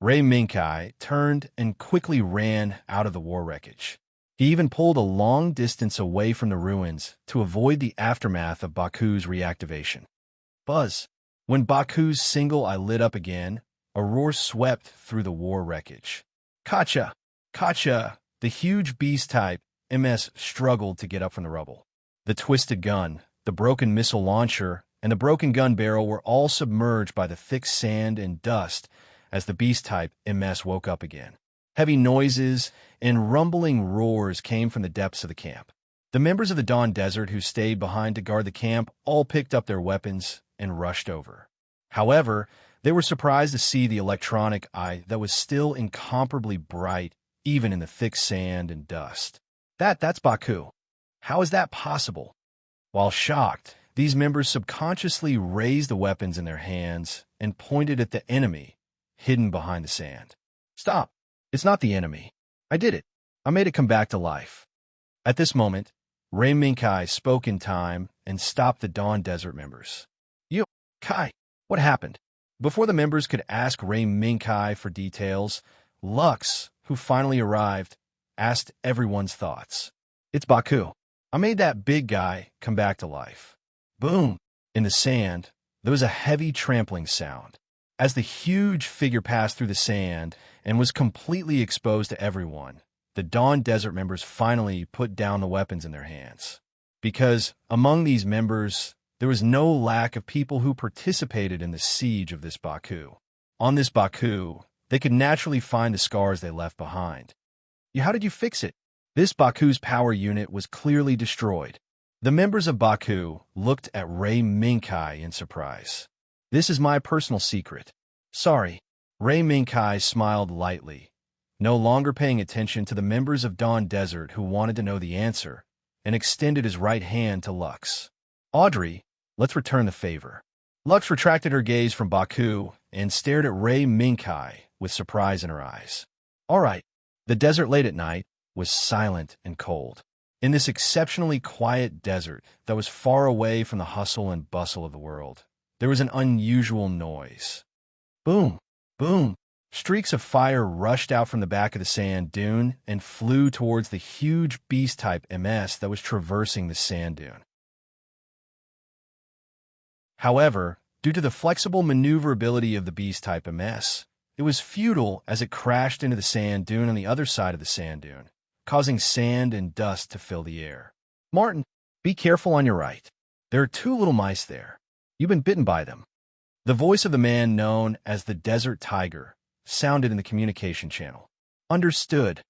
Ray Minkai turned and quickly ran out of the war wreckage. He even pulled a long distance away from the ruins to avoid the aftermath of Baku's reactivation. Buzz. When Baku's single eye lit up again, a roar swept through the war wreckage. Kacha! Kacha! The huge beast-type MS struggled to get up from the rubble. The twisted gun, the broken missile launcher, and the broken gun barrel were all submerged by the thick sand and dust as the beast-type MS woke up again. Heavy noises and rumbling roars came from the depths of the camp. The members of the Dawn Desert who stayed behind to guard the camp all picked up their weapons and rushed over. However, they were surprised to see the electronic eye that was still incomparably bright even in the thick sand and dust. That's Baku. How is that possible? While shocked, these members subconsciously raised the weapons in their hands and pointed at the enemy, hidden behind the sand. Stop! It's not the enemy. I did it. I made it come back to life. At this moment, Ray Minkai spoke in time and stopped the Dawn Desert members. You, Kai, what happened? Before the members could ask Ray Minkai for details, Lux, who finally arrived, asked everyone's thoughts. It's Baku. I made that big guy come back to life. Boom! In the sand, there was a heavy trampling sound. As the huge figure passed through the sand and was completely exposed to everyone, the Dawn Desert members finally put down the weapons in their hands. Because among these members, there was no lack of people who participated in the siege of this Baku. On this Baku, they could naturally find the scars they left behind. How did you fix it? This Baku's power unit was clearly destroyed. The members of Baku looked at Ray Minkai in surprise. This is my personal secret. Sorry. Ray Minkai smiled lightly, no longer paying attention to the members of Dawn Desert who wanted to know the answer, and extended his right hand to Lux. Audrey, let's return the favor. Lux retracted her gaze from Baku and stared at Ray Minkai with surprise in her eyes. All right. The desert late at night was silent and cold. In this exceptionally quiet desert that was far away from the hustle and bustle of the world, there was an unusual noise. Boom! Boom! Streaks of fire rushed out from the back of the sand dune and flew towards the huge beast-type MS that was traversing the sand dune. However, due to the flexible maneuverability of the beast-type MS, it was futile as it crashed into the sand dune on the other side of the sand dune, causing sand and dust to fill the air. Martin, be careful on your right. There are two little mice there. You've been bitten by them. The voice of the man known as the Desert Tiger sounded in the communication channel. Understood.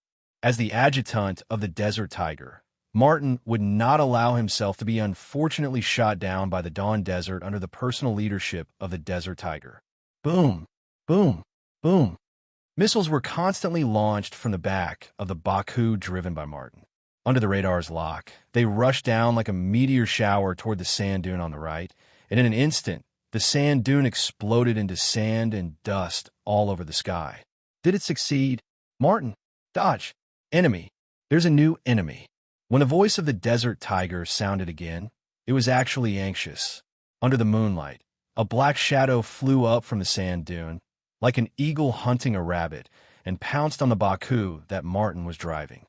As the adjutant of the Desert Tiger, Martin would not allow himself to be unfortunately shot down by the Dawn Desert under the personal leadership of the Desert Tiger. Boom! Boom! Boom! Missiles were constantly launched from the back of the Baku driven by Martin. Under the radar's lock, they rushed down like a meteor shower toward the sand dune on the right, and in an instant, the sand dune exploded into sand and dust all over the sky. Did it succeed? Martin, dodge! Enemy! There's a new enemy. When the voice of the Desert Tiger sounded again, it was actually anxious. Under the moonlight, a black shadow flew up from the sand dune, like an eagle hunting a rabbit, and pounced on the Baku that Martin was driving.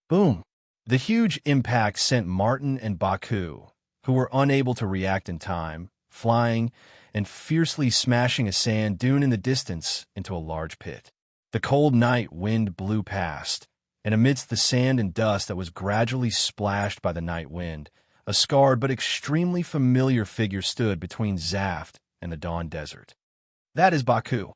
Boom! The huge impact sent Martin and Baku, who were unable to react in time, flying and fiercely smashing a sand dune in the distance into a large pit. The cold night wind blew past, and amidst the sand and dust that was gradually splashed by the night wind, a scarred but extremely familiar figure stood between Zaft and the Dawn Desert. That is Baku.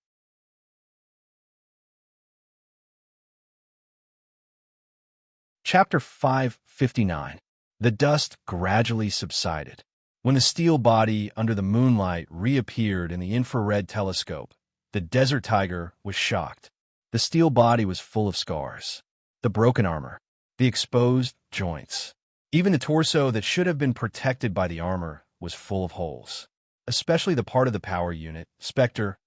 Chapter 559. The dust gradually subsided. When the steel body under the moonlight reappeared in the infrared telescope, the Desert Tiger was shocked. The steel body was full of scars. The broken armor, the exposed joints. Even the torso that should have been protected by the armor was full of holes. Especially the part of the power unit, Spectre.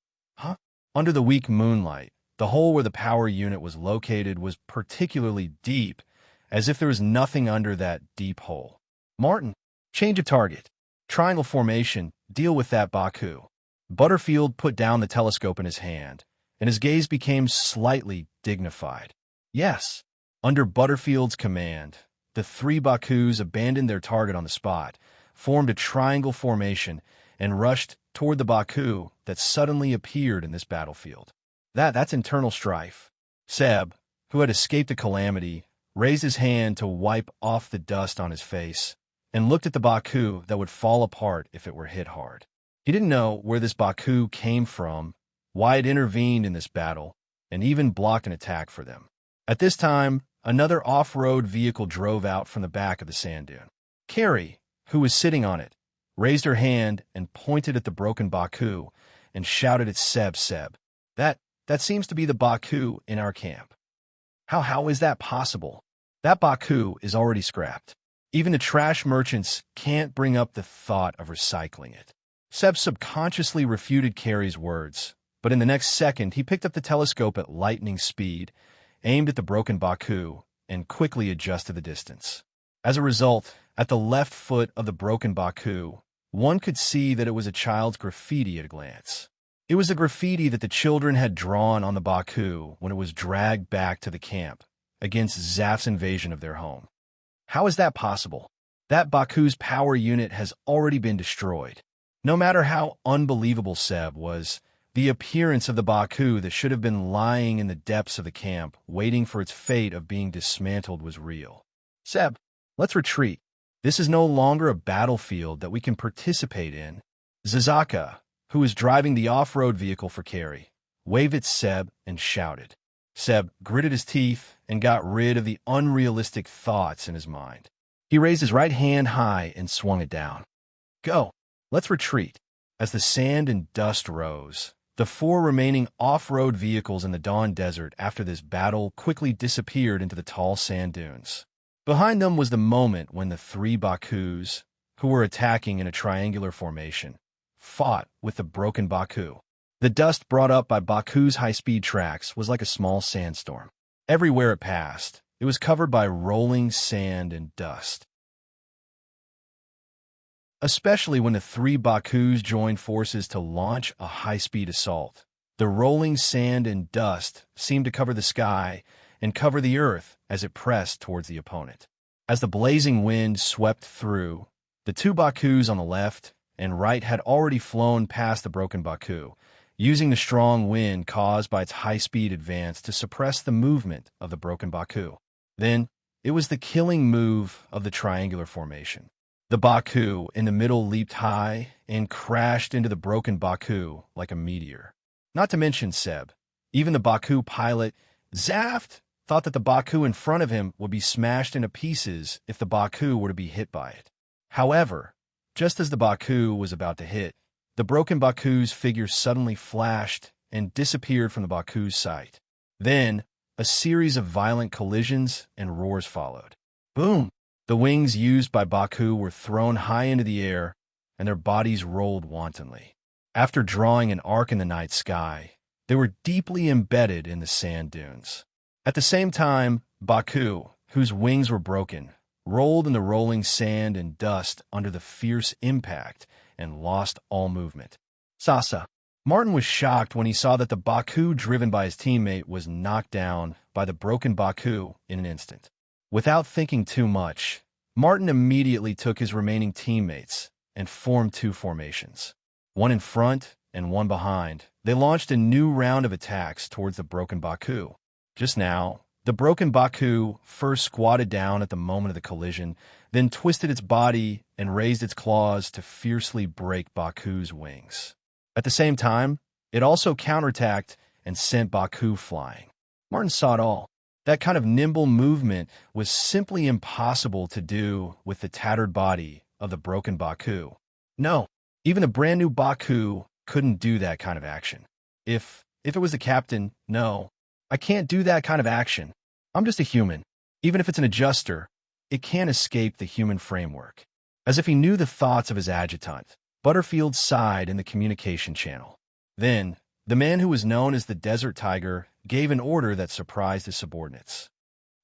Under the weak moonlight, the hole where the power unit was located was particularly deep, as if there was nothing under that deep hole. Martin, change of target. Triangle formation, deal with that Baku. Butterfield put down the telescope in his hand, and his gaze became slightly dignified. Yes. Under Butterfield's command, the three Bakus abandoned their target on the spot, formed a triangle formation, and rushed toward the Baku that suddenly appeared in this battlefield. That's internal strife. Seb, who had escaped the calamity, raised his hand to wipe off the dust on his face, and looked at the Baku that would fall apart if it were hit hard. He didn't know where this Baku came from, why it intervened in this battle, and even blocked an attack for them. At this time, another off-road vehicle drove out from the back of the sand dune. Carrie, who was sitting on it, raised her hand and pointed at the broken Baku and shouted at Seb. That seems to be the Baku in our camp. How is that possible? That Baku is already scrapped. Even the trash merchants can't bring up the thought of recycling it. Seb subconsciously refuted Carrie's words, but in the next second he picked up the telescope at lightning speed, aimed at the broken Baku, and quickly adjusted the distance. As a result, at the left foot of the broken Baku, one could see that it was a child's graffiti at a glance. It was the graffiti that the children had drawn on the Baku when it was dragged back to the camp against Zaf's invasion of their home. How is that possible? That Baku's power unit has already been destroyed. No matter how unbelievable Seb was, the appearance of the Baku that should have been lying in the depths of the camp, waiting for its fate of being dismantled, was real. Seb, let's retreat. This is no longer a battlefield that we can participate in. Zazaka, who was driving the off-road vehicle for Carrie, waved at Seb and shouted. Seb gritted his teeth and got rid of the unrealistic thoughts in his mind. He raised his right hand high and swung it down. Go, let's retreat. As the sand and dust rose, the 4 remaining off-road vehicles in the Dawn Desert after this battle quickly disappeared into the tall sand dunes. Behind them was the moment when the 3 Bakus, who were attacking in a triangular formation, fought with the broken Baku. The dust brought up by Baku's high-speed tracks was like a small sandstorm. Everywhere it passed, it was covered by rolling sand and dust. Especially when the 3 Bakus joined forces to launch a high-speed assault. The rolling sand and dust seemed to cover the sky and cover the earth as it pressed towards the opponent. As the blazing wind swept through, the 2 Bakus on the left and right had already flown past the broken Baku, using the strong wind caused by its high-speed advance to suppress the movement of the broken Baku. Then, it was the killing move of the triangular formation. The Baku in the middle leaped high and crashed into the broken Baku like a meteor. Not to mention Seb. Even the Baku pilot, Zaft, thought that the Baku in front of him would be smashed into pieces if the Baku were to be hit by it. However, just as the Baku was about to hit, the broken Baku's figure suddenly flashed and disappeared from the Baku's sight. Then, a series of violent collisions and roars followed. Boom! The wings used by Baku were thrown high into the air, and their bodies rolled wantonly. After drawing an arc in the night sky, they were deeply embedded in the sand dunes. At the same time, Baku, whose wings were broken, rolled in the rolling sand and dust under the fierce impact and lost all movement. Sasa. Martin was shocked when he saw that the Baku driven by his teammate was knocked down by the broken Baku in an instant. Without thinking too much, Martin immediately took his remaining teammates and formed 2 formations. One in front and one behind. They launched a new round of attacks towards the broken Baku. Just now, the broken Baku first squatted down at the moment of the collision, then twisted its body and raised its claws to fiercely break Baku's wings. At the same time, it also counterattacked and sent Baku flying. Martin saw it all. That kind of nimble movement was simply impossible to do with the tattered body of the broken Baku. No, even a brand new Baku couldn't do that kind of action. If it was the captain, no, I can't do that kind of action. I'm just a human. Even if it's an adjuster, it can't escape the human framework. As if he knew the thoughts of his adjutant, Butterfield sighed in the communication channel. Then, the man who was known as the Desert Tiger gave an order that surprised his subordinates.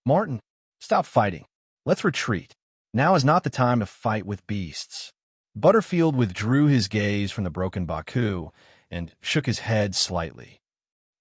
Martin, stop fighting. Let's retreat. Now is not the time to fight with beasts. Butterfield withdrew his gaze from the broken Baku and shook his head slightly.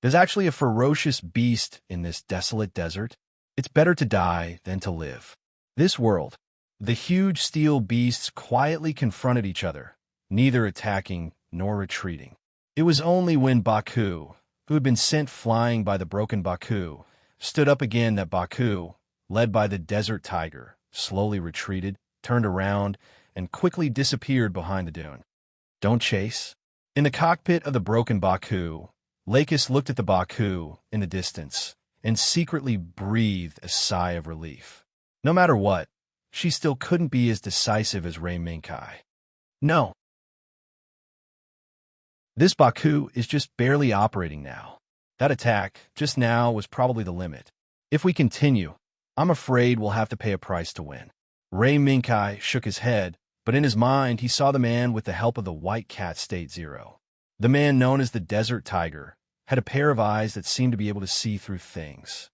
There's actually a ferocious beast in this desolate desert. It's better to die than to live. This world, the huge steel beasts quietly confronted each other, neither attacking nor retreating. It was only when Baku, who had been sent flying by the broken Baku, stood up again that Baku, led by the Desert Tiger, slowly retreated, turned around, and quickly disappeared behind the dune. Don't chase. In the cockpit of the broken Baku, Lakis looked at the Baku in the distance and secretly breathed a sigh of relief. No matter what, she still couldn't be as decisive as Ray Minkai. No. This Baku is just barely operating now. That attack, just now, was probably the limit. If we continue, I'm afraid we'll have to pay a price to win. Ray Minkai shook his head, but in his mind he saw the man with the help of the White Cat State Zero. The man known as the Desert Tiger had a pair of eyes that seemed to be able to see through things.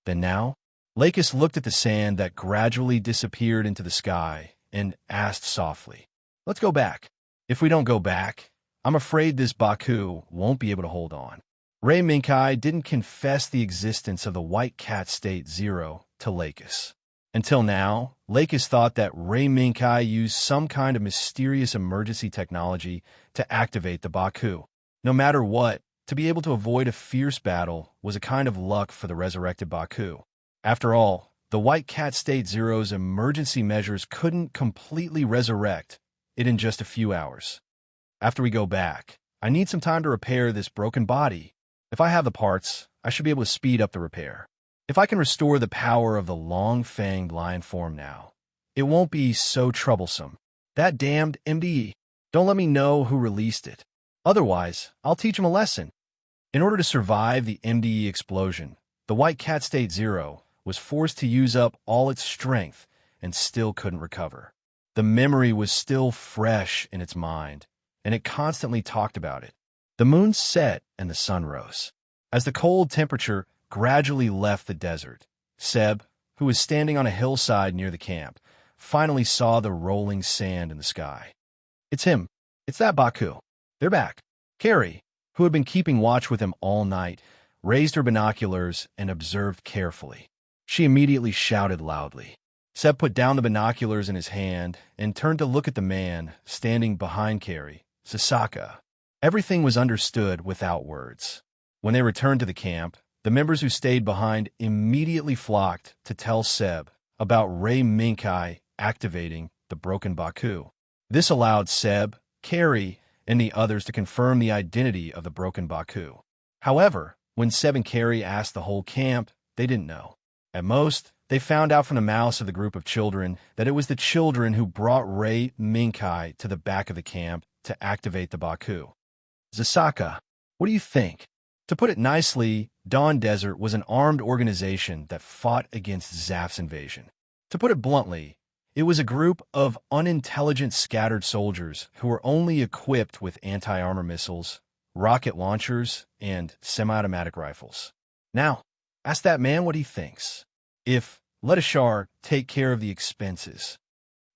Then now, Lakis looked at the sand that gradually disappeared into the sky and asked softly, "Let's go back. If we don't go back, I'm afraid this Baku won't be able to hold on." Ray Minkai didn't confess the existence of the White Cat State Zero to Lakis. Until now, Lakis thought that Ray Minkai used some kind of mysterious emergency technology to activate the Baku. No matter what, to be able to avoid a fierce battle was a kind of luck for the resurrected Baku. After all, the White Cat State Zero's emergency measures couldn't completely resurrect it in just a few hours. After we go back, I need some time to repair this broken body. If I have the parts, I should be able to speed up the repair. If I can restore the power of the long-fanged lion form now, it won't be so troublesome. That damned MDE. Don't let me know who released it. Otherwise, I'll teach him a lesson. In order to survive the MDE explosion, the White Cat State Zero was forced to use up all its strength and still couldn't recover. The memory was still fresh in its mind, and it constantly talked about it. The moon set and the sun rose. As the cold temperature gradually left the desert, Seb, who was standing on a hillside near the camp, finally saw the rolling sand in the sky. "It's him. It's that Baku. They're back." Carrie, who had been keeping watch with him all night, raised her binoculars and observed carefully. She immediately shouted loudly. Seb put down the binoculars in his hand and turned to look at the man standing behind Carrie, Sasaka. Everything was understood without words. When they returned to the camp, the members who stayed behind immediately flocked to tell Seb about Ray Minkai activating the broken Baku. This allowed Seb, Carrie, and the others to confirm the identity of the broken Baku. However, when Seb and Carrie asked the whole camp, they didn't know. At most, they found out from the mouths of the group of children that it was the children who brought Ray Minkai to the back of the camp to activate the Baku. "Zasaka, what do you think?" To put it nicely, Dawn Desert was an armed organization that fought against Zaf's invasion. To put it bluntly, it was a group of unintelligent scattered soldiers who were only equipped with anti-armor missiles, rocket launchers, and semi-automatic rifles. Now, ask that man what he thinks. If let Ashar take care of the expenses.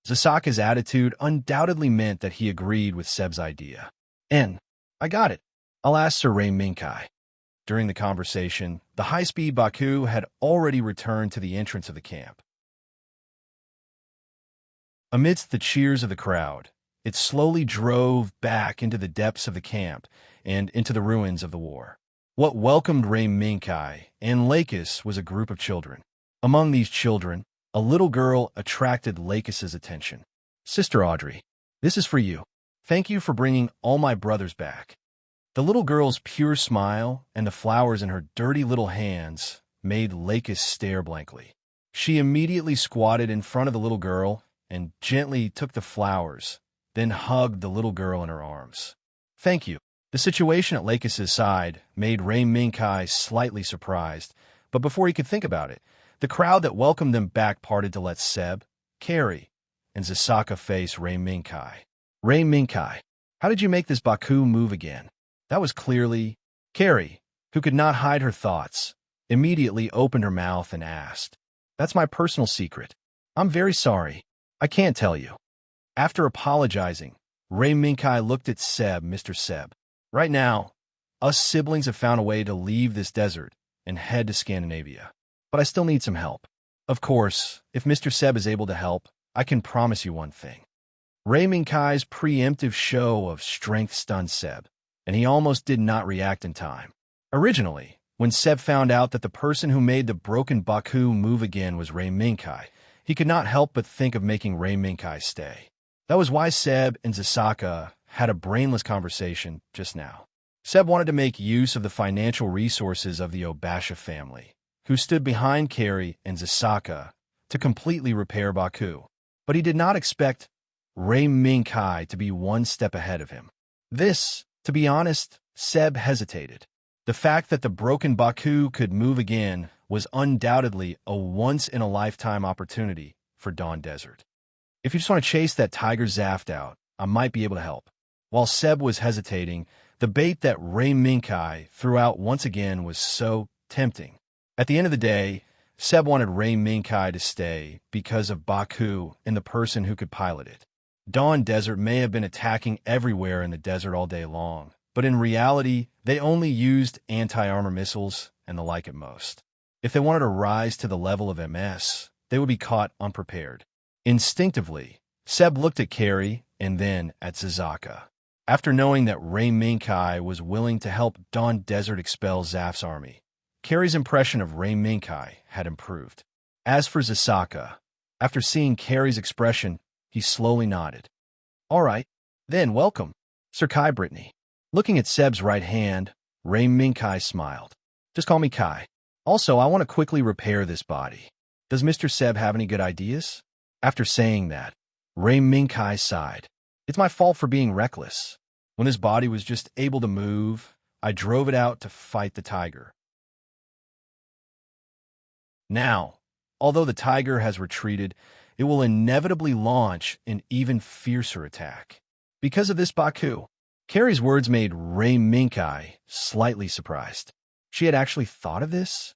Zasaka's attitude undoubtedly meant that he agreed with Seb's idea. "And I got it. I'll ask Sir Ray Minkai." During the conversation, the high-speed Baku had already returned to the entrance of the camp. Amidst the cheers of the crowd, it slowly drove back into the depths of the camp and into the ruins of the war. What welcomed Ray Minkai and Lakis was a group of children. Among these children, a little girl attracted Lakis's attention. "Sister Audrey, this is for you. Thank you for bringing all my brothers back." The little girl's pure smile and the flowers in her dirty little hands made Lakis stare blankly. She immediately squatted in front of the little girl and gently took the flowers, then hugged the little girl in her arms. "Thank you." The situation at Lakis's side made Ray Minkai slightly surprised, but before he could think about it, the crowd that welcomed them back parted to let Seb, Carrie, and Zasaka face Ray Minkai. "Ray Minkai, how did you make this Baku move again?" That was clearly Carrie, who could not hide her thoughts, immediately opened her mouth and asked. "That's my personal secret. I'm very sorry. I can't tell you." After apologizing, Ray Minkai looked at Seb, Mr. Seb. "Right now, us siblings have found a way to leave this desert and head to Scandinavia. But I still need some help. Of course, if Mr. Seb is able to help, I can promise you one thing." Ray Minkai's preemptive show of strength stunned Seb, and he almost did not react in time. Originally, when Seb found out that the person who made the broken Baku move again was Ray Minkai, he could not help but think of making Ray Minkai stay. That was why Seb and Zasaka had a brainless conversation just now. Seb wanted to make use of the financial resources of the Obasha family, who stood behind Carrie and Zasaka to completely repair Baku. But he did not expect Ray Minkai to be one step ahead of him. This, to be honest, Seb hesitated. The fact that the broken Baku could move again was undoubtedly a once-in-a-lifetime opportunity for Dawn Desert. If you just want to chase that tiger Zaft out, I might be able to help. While Seb was hesitating, the bait that Ray Minkai threw out once again was so tempting. At the end of the day, Seb wanted Ray Minkai to stay because of Baku and the person who could pilot it. Dawn Desert may have been attacking everywhere in the desert all day long, but in reality, they only used anti-armor missiles and the like at most. If they wanted to rise to the level of MS, they would be caught unprepared. Instinctively, Seb looked at Carrie and then at Zazaka. After knowing that Ray Minkai was willing to help Dawn Desert expel Zaf's army, Carrie's impression of Ray Minkai had improved. As for Zasaka, after seeing Carrie's expression, he slowly nodded. "All right, then welcome, Sir Kai Brittany." Looking at Seb's right hand, Ray Minkai smiled. "Just call me Kai. Also, I want to quickly repair this body. Does Mr. Seb have any good ideas?" After saying that, Ray Minkai sighed. "It's my fault for being reckless. When this body was just able to move, I drove it out to fight the tiger. Now, although the tiger has retreated, it will inevitably launch an even fiercer attack. Because of this Baku." Carrie's words made Ray Minkai slightly surprised. She had actually thought of this?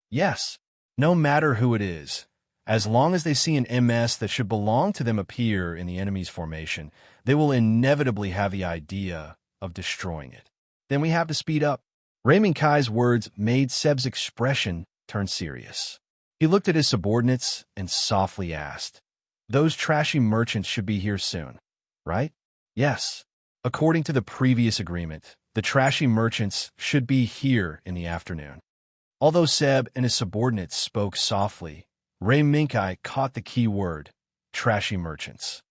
Yes, no matter who it is, as long as they see an MS that should belong to them appear in the enemy's formation, they will inevitably have the idea of destroying it. Then we have to speed up. Ray Minkai's words made Seb's expression turn serious. He looked at his subordinates and softly asked, "Those trashy merchants should be here soon, right?" "Yes. According to the previous agreement, the trashy merchants should be here in the afternoon." Although Seb and his subordinates spoke softly, Ray Minkai caught the key word, trashy merchants.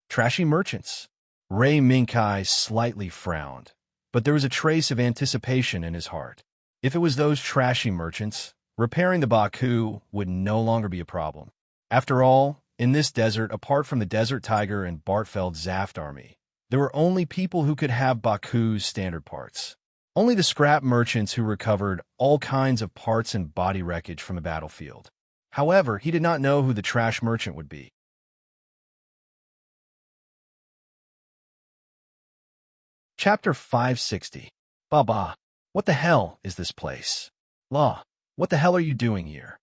Trashy merchants? Ray Minkai slightly frowned, but there was a trace of anticipation in his heart. If it was those trashy merchants, repairing the Baku would no longer be a problem. After all, in this desert, apart from the Desert Tiger and Bartfeld Zaft army, there were only people who could have Baku's standard parts. Only the scrap merchants who recovered all kinds of parts and body wreckage from the battlefield. However, he did not know who the trash merchant would be. Chapter 560. Baba, what the hell is this place? Law, what the hell are you doing here?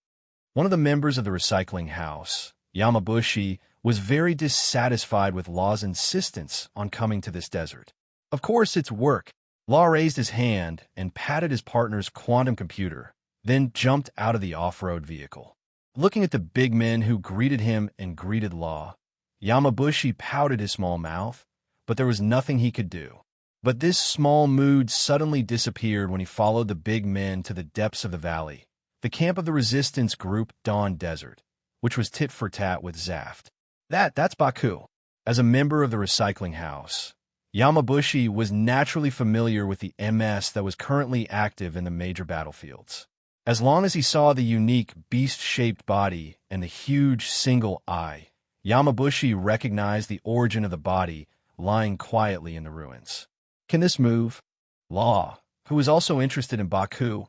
One of the members of the recycling house, Yamabushi, was very dissatisfied with Law's insistence on coming to this desert. Of course, it's work. Law raised his hand and patted his partner's quantum computer, then jumped out of the off-road vehicle. Looking at the big men who greeted him and greeted Law, Yamabushi pouted his small mouth, but there was nothing he could do. But this small mood suddenly disappeared when he followed the big men to the depths of the valley, the camp of the resistance group Dawn Desert, which was tit for tat with Zaft. That's Baku. As a member of the recycling house, Yamabushi was naturally familiar with the MS that was currently active in the major battlefields. As long as he saw the unique beast-shaped body and the huge single eye, Yamabushi recognized the origin of the body lying quietly in the ruins. "Can this move?" Law, who was also interested in Baku,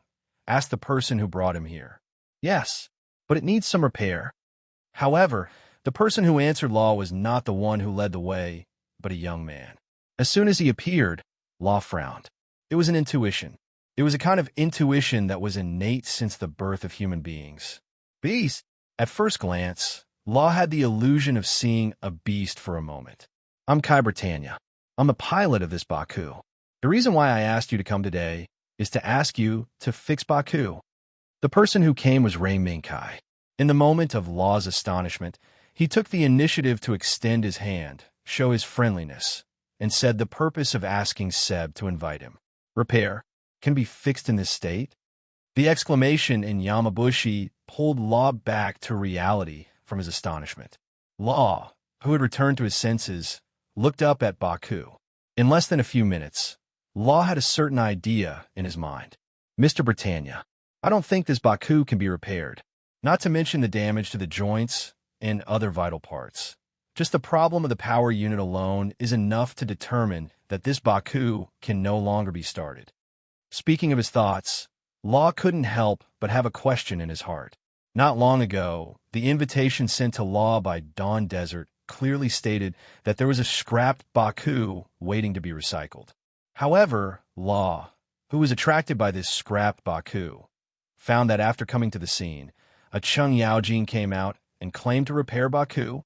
asked the person who brought him here. "Yes, but it needs some repair." However, the person who answered Law was not the one who led the way, but a young man. As soon as he appeared, Law frowned. It was an intuition. It was a kind of intuition that was innate since the birth of human beings. Beast! At first glance, Law had the illusion of seeing a beast for a moment. "I'm Kai Britannia. I'm the pilot of this Baku. The reason why I asked you to come today is to ask you to fix Baku." The person who came was Ray Minkai. In the moment of Law's astonishment, he took the initiative to extend his hand, show his friendliness, and said the purpose of asking Seb to invite him. "Repair can be fixed in this state?" The exclamation in Yamabushi pulled Law back to reality from his astonishment. Law, who had returned to his senses, looked up at Baku. In less than a few minutes, Law had a certain idea in his mind. "Mr. Britannia, I don't think this Baku can be repaired, not to mention the damage to the joints and other vital parts. Just the problem of the power unit alone is enough to determine that this Baku can no longer be started." Speaking of his thoughts, Law couldn't help but have a question in his heart. Not long ago, the invitation sent to Law by Dawn Desert clearly stated that there was a scrapped Baku waiting to be recycled. However, Law, who was attracted by this scrapped Baku, found that after coming to the scene, a Chung Yaojin came out and claimed to repair Baku.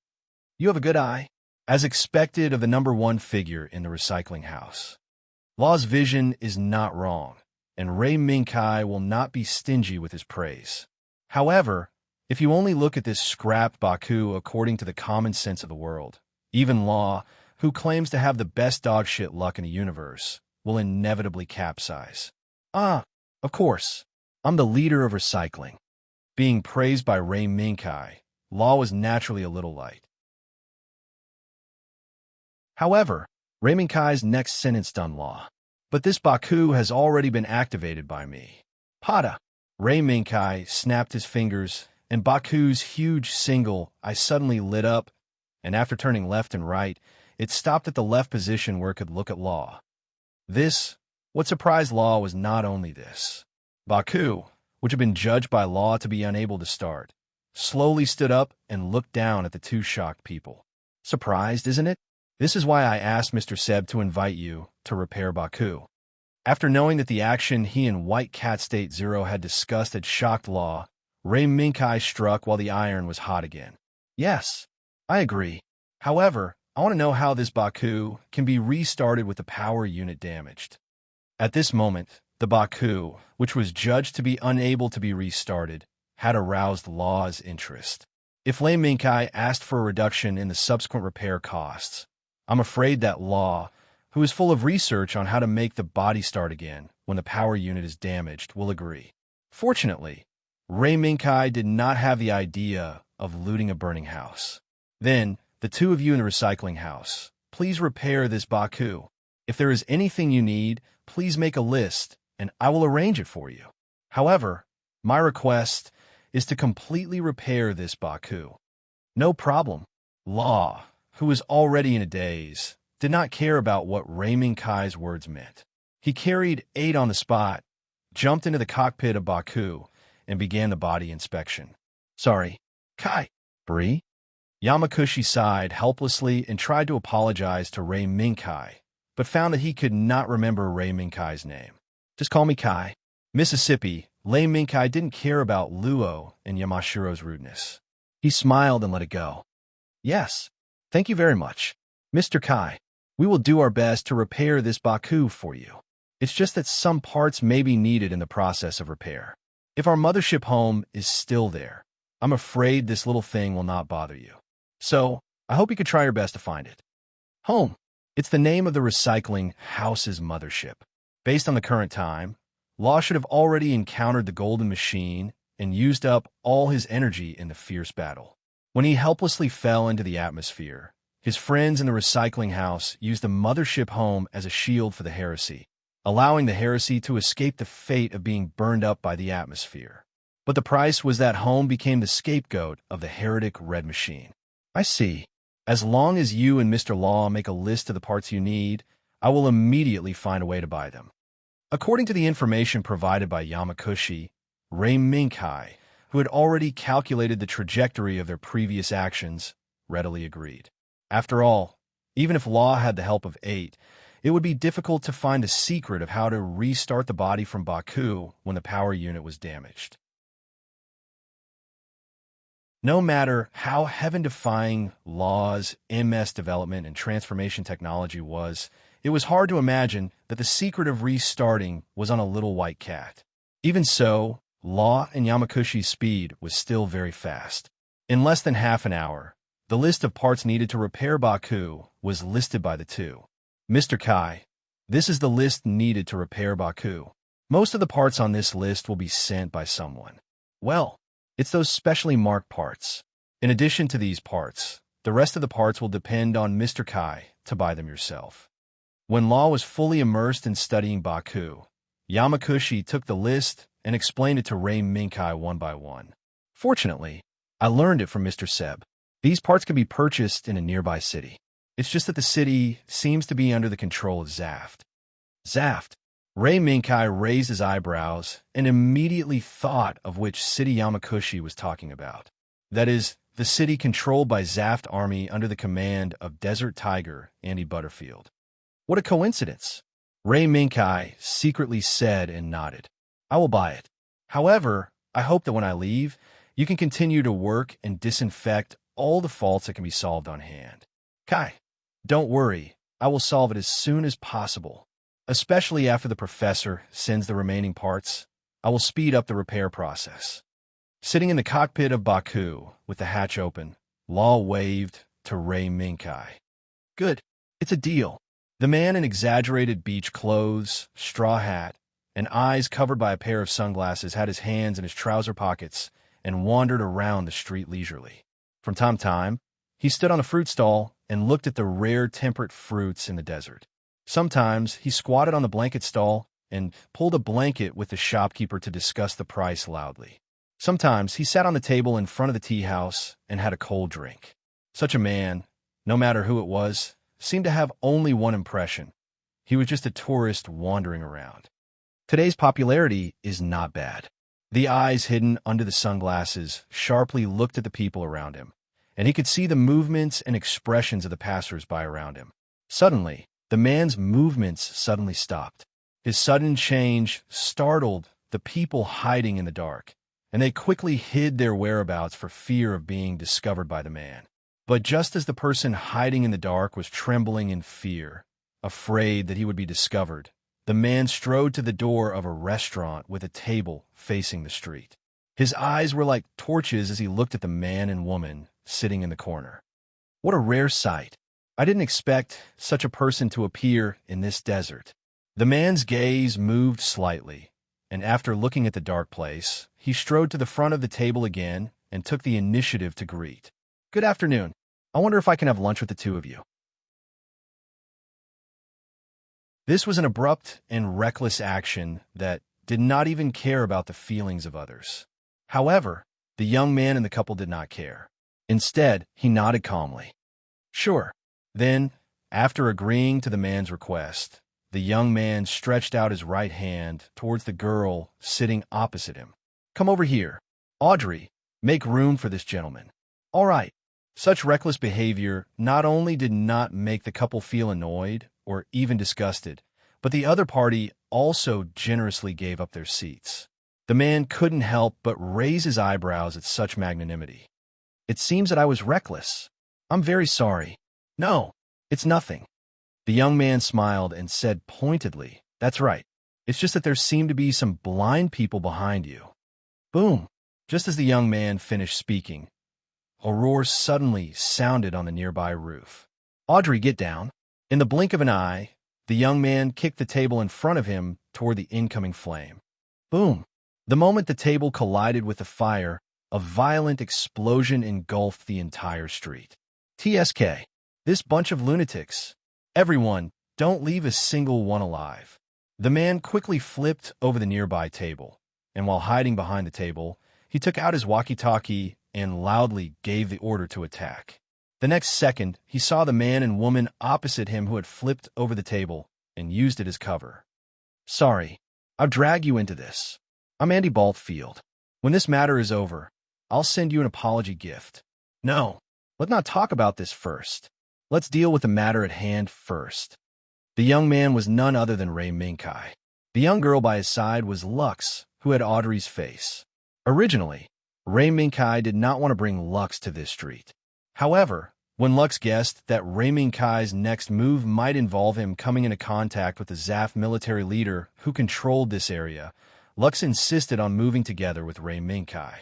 You have a good eye, as expected of the number one figure in the recycling house. Law's vision is not wrong, and Ray Minkai will not be stingy with his praise. However, if you only look at this scrapped Baku according to the common sense of the world, even Law, who claims to have the best dogshit luck in the universe, will inevitably capsize. Of course, I'm the leader of recycling. Being praised by Ray Minkai, Law was naturally a little light. However, Ray Minkai's next sentence stunned Law. But this Baku has already been activated by me. Pada! Ray Minkai snapped his fingers, and Baku's huge single eye suddenly lit up, and after turning left and right, it stopped at the left position where it could look at Law. What surprised Law was not only this. Baku, which had been judged by Law to be unable to start, slowly stood up and looked down at the two shocked people. Surprised, isn't it? This is why I asked Mr. Seb to invite you to repair Baku. After knowing that the action he and White Cat State Zero had discussed had shocked Law, Ray Minkai struck while the iron was hot again. Yes, I agree. However, I want to know how this Baku can be restarted with the power unit damaged. At this moment, the Baku, which was judged to be unable to be restarted, had aroused Law's interest. If Ray Minkai asked for a reduction in the subsequent repair costs, I'm afraid that Law, who is full of research on how to make the body start again when the power unit is damaged, will agree. Fortunately, Ray Minkai did not have the idea of looting a burning house. Then, the two of you in the recycling house, please repair this Baku. If there is anything you need, please make a list, and I will arrange it for you. However, my request is to completely repair this Baku. No problem. Law, who was already in a daze, did not care about what Ray Minkai's words meant. He carried 8 on the spot, jumped into the cockpit of Baku, and began the body inspection. Sorry, Kai. Bree? Yamakushi sighed helplessly and tried to apologize to Ray Minkai, but found that he could not remember Ray Minkai's name. Just call me Kai. Mississippi, Ray Minkai didn't care about Luo and Yamashiro's rudeness. He smiled and let it go. Yes, thank you very much. Mr. Kai, we will do our best to repair this Baku for you. It's just that some parts may be needed in the process of repair. If our mothership home is still there, I'm afraid this little thing will not bother you. So, I hope you could try your best to find it. Home. It's the name of the recycling house's mothership. Based on the current time, Law should have already encountered the golden machine and used up all his energy in the fierce battle. When he helplessly fell into the atmosphere, his friends in the recycling house used the mothership home as a shield for the heresy, allowing the heresy to escape the fate of being burned up by the atmosphere. But the price was that home became the scapegoat of the heretic Red Machine. I see. As long as you and Mr. Law make a list of the parts you need, I will immediately find a way to buy them. According to the information provided by Yamakushi, Ray Minkai, who had already calculated the trajectory of their previous actions, readily agreed. After all, even if Law had the help of 8, it would be difficult to find the secret of how to restart the body from Baku when the power unit was damaged. No matter how heaven-defying Law's MS development and transformation technology was, it was hard to imagine that the secret of restarting was on a little white cat. Even so, Law and Yamakushi's speed was still very fast. In less than half an hour, the list of parts needed to repair Baku was listed by the two. Mr. Kai, this is the list needed to repair Baku. Most of the parts on this list will be sent by someone. Well, it's those specially marked parts. In addition to these parts, the rest of the parts will depend on Mr. Kai to buy them yourself. When Law was fully immersed in studying Baku, Yamakushi took the list and explained it to Ray Minkai one by one. Fortunately, I learned it from Mr. Seb. These parts can be purchased in a nearby city. It's just that the city seems to be under the control of Zaft. Zaft? Ray Minkai raised his eyebrows and immediately thought of which city Yamakushi was talking about. That is, the city controlled by Zaft Army under the command of Desert Tiger Andy Butterfield. What a coincidence! Ray Minkai secretly said and nodded. I will buy it. However, I hope that when I leave, you can continue to work and disinfect all the faults that can be solved on hand. Kai, don't worry, I will solve it as soon as possible. Especially after the professor sends the remaining parts, I will speed up the repair process. Sitting in the cockpit of Baku, with the hatch open, Law waved to Ray Minkai. Good, it's a deal. The man in exaggerated beach clothes, straw hat, and eyes covered by a pair of sunglasses had his hands in his trouser pockets and wandered around the street leisurely. From time to time, he stood on a fruit stall and looked at the rare temperate fruits in the desert. Sometimes he squatted on the blanket stall and pulled a blanket with the shopkeeper to discuss the price loudly. Sometimes he sat on the table in front of the tea house and had a cold drink. Such a man, no matter who it was, seemed to have only one impression. He was just a tourist wandering around. Today's popularity is not bad. The eyes hidden under the sunglasses sharply looked at the people around him, and he could see the movements and expressions of the passers-by around him. Suddenly, the man's movements suddenly stopped. His sudden change startled the people hiding in the dark, and they quickly hid their whereabouts for fear of being discovered by the man. But just as the person hiding in the dark was trembling in fear, afraid that he would be discovered, the man strode to the door of a restaurant with a table facing the street. His eyes were like torches as he looked at the man and woman sitting in the corner. What a rare sight! I didn't expect such a person to appear in this desert. The man's gaze moved slightly, and after looking at the dark place, he strode to the front of the table again and took the initiative to greet. Good afternoon. I wonder if I can have lunch with the two of you. This was an abrupt and reckless action that did not even care about the feelings of others. However, the young man and the couple did not care. Instead, he nodded calmly. Sure. Then, after agreeing to the man's request, the young man stretched out his right hand towards the girl sitting opposite him. Come over here. Audrey, make room for this gentleman. All right. Such reckless behavior not only did not make the couple feel annoyed or even disgusted, but the other party also generously gave up their seats. The man couldn't help but raise his eyebrows at such magnanimity. It seems that I was reckless. I'm very sorry. No, it's nothing. The young man smiled and said pointedly, That's right. It's just that there seem to be some blind people behind you. Boom! Just as the young man finished speaking, a roar suddenly sounded on the nearby roof. Audrey, get down. In the blink of an eye, the young man kicked the table in front of him toward the incoming flame. Boom! The moment the table collided with the fire, a violent explosion engulfed the entire street. TSK. This bunch of lunatics. Everyone, don't leave a single one alive. The man quickly flipped over the nearby table, and while hiding behind the table, he took out his walkie-talkie and loudly gave the order to attack. The next second, he saw the man and woman opposite him who had flipped over the table and used it as cover. Sorry, I'll drag you into this. I'm Andy Baltfield. When this matter is over, I'll send you an apology gift. No, let's not talk about this first. Let's deal with the matter at hand first. The young man was none other than Ray Minkai. The young girl by his side was Lux, who had Audrey's face. Originally, Ray Minkai did not want to bring Lux to this street. However, when Lux guessed that Ray Minkai's next move might involve him coming into contact with the Zaf military leader who controlled this area, Lux insisted on moving together with Ray Minkai.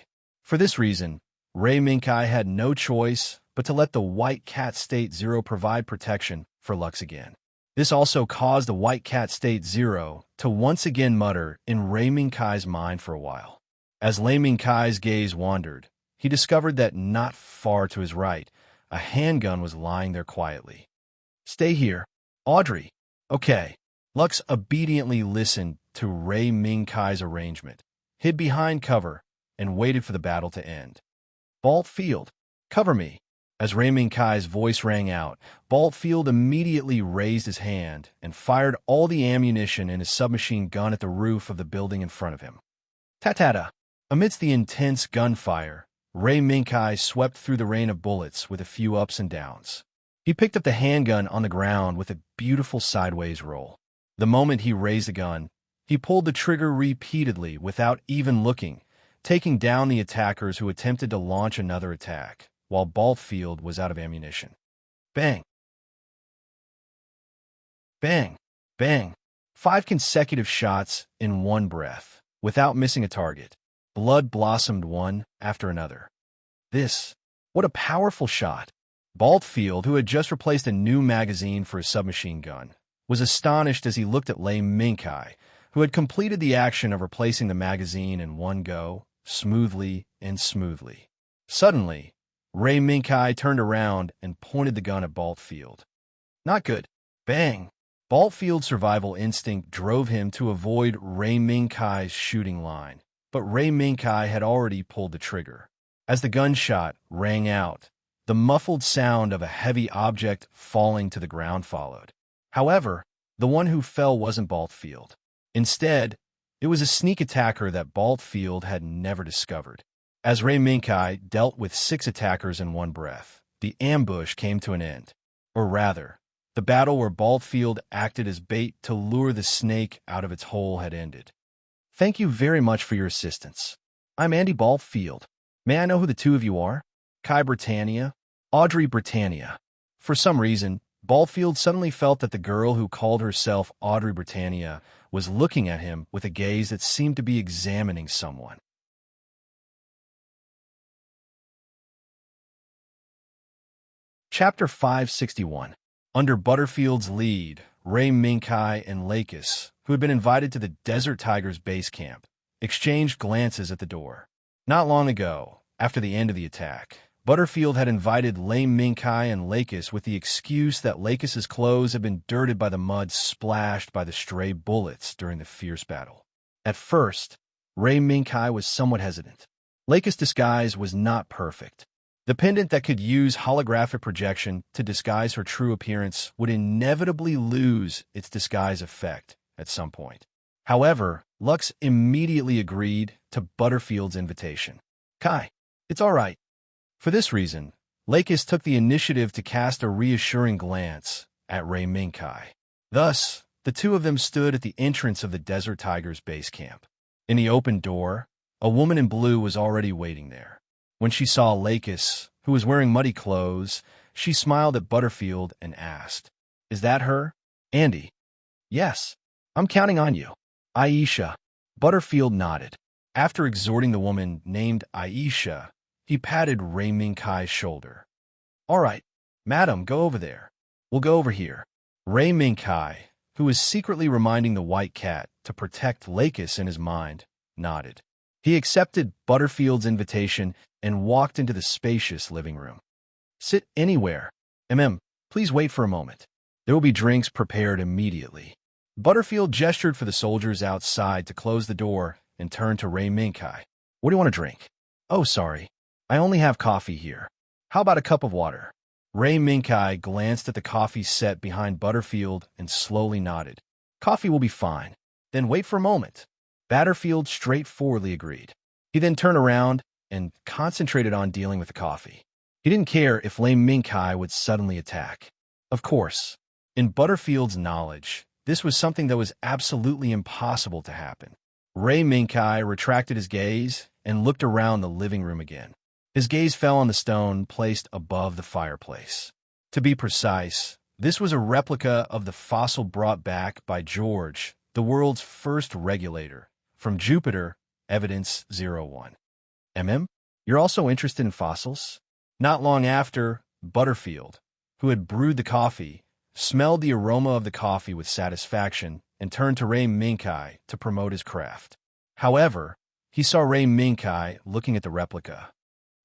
For this reason, Ray Minkai had no choice but to let the White Cat State Zero provide protection for Lux again. This also caused the White Cat State Zero to once again mutter in Ray Minkai's mind for a while. As Ray Minkai's gaze wandered, he discovered that not far to his right, a handgun was lying there quietly. Stay here. Audrey. Okay. Lux obediently listened to Ray Minkai's arrangement, hid behind cover, and waited for the battle to end. Baltfield, cover me. As Raymond Kai's voice rang out, Baltfield immediately raised his hand and fired all the ammunition in his submachine gun at the roof of the building in front of him. Ta-ta-ta! Amidst the intense gunfire, Ray Minkai swept through the rain of bullets with a few ups and downs. He picked up the handgun on the ground with a beautiful sideways roll. The moment he raised the gun, he pulled the trigger repeatedly without even looking, taking down the attackers who attempted to launch another attack, while Baltfield was out of ammunition. Bang! Bang! Bang! 5 consecutive shots in one breath, without missing a target. Blood blossomed one after another. What a powerful shot! Baltfield, who had just replaced a new magazine for his submachine gun, was astonished as he looked at Lei Minkai, who had completed the action of replacing the magazine in one go, smoothly and smoothly. Suddenly, Ray Minkai turned around and pointed the gun at Baltfield. Not good. Bang! Baltfield's survival instinct drove him to avoid Ray Minkai's shooting line, but Ray Minkai had already pulled the trigger. As the gunshot rang out, the muffled sound of a heavy object falling to the ground followed. However, the one who fell wasn't Baltfield. Instead, it was a sneak attacker that Baltfield had never discovered. As Ray Minkai dealt with 6 attackers in one breath, the ambush came to an end. Or rather, the battle where Baltfield acted as bait to lure the snake out of its hole had ended. Thank you very much for your assistance. I'm Andy Baltfield. May I know who the two of you are? Kai Britannia, Audrey Britannia. For some reason, Baltfield suddenly felt that the girl who called herself Audrey Britannia was looking at him with a gaze that seemed to be examining someone. Chapter 561. Under Butterfield's lead, Ray Minkai and Lakis, who had been invited to the Desert Tigers base camp, exchanged glances at the door. Not long ago, after the end of the attack, Butterfield had invited Lei Minkai and Lakis with the excuse that Lakis's clothes had been dirted by the mud splashed by the stray bullets during the fierce battle. At first, Ray Minkai was somewhat hesitant. Lakis' disguise was not perfect. The pendant that could use holographic projection to disguise her true appearance would inevitably lose its disguise effect at some point. However, Lux immediately agreed to Butterfield's invitation. Kai, it's all right. For this reason, Lakis took the initiative to cast a reassuring glance at Ray Minkai. Thus, the two of them stood at the entrance of the Desert Tigers base camp. In the open door, a woman in blue was already waiting there. When she saw Lakis, who was wearing muddy clothes, she smiled at Butterfield and asked, "Is that her? Andy?" "Yes. I'm counting on you." "Aisha." Butterfield nodded. After exhorting the woman named Aisha, he patted Ray Minkai's shoulder. "All right, madam, go over there. We'll go over here." Ray Minkai, who was secretly reminding the white cat to protect Lakis in his mind, nodded. He accepted Butterfield's invitation and walked into the spacious living room. "Sit anywhere. Please wait for a moment. There will be drinks prepared immediately." Butterfield gestured for the soldiers outside to close the door and turned to Ray Minkai. "What do you want to drink?" "Oh, sorry. I only have coffee here. How about a cup of water?" Ray Minkai glanced at the coffee set behind Butterfield and slowly nodded. "Coffee will be fine. Then wait for a moment." Butterfield straightforwardly agreed. He then turned around and concentrated on dealing with the coffee. He didn't care if Lei Minkai would suddenly attack. Of course, in Butterfield's knowledge, this was something that was absolutely impossible to happen. Ray Minkai retracted his gaze and looked around the living room again. His gaze fell on the stone placed above the fireplace. To be precise, this was a replica of the fossil brought back by George, the world's first regulator, from Jupiter, Evidence 01. You're also interested in fossils? Not long after, Butterfield, who had brewed the coffee, smelled the aroma of the coffee with satisfaction and turned to Ray Minkai to promote his craft. However, he saw Ray Minkai looking at the replica.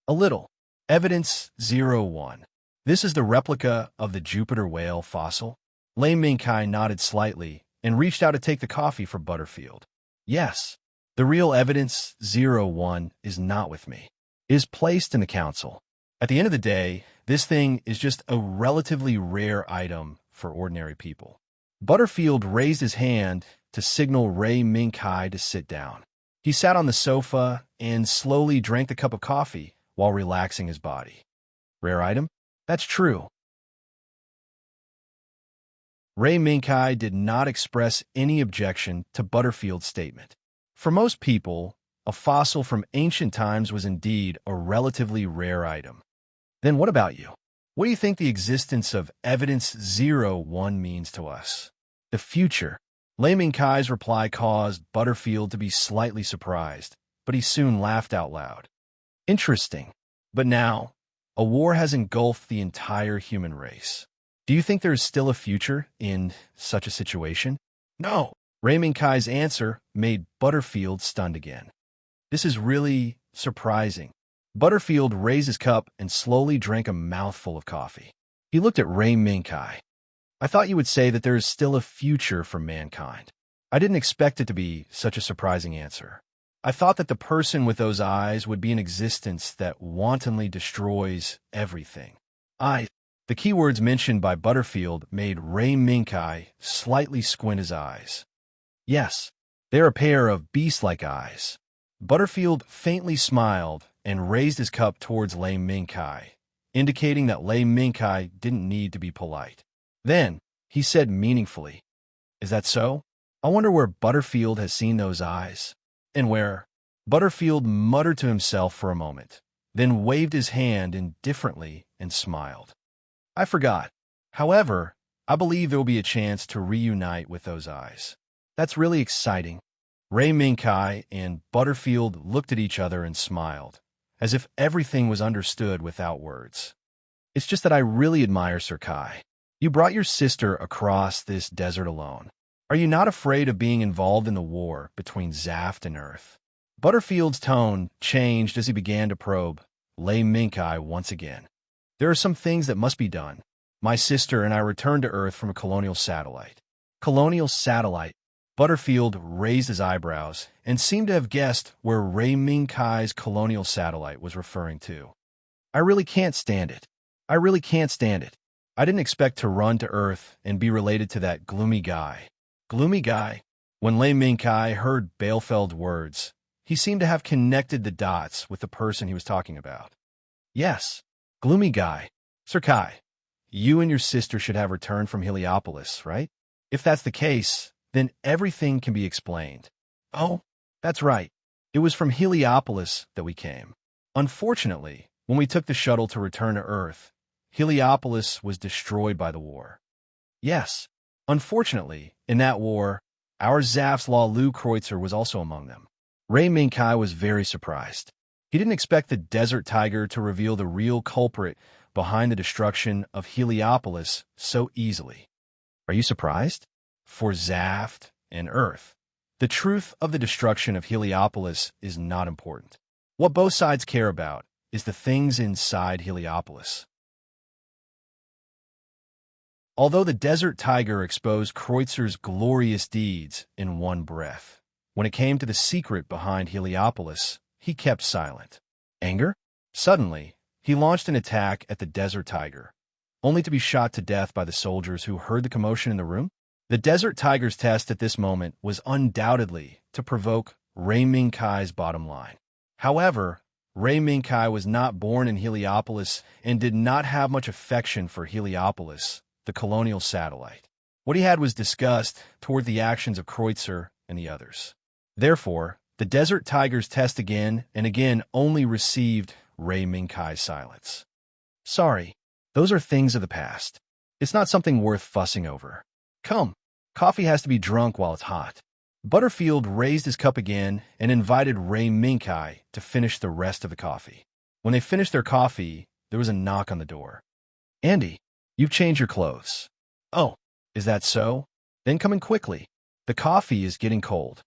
A little. Evidence 01. This is the replica of the Jupiter whale fossil? Ray Minkai nodded slightly and reached out to take the coffee for Butterfield. Yes. The real Evidence 01 is not with me. It is placed in the council. At the end of the day, this thing is just a relatively rare item for ordinary people. Butterfield raised his hand to signal Ray Ming-kai to sit down. He sat on the sofa and slowly drank the cup of coffee while relaxing his body. Rare item? That's true. Ray Ming-kai did not express any objection to Butterfield's statement. For most people, a fossil from ancient times was indeed a relatively rare item. Then what about you? What do you think the existence of Evidence 01 means to us? The future. Lei Ming-kai's reply caused Butterfield to be slightly surprised, but he soon laughed out loud. Interesting. But now, a war has engulfed the entire human race. Do you think there is still a future in such a situation? No. Ray Ming-kai's answer made Butterfield stunned again. This is really surprising. Butterfield raised his cup and slowly drank a mouthful of coffee. He looked at Ray Ming-kai. I thought you would say that there is still a future for mankind. I didn't expect it to be such a surprising answer. I thought that the person with those eyes would be an existence that wantonly destroys everything. The keywords mentioned by Butterfield made Ray Ming-kai slightly squint his eyes. Yes, they're a pair of beast-like eyes. Butterfield faintly smiled and raised his cup towards Lei Ming-kai, indicating that Lei Ming-kai didn't need to be polite. Then, he said meaningfully, "Is that so? I wonder where Butterfield has seen those eyes." "And where?" Butterfield muttered to himself for a moment, then waved his hand indifferently and smiled. "I forgot. However, I believe there will be a chance to reunite with those eyes." "That's really exciting." Ray Ming-kai and Butterfield looked at each other and smiled, as if everything was understood without words. "It's just that I really admire Sir Kai. You brought your sister across this desert alone. Are you not afraid of being involved in the war between Zaft and Earth?" Butterfield's tone changed as he began to probe Lei Ming-kai once again. "There are some things that must be done. My sister and I returned to Earth from a colonial satellite." "Colonial satellite?" Butterfield raised his eyebrows and seemed to have guessed where Ray Ming-kai's colonial satellite was referring to. "I really can't stand it. I really can't stand it. I didn't expect to run to Earth and be related to that gloomy guy." "Gloomy guy?" When Lei Ming-kai heard Balefeld's words, he seemed to have connected the dots with the person he was talking about. "Yes, gloomy guy. Sir Kai, you and your sister should have returned from Heliopolis, right? If that's the case, then everything can be explained." "Oh, that's right. It was from Heliopolis that we came. Unfortunately, when we took the shuttle to return to Earth, Heliopolis was destroyed by the war." "Yes, unfortunately, in that war, our Zaft's Law Lu Kreutzer was also among them." Ray Ming-kai was very surprised. He didn't expect the Desert Tiger to reveal the real culprit behind the destruction of Heliopolis so easily. "Are you surprised?" For Zaft and Earth, the truth of the destruction of Heliopolis is not important. What both sides care about is the things inside Heliopolis. Although the Desert Tiger exposed Kreutzer's glorious deeds in one breath, when it came to the secret behind Heliopolis, he kept silent. Anger? Suddenly, he launched an attack at the Desert Tiger, only to be shot to death by the soldiers who heard the commotion in the room. The Desert Tiger's test at this moment was undoubtedly to provoke Ray Ming-kai's bottom line. However, Ray Ming-kai was not born in Heliopolis and did not have much affection for Heliopolis, the colonial satellite. What he had was disgust toward the actions of Kreutzer and the others. Therefore, the Desert Tiger's test again and again only received Ray Ming-kai's silence. "Sorry, those are things of the past. It's not something worth fussing over. Come, coffee has to be drunk while it's hot." Butterfield raised his cup again and invited Ray Ming-kai to finish the rest of the coffee. When they finished their coffee, there was a knock on the door. "Andy, you've changed your clothes." "Oh, is that so? Then come in quickly. The coffee is getting cold."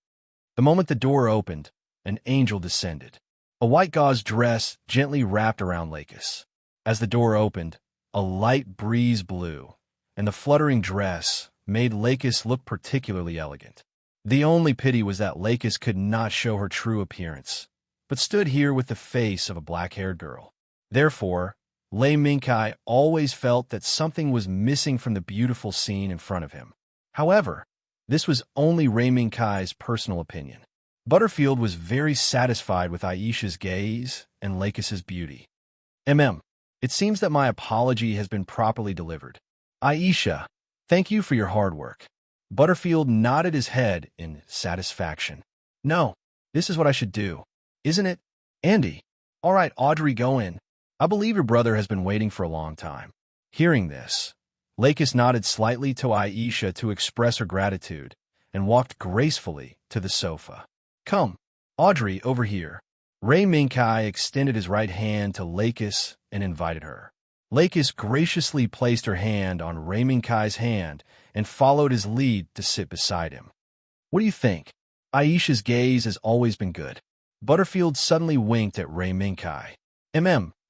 The moment the door opened, an angel descended. A white gauze dress gently wrapped around Lakis. As the door opened, a light breeze blew, and the fluttering dress made Lakis look particularly elegant. The only pity was that Lakis could not show her true appearance, but stood here with the face of a black-haired girl. Therefore, Lei Mingkai always felt that something was missing from the beautiful scene in front of him. However, this was only Rei Mingkai's personal opinion. Butterfield was very satisfied with Aisha's gaze and Lakis's beauty. It seems that my apology has been properly delivered. Aisha, thank you for your hard work. Butterfield nodded his head in satisfaction. No, this is what I should do, isn't it? Andy. All right, Audrey, go in. I believe your brother has been waiting for a long time. Hearing this, Lakis nodded slightly to Aisha to express her gratitude and walked gracefully to the sofa. Come, Audrey, over here. Rei Mingkai extended his right hand to Lakis and invited her. Lakis graciously placed her hand on Rei Mingkai's hand and followed his lead to sit beside him. What do you think? Aisha's gaze has always been good. Butterfield suddenly winked at Rei Mingkai.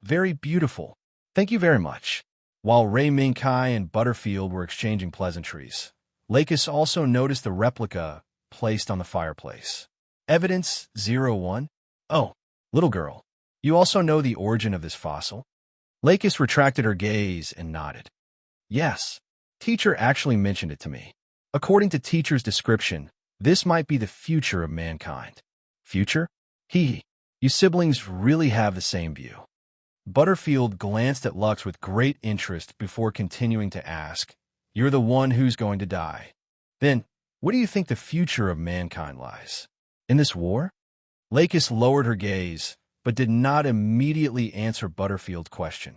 Very beautiful. Thank you very much. While Rei Mingkai and Butterfield were exchanging pleasantries, Lakis also noticed the replica placed on the fireplace. Evidence 01? Oh, little girl, you also know the origin of this fossil? Lakis retracted her gaze and nodded. Yes, teacher actually mentioned it to me. According to teacher's description, this might be the future of mankind. Future? You siblings really have the same view. Butterfield glanced at Lux with great interest before continuing to ask, You're the one who's going to die. Then, where do you think the future of mankind lies? In this war? Lakis lowered her gaze, but did not immediately answer Butterfield's question.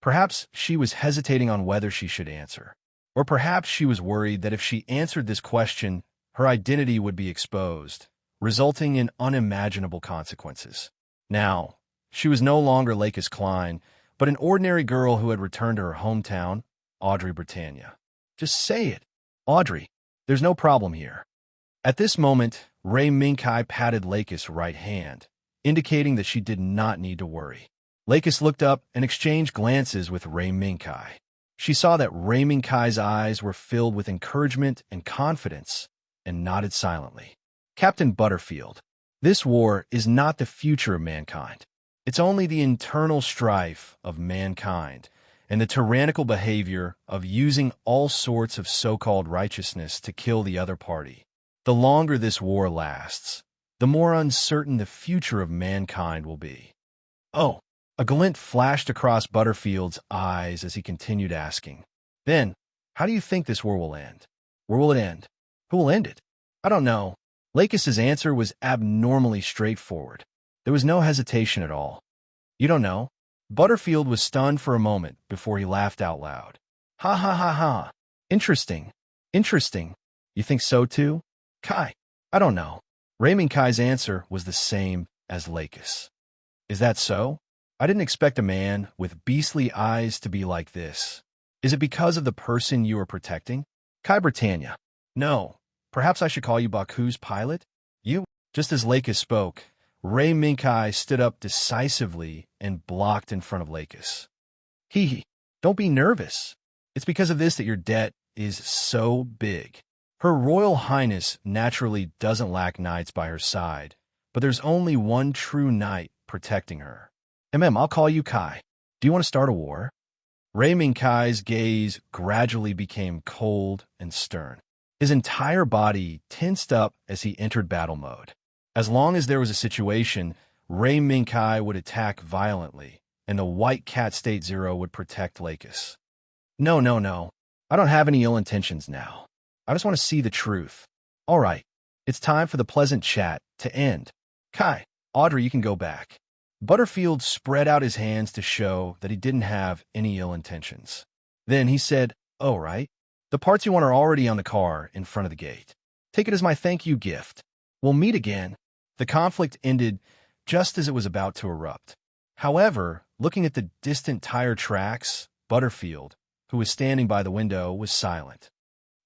Perhaps she was hesitating on whether she should answer. Or perhaps she was worried that if she answered this question, her identity would be exposed, resulting in unimaginable consequences. Now, she was no longer Lakis Klein, but an ordinary girl who had returned to her hometown, Audrey Britannia. Just say it. Audrey, there's no problem here. At this moment, Rei Mingkai patted Lakis' right hand, indicating that she did not need to worry. Lakis looked up and exchanged glances with Rei Mingkai. She saw that Rei Mingkai's eyes were filled with encouragement and confidence, and nodded silently. Captain Butterfield, this war is not the future of mankind. It's only the internal strife of mankind and the tyrannical behavior of using all sorts of so-called righteousness to kill the other party. The longer this war lasts, the more uncertain the future of mankind will be. Oh, a glint flashed across Butterfield's eyes as he continued asking. Then, how do you think this war will end? Where will it end? Who will end it? I don't know. Lakis's answer was abnormally straightforward. There was no hesitation at all. You don't know? Butterfield was stunned for a moment before he laughed out loud. Ha ha ha ha. Interesting. Interesting. You think so too? Kai, I don't know. Rei Mingkai's answer was the same as Lakis. Is that so? I didn't expect a man with beastly eyes to be like this. Is it because of the person you are protecting? Kai Britannia. No. Perhaps I should call you Baku's pilot? You? Just as Lakis spoke, Rei Mingkai stood up decisively and blocked in front of Lakis. Don't be nervous. It's because of this that your debt is so big. Her Royal Highness naturally doesn't lack knights by her side, but there's only one true knight protecting her. I'll call you Kai. Do you want to start a war? Rei Mingkai's gaze gradually became cold and stern. His entire body tensed up as he entered battle mode. As long as there was a situation, Rei Mingkai would attack violently, and the White Cat State Zero would protect Lakis. No. I don't have any ill intentions now. I just want to see the truth. All right, it's time for the pleasant chat to end. Kai, Audrey, you can go back. Butterfield spread out his hands to show that he didn't have any ill intentions. Then he said, Oh, right. The parts you want are already on the car in front of the gate. Take it as my thank you gift. We'll meet again. The conflict ended just as it was about to erupt. However, looking at the distant tire tracks, Butterfield, who was standing by the window, was silent.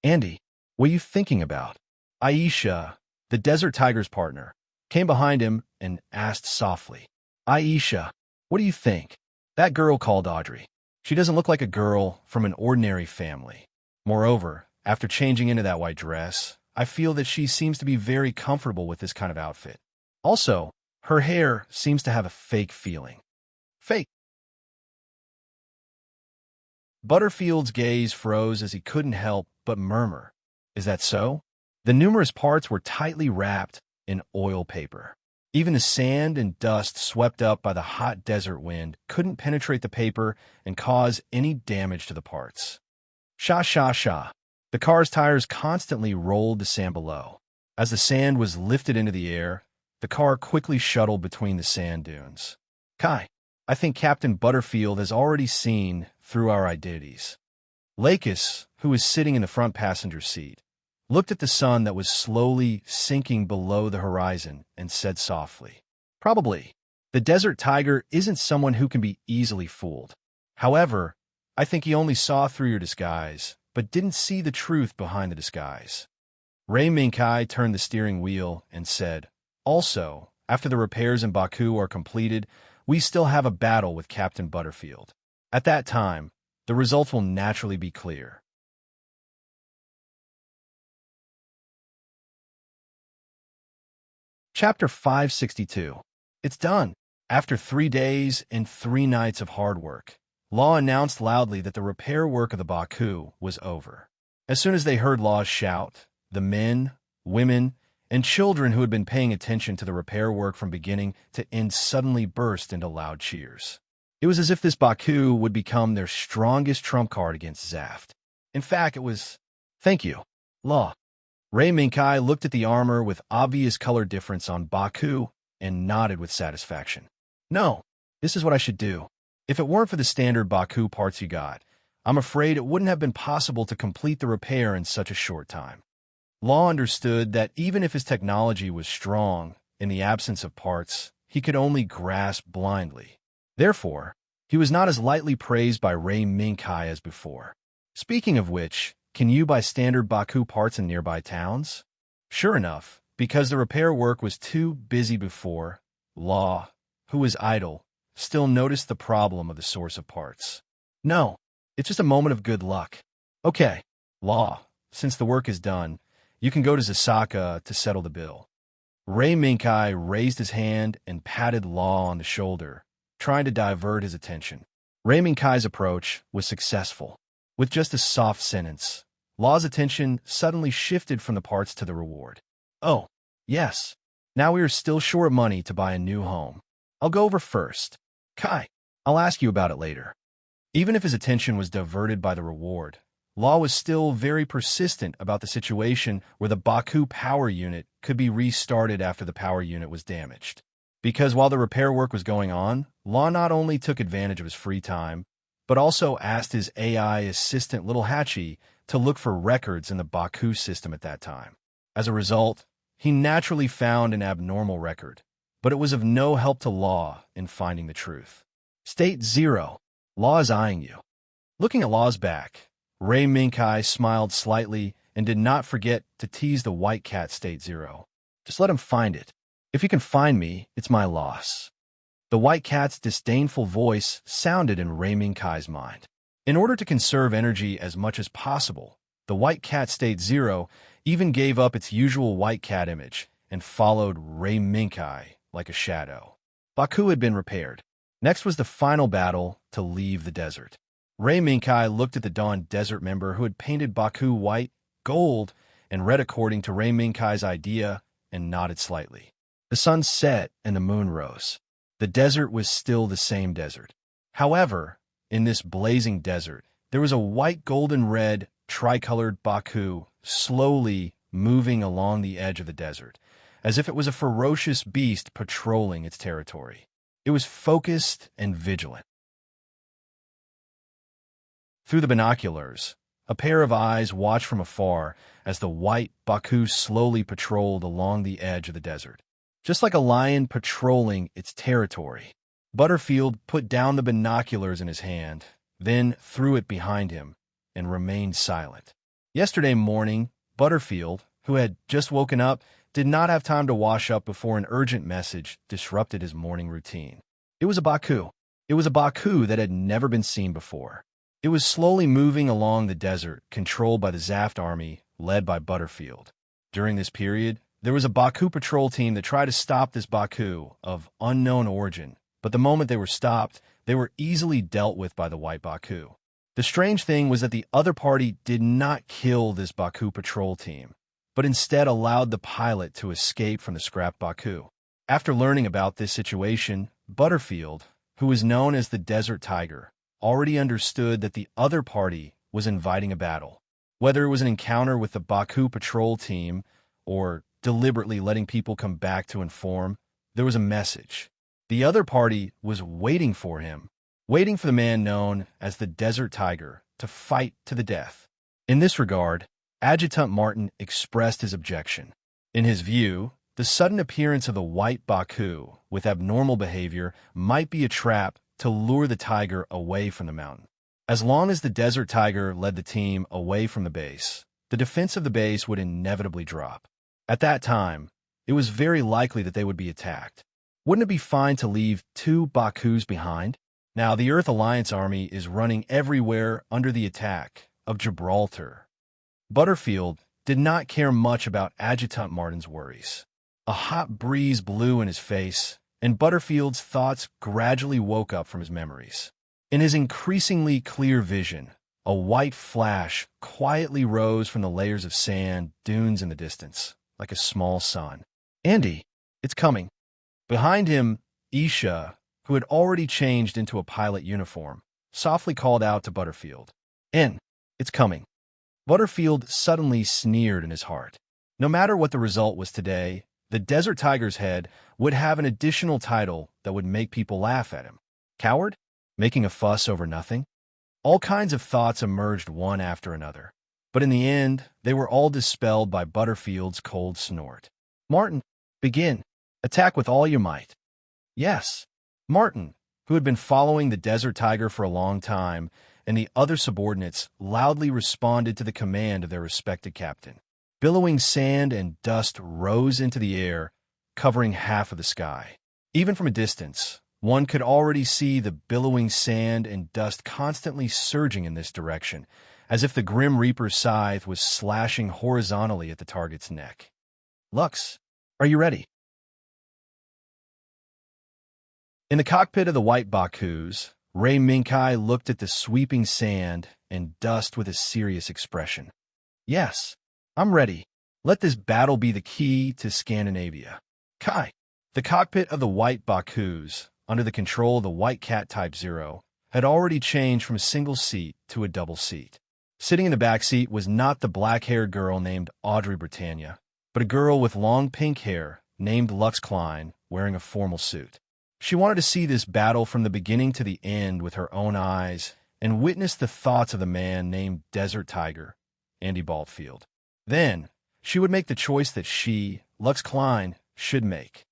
Andy, what are you thinking about? Aisha, the Desert Tiger's partner, came behind him and asked softly. Aisha, what do you think? That girl called Audrey. She doesn't look like a girl from an ordinary family. Moreover, after changing into that white dress, I feel that she seems to be very comfortable with this kind of outfit. Also, Her hair seems to have a fake feeling. Fake. Butterfield's gaze froze as he couldn't help but murmur, "Is that so?" The numerous parts were tightly wrapped in oil paper. Even the sand and dust swept up by the hot desert wind couldn't penetrate the paper and cause any damage to the parts. Sha sha sha. The car's tires constantly rolled the sand below. As the sand was lifted into the air, the car quickly shuttled between the sand dunes. Kai, I think Captain Butterfield has already seen through our identities. Lakis, who was sitting in the front passenger seat, looked at the sun that was slowly sinking below the horizon and said softly, "Probably. The desert tiger isn't someone who can be easily fooled. However, I think he only saw through your disguise, but didn't see the truth behind the disguise." Ray Minkai turned the steering wheel and said, "Also, after the repairs in Baku are completed, we still have a battle with Captain Butterfield. At that time, the results will naturally be clear." Chapter 562. It's done. After 3 days and 3 nights of hard work, Law announced loudly that the repair work of the Baku was over. As soon as they heard Law's shout, the men, women, and children who had been paying attention to the repair work from beginning to end suddenly burst into loud cheers. It was as if this Baku would become their strongest trump card against Zaft. In fact, it was, "Thank you, Law." Ray Minkai looked at the armor with obvious color difference on Baku and nodded with satisfaction. "No, this is what I should do. If it weren't for the standard Baku parts you got, I'm afraid it wouldn't have been possible to complete the repair in such a short time." Law understood that even if his technology was strong, in the absence of parts, he could only grasp blindly. Therefore, he was not as lightly praised by Ray Minkai as before. "Speaking of which, can you buy standard Baku parts in nearby towns?" Sure enough, because the repair work was too busy before, Law, who was idle, still noticed the problem of the source of parts. "No, it's just a moment of good luck." "Okay, Law, since the work is done, you can go to Zasaka to settle the bill." Ray Minkai raised his hand and patted Law on the shoulder, trying to divert his attention. Ray Minkai's approach was successful. With just a soft sentence, Law's attention suddenly shifted from the parts to the reward. "Oh, yes. Now we are still short of money to buy a new home. I'll go over first. Kai, I'll ask you about it later." Even if his attention was diverted by the reward, Law was still very persistent about the situation where the Baku power unit could be restarted after the power unit was damaged. Because while the repair work was going on, Law not only took advantage of his free time, but also asked his AI assistant Little Hatchie to look for records in the Baku system at that time. As a result, he naturally found an abnormal record, but it was of no help to Law in finding the truth. "State 0. Law is eyeing you." Looking at Law's back, Ray Minkai smiled slightly and did not forget to tease the white cat State 0. "Just let him find it. If he can find me, it's my loss." The white cat's disdainful voice sounded in Ray Minkai's mind. In order to conserve energy as much as possible, the white cat State 0 even gave up its usual white cat image and followed Ray Minkai like a shadow. Baku had been repaired. Next was the final battle to leave the desert. Ray Minkai looked at the Dawn Desert member who had painted Baku white, gold, and red according to Ray Minkai's idea and nodded slightly. The sun set and the moon rose. The desert was still the same desert. However, in this blazing desert, there was a white, golden, red, tricolored Baku slowly moving along the edge of the desert, as if it was a ferocious beast patrolling its territory. It was focused and vigilant. Through the binoculars, a pair of eyes watched from afar as the white Baku slowly patrolled along the edge of the desert. Just like a lion patrolling its territory, Butterfield put down the binoculars in his hand, then threw it behind him, and remained silent. Yesterday morning, Butterfield, who had just woken up, did not have time to wash up before an urgent message disrupted his morning routine. It was a Baku. It was a Baku that had never been seen before. It was slowly moving along the desert, controlled by the Zaft army, led by Butterfield. During this period, There was a Baku patrol team that tried to stop this Baku of unknown origin, but the moment they were stopped, they were easily dealt with by the white Baku. The strange thing was that the other party did not kill this Baku patrol team, but instead allowed the pilot to escape from the scrap Baku. After learning about this situation, Butterfield, who was known as the Desert Tiger, already understood that the other party was inviting a battle. Whether it was an encounter with the Baku patrol team or deliberately letting people come back to inform, there was a message. The other party was waiting for him, waiting for the man known as the Desert Tiger to fight to the death. In this regard, Adjutant Martin expressed his objection. In his view, the sudden appearance of the white Baku with abnormal behavior might be a trap to lure the tiger away from the mountain. As long as the Desert Tiger led the team away from the base, the defense of the base would inevitably drop. At that time, it was very likely that they would be attacked. Wouldn't it be fine to leave 2 Bakus behind? Now, the Earth Alliance army is running everywhere under the attack of Gibraltar. Butterfield did not care much about Adjutant Martin's worries. A hot breeze blew in his face, and Butterfield's thoughts gradually woke up from his memories. In his increasingly clear vision, a white flash quietly rose from the layers of sand dunes in the distance, like a small sun. "Andy, it's coming." Behind him, Isha, who had already changed into a pilot uniform, softly called out to Butterfield, "It's coming." Butterfield suddenly sneered in his heart. No matter what the result was today, the Desert Tiger's head would have an additional title that would make people laugh at him. Coward? Making a fuss over nothing? All kinds of thoughts emerged one after another, but in the end, they were all dispelled by Butterfield's cold snort. "Martin, begin. Attack with all your might." Yes. Martin, who had been following the Desert Tiger for a long time, and the other subordinates loudly responded to the command of their respected captain. Billowing sand and dust rose into the air, covering half of the sky. Even from a distance, one could already see the billowing sand and dust constantly surging in this direction, as if the Grim Reaper's scythe was slashing horizontally at the target's neck. "Lux, are you ready?" In the cockpit of the white Bakus, Ray Minkai looked at the sweeping sand and dust with a serious expression. "Yes, I'm ready. Let this battle be the key to Scandinavia." Kai. The cockpit of the white Bakus, under the control of the White Cat Type 0, had already changed from a single seat to a double seat. Sitting in the back seat was not the black-haired girl named Audrey Britannia, but a girl with long pink hair named Lux Klein wearing a formal suit. She wanted to see this battle from the beginning to the end with her own eyes and witness the thoughts of the man named Desert Tiger, Andy Baldfield. Then, she would make the choice that she, Lux Klein, should make.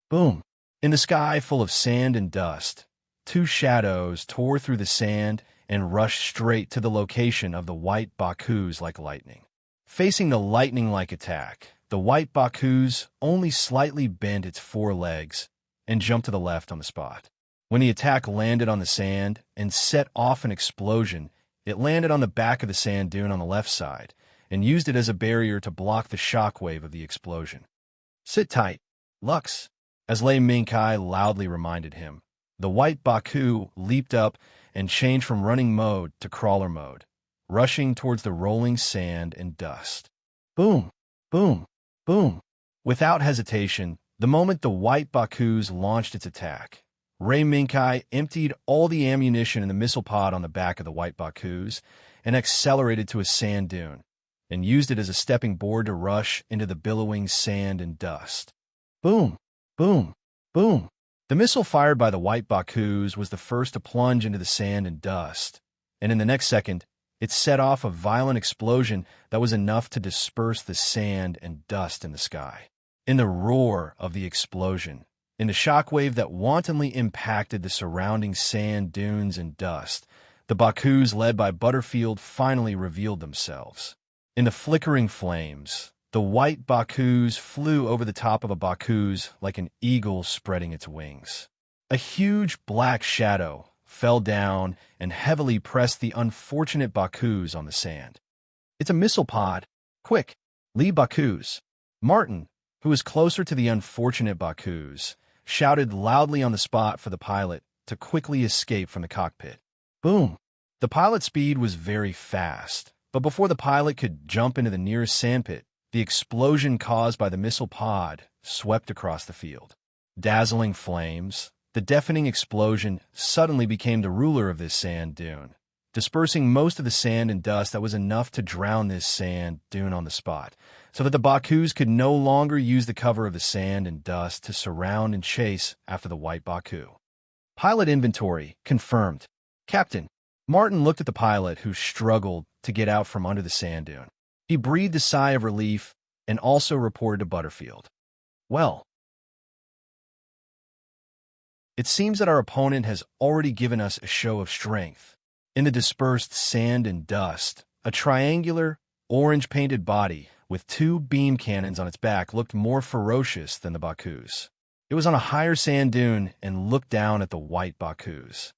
Boom. In the sky full of sand and dust, 2 shadows tore through the sand and rushed straight to the location of the white Bakus like lightning. Facing the lightning-like attack, the white Bakus only slightly bent its 4 legs and jumped to the left on the spot. When the attack landed on the sand and set off an explosion, it landed on the back of the sand dune on the left side and used it as a barrier to block the shockwave of the explosion. "Sit tight, Lux," as Lei Minkai loudly reminded him. The white Baku leaped up and changed from running mode to crawler mode, rushing towards the rolling sand and dust. Boom, boom, boom. Without hesitation, the moment the white Bakus launched its attack, Ray Minkai emptied all the ammunition in the missile pod on the back of the white Bakus and accelerated to a sand dune, and used it as a stepping board to rush into the billowing sand and dust. Boom, boom, boom. The missile fired by the white Bakus was the first to plunge into the sand and dust, and in the next second, it set off a violent explosion that was enough to disperse the sand and dust in the sky. In the roar of the explosion, in the shockwave that wantonly impacted the surrounding sand dunes and dust, the Bakus led by Butterfield finally revealed themselves. In the flickering flames, the white Bakus flew over the top of a Bakus like an eagle spreading its wings. A huge black shadow fell down and heavily pressed the unfortunate Bakus on the sand. "It's a missile pod. Quick, leave Bakus." Martin, who was closer to the unfortunate Bakus, shouted loudly on the spot for the pilot to quickly escape from the cockpit. Boom! The pilot's speed was very fast, but before the pilot could jump into the nearest sandpit, the explosion caused by the missile pod swept across the field. Dazzling flames, the deafening explosion suddenly became the ruler of this sand dune, dispersing most of the sand and dust that was enough to drown this sand dune on the spot, so that the Bakus could no longer use the cover of the sand and dust to surround and chase after the white Baku. Pilot inventory confirmed. Captain. Martin looked at the pilot, who struggled to get out from under the sand dune. He breathed a sigh of relief and also reported to Butterfield. Well, it seems that our opponent has already given us a show of strength. In the dispersed sand and dust, a triangular, orange-painted body with 2 beam cannons on its back looked more ferocious than the Bakus. It was on a higher sand dune and looked down at the white Bakus.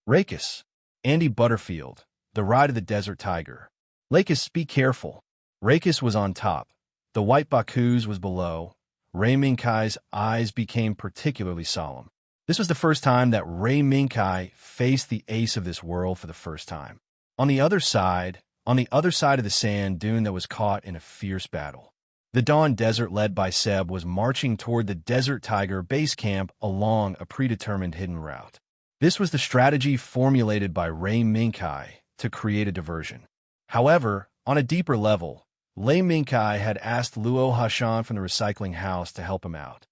Rakis. Andy Butterfield, the ride of the Desert Tiger. Lakis, be careful. Rakis was on top. The white Bakus was below. Ray Minkai's eyes became particularly solemn. This was the first time that Ray Minkai faced the ace of this world for the first time. On the other side of the sand dune that was caught in a fierce battle, the Dawn Desert led by Seb was marching toward the Desert Tiger base camp along a predetermined hidden route. This was the strategy formulated by Ray Minkai to create a diversion. However, on a deeper level, Ray Minkai had asked Luo Hashan from the recycling house to help him out.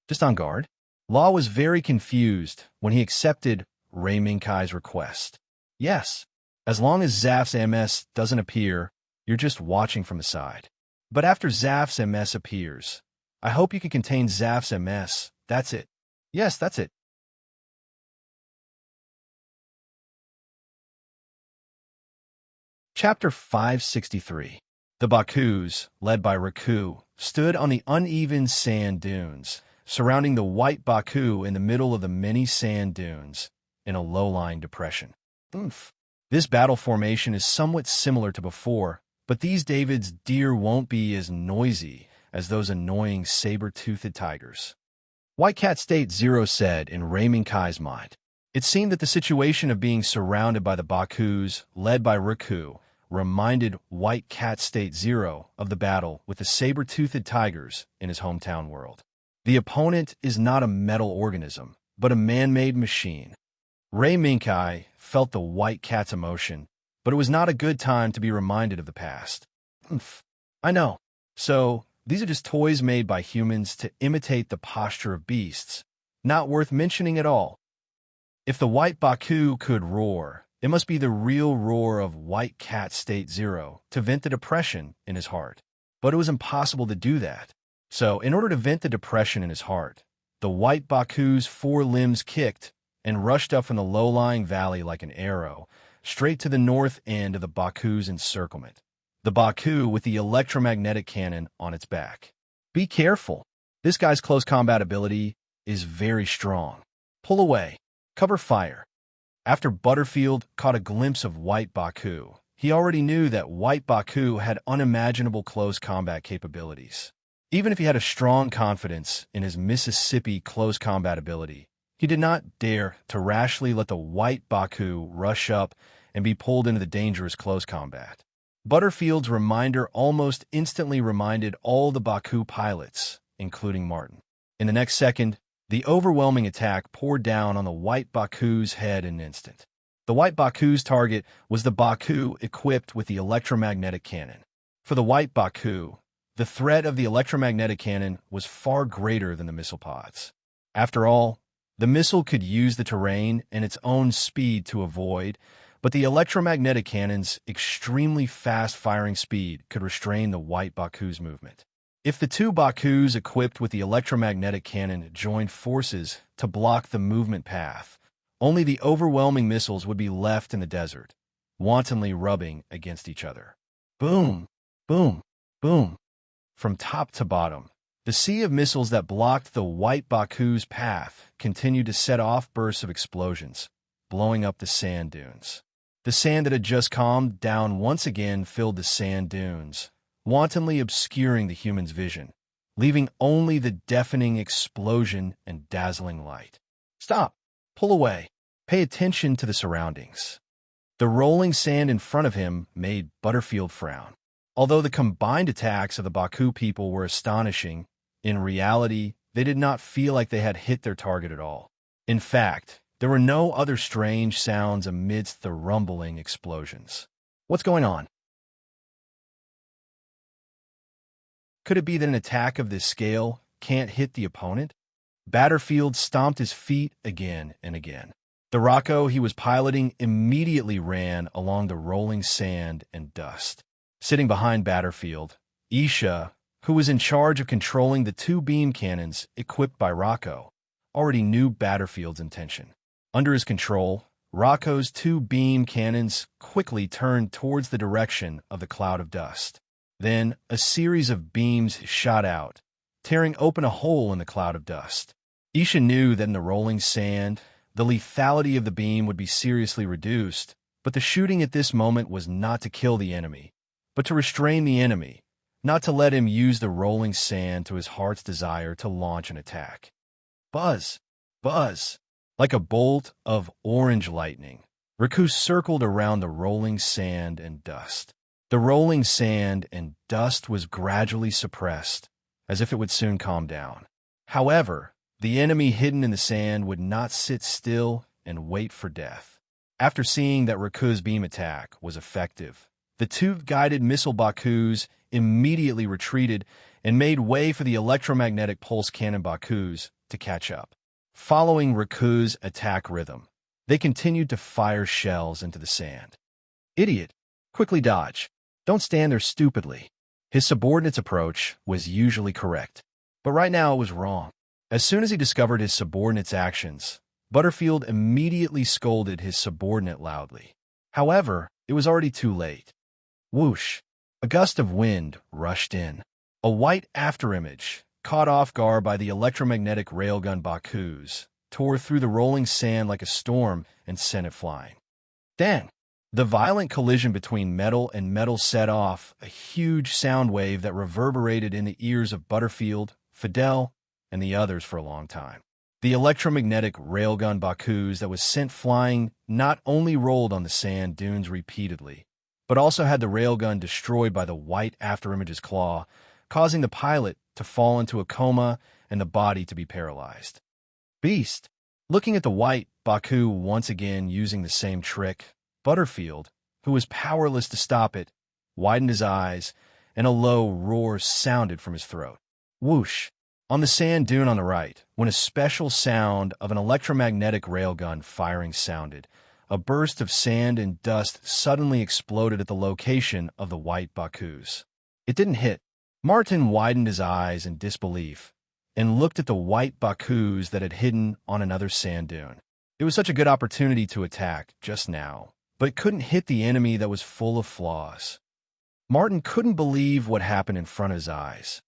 Just on guard? Law was very confused when he accepted Ray Minkai's request. Yes, as long as Zaf's MS doesn't appear, you're just watching from the side. But after Zaf's MS appears, I hope you can contain Zaf's MS. That's it. Yes, that's it. Chapter 563. The Bakus, led by Raku, stood on the uneven sand dunes, surrounding the white Baku in the middle of the many sand dunes, in a low-lying depression. Oomph. This battle formation is somewhat similar to before, but these David's deer won't be as noisy as those annoying saber-toothed tigers. White Cat State Zero said in Ray Minkai's mind. It seemed that the situation of being surrounded by the Bakus, led by Raku, reminded White Cat State Zero of the battle with the saber-toothed tigers in his hometown world. The opponent is not a metal organism, but a man-made machine. Ray Minkai felt the White Cat's emotion, but it was not a good time to be reminded of the past. Oomph. I know. So, these are just toys made by humans to imitate the posture of beasts. Not worth mentioning at all. If the white Baku could roar, it must be the real roar of White Cat State Zero to vent the depression in his heart. But it was impossible to do that. So, in order to vent the depression in his heart, the white Baku's 4 limbs kicked and rushed up from the low-lying valley like an arrow, straight to the north end of the Baku's encirclement. The Baku with the electromagnetic cannon on its back. Be careful. This guy's close combat ability is very strong. Pull away. Cover fire. After Butterfield caught a glimpse of white Baku, he already knew that white Baku had unimaginable close combat capabilities. Even if he had a strong confidence in his Mississippi close combat ability, he did not dare to rashly let the white Baku rush up and be pulled into the dangerous close combat. Butterfield's reminder almost instantly reminded all the Baku pilots, including Martin. In the next second, the overwhelming attack poured down on the white Baku's head in an instant. The white Baku's target was the Baku equipped with the electromagnetic cannon. For the white Baku, the threat of the electromagnetic cannon was far greater than the missile pods. After all, the missile could use the terrain and its own speed to avoid, but the electromagnetic cannon's extremely fast firing speed could restrain the white Baku's movement. If the 2 Bakus equipped with the electromagnetic cannon joined forces to block the movement path, only the overwhelming missiles would be left in the desert, wantonly rubbing against each other. Boom, boom, boom. From top to bottom, the sea of missiles that blocked the white Baku's path continued to set off bursts of explosions, blowing up the sand dunes. The sand that had just calmed down once again filled the sand dunes, wantonly obscuring the human's vision, leaving only the deafening explosion and dazzling light. Stop! Pull away! Pay attention to the surroundings. The rolling sand in front of him made Butterfield frown. Although the combined attacks of the Baku people were astonishing, in reality, they did not feel like they had hit their target at all. In fact, there were no other strange sounds amidst the rumbling explosions. What's going on? Could it be that an attack of this scale can't hit the opponent? Butterfield stomped his feet again and again. The Rocco he was piloting immediately ran along the rolling sand and dust. Sitting behind Butterfield, Isha, who was in charge of controlling the two beam cannons equipped by Rocco, already knew Butterfield's intention. Under his control, Rocco's two beam cannons quickly turned towards the direction of the cloud of dust. Then, a series of beams shot out, tearing open a hole in the cloud of dust. Isha knew that in the rolling sand, the lethality of the beam would be seriously reduced, but the shooting at this moment was not to kill the enemy, but to restrain the enemy, not to let him use the rolling sand to his heart's desire to launch an attack. Buzz! Buzz! Like a bolt of orange lightning, Riku circled around the rolling sand and dust. The rolling sand and dust was gradually suppressed, as if it would soon calm down. However, the enemy hidden in the sand would not sit still and wait for death. After seeing that Riku's beam attack was effective, the two guided missile Bakus immediately retreated and made way for the electromagnetic pulse cannon Bakus to catch up. Following Riku's attack rhythm, they continued to fire shells into the sand. Idiot! Quickly dodge. Don't stand there stupidly. His subordinate's approach was usually correct, but right now it was wrong. As soon as he discovered his subordinate's actions, Butterfield immediately scolded his subordinate loudly. However, it was already too late. Whoosh! A gust of wind rushed in. A white afterimage, caught off guard by the electromagnetic railgun Bakus, tore through the rolling sand like a storm and sent it flying. Dang! The violent collision between metal and metal set off a huge sound wave that reverberated in the ears of Butterfield, Fidel, and the others for a long time. The electromagnetic railgun Bakus that was sent flying not only rolled on the sand dunes repeatedly, but also had the railgun destroyed by the white afterimage's claw, causing the pilot to fall into a coma and the body to be paralyzed. Beast! Looking at the white Baku once again using the same trick, Butterfield, who was powerless to stop it, widened his eyes, and a low roar sounded from his throat. Whoosh! On the sand dune on the right, when a special sound of an electromagnetic railgun firing sounded, a burst of sand and dust suddenly exploded at the location of the white Bakus. It didn't hit. Martin widened his eyes in disbelief and looked at the white Bakus that had hidden on another sand dune. It was such a good opportunity to attack just now, but it couldn't hit the enemy that was full of flaws. Martin couldn't believe what happened in front of his eyes.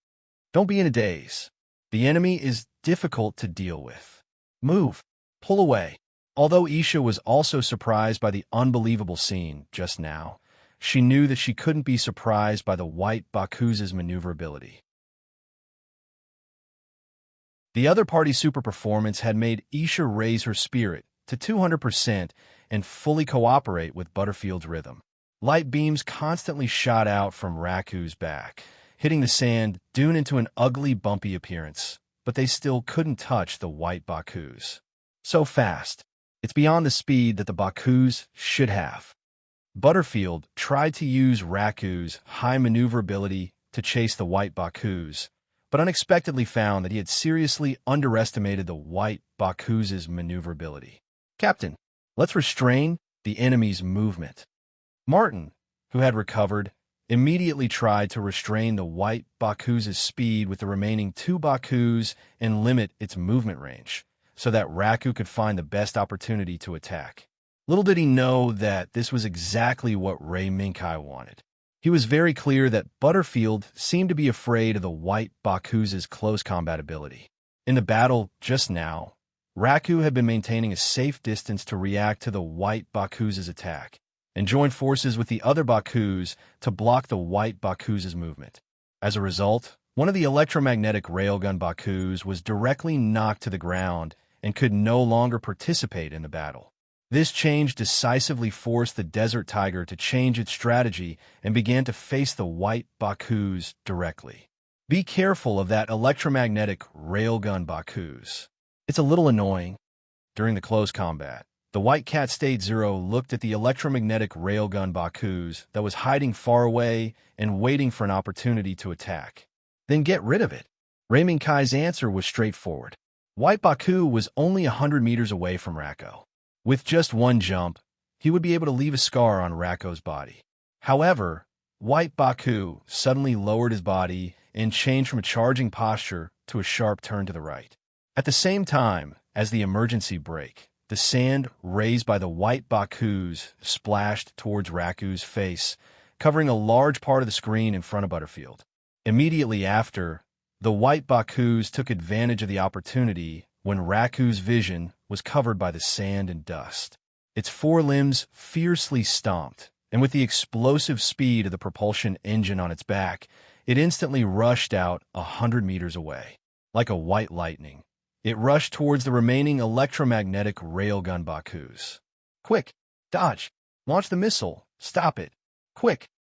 Don't be in a daze. The enemy is difficult to deal with. Move. Pull away. Although Isha was also surprised by the unbelievable scene just now, she knew that she couldn't be surprised by the white Baku's maneuverability. The other party's super performance had made Isha raise her spirit to 200% and fully cooperate with Butterfield's rhythm. Light beams constantly shot out from Raku's back, hitting the sand dune into an ugly, bumpy appearance, but they still couldn't touch the white Bakus. So fast. It's beyond the speed that the Bakus should have. Butterfield tried to use Raku's high maneuverability to chase the white Bakus, but unexpectedly found that he had seriously underestimated the white Baku's maneuverability. Captain, let's restrain the enemy's movement. Martin, who had recovered, immediately tried to restrain the white Baku's speed with the remaining two Bakus and limit its movement range, so that Raku could find the best opportunity to attack. Little did he know that this was exactly what Ray Minkai wanted. He was very clear that Butterfield seemed to be afraid of the white Baku's close combat ability. In the battle just now, Raku had been maintaining a safe distance to react to the white Baku's attack, and joined forces with the other Bakus to block the white Baku's movement. As a result, One of the electromagnetic railgun Bakus was directly knocked to the ground and could no longer participate in the battle. This change decisively forced the Desert Tiger to change its strategy and began to face the white Bakus directly. Be careful of that electromagnetic railgun Bakus. It's a little annoying. During the close combat, the White Cat State Zero looked at the electromagnetic railgun Bakus that was hiding far away and waiting for an opportunity to attack. Then get rid of it. Raymond Kai's answer was straightforward. White Baku was only 100 meters away from Racco. With just one jump, he would be able to leave a scar on Racco's body. However, White Baku suddenly lowered his body and changed from a charging posture to a sharp turn to the right. At the same time as the emergency brake, the sand raised by the White Bakus splashed towards Racco's face, covering a large part of the screen in front of Butterfield. Immediately after, the White Bakus took advantage of the opportunity when Racco's vision was covered by the sand and dust. Its forelimbs fiercely stomped, and with the explosive speed of the propulsion engine on its back, it instantly rushed out 100 meters away. Like a white lightning, it rushed towards the remaining electromagnetic railgun Bakus. Quick! Dodge! Launch the missile! Stop it! Quick!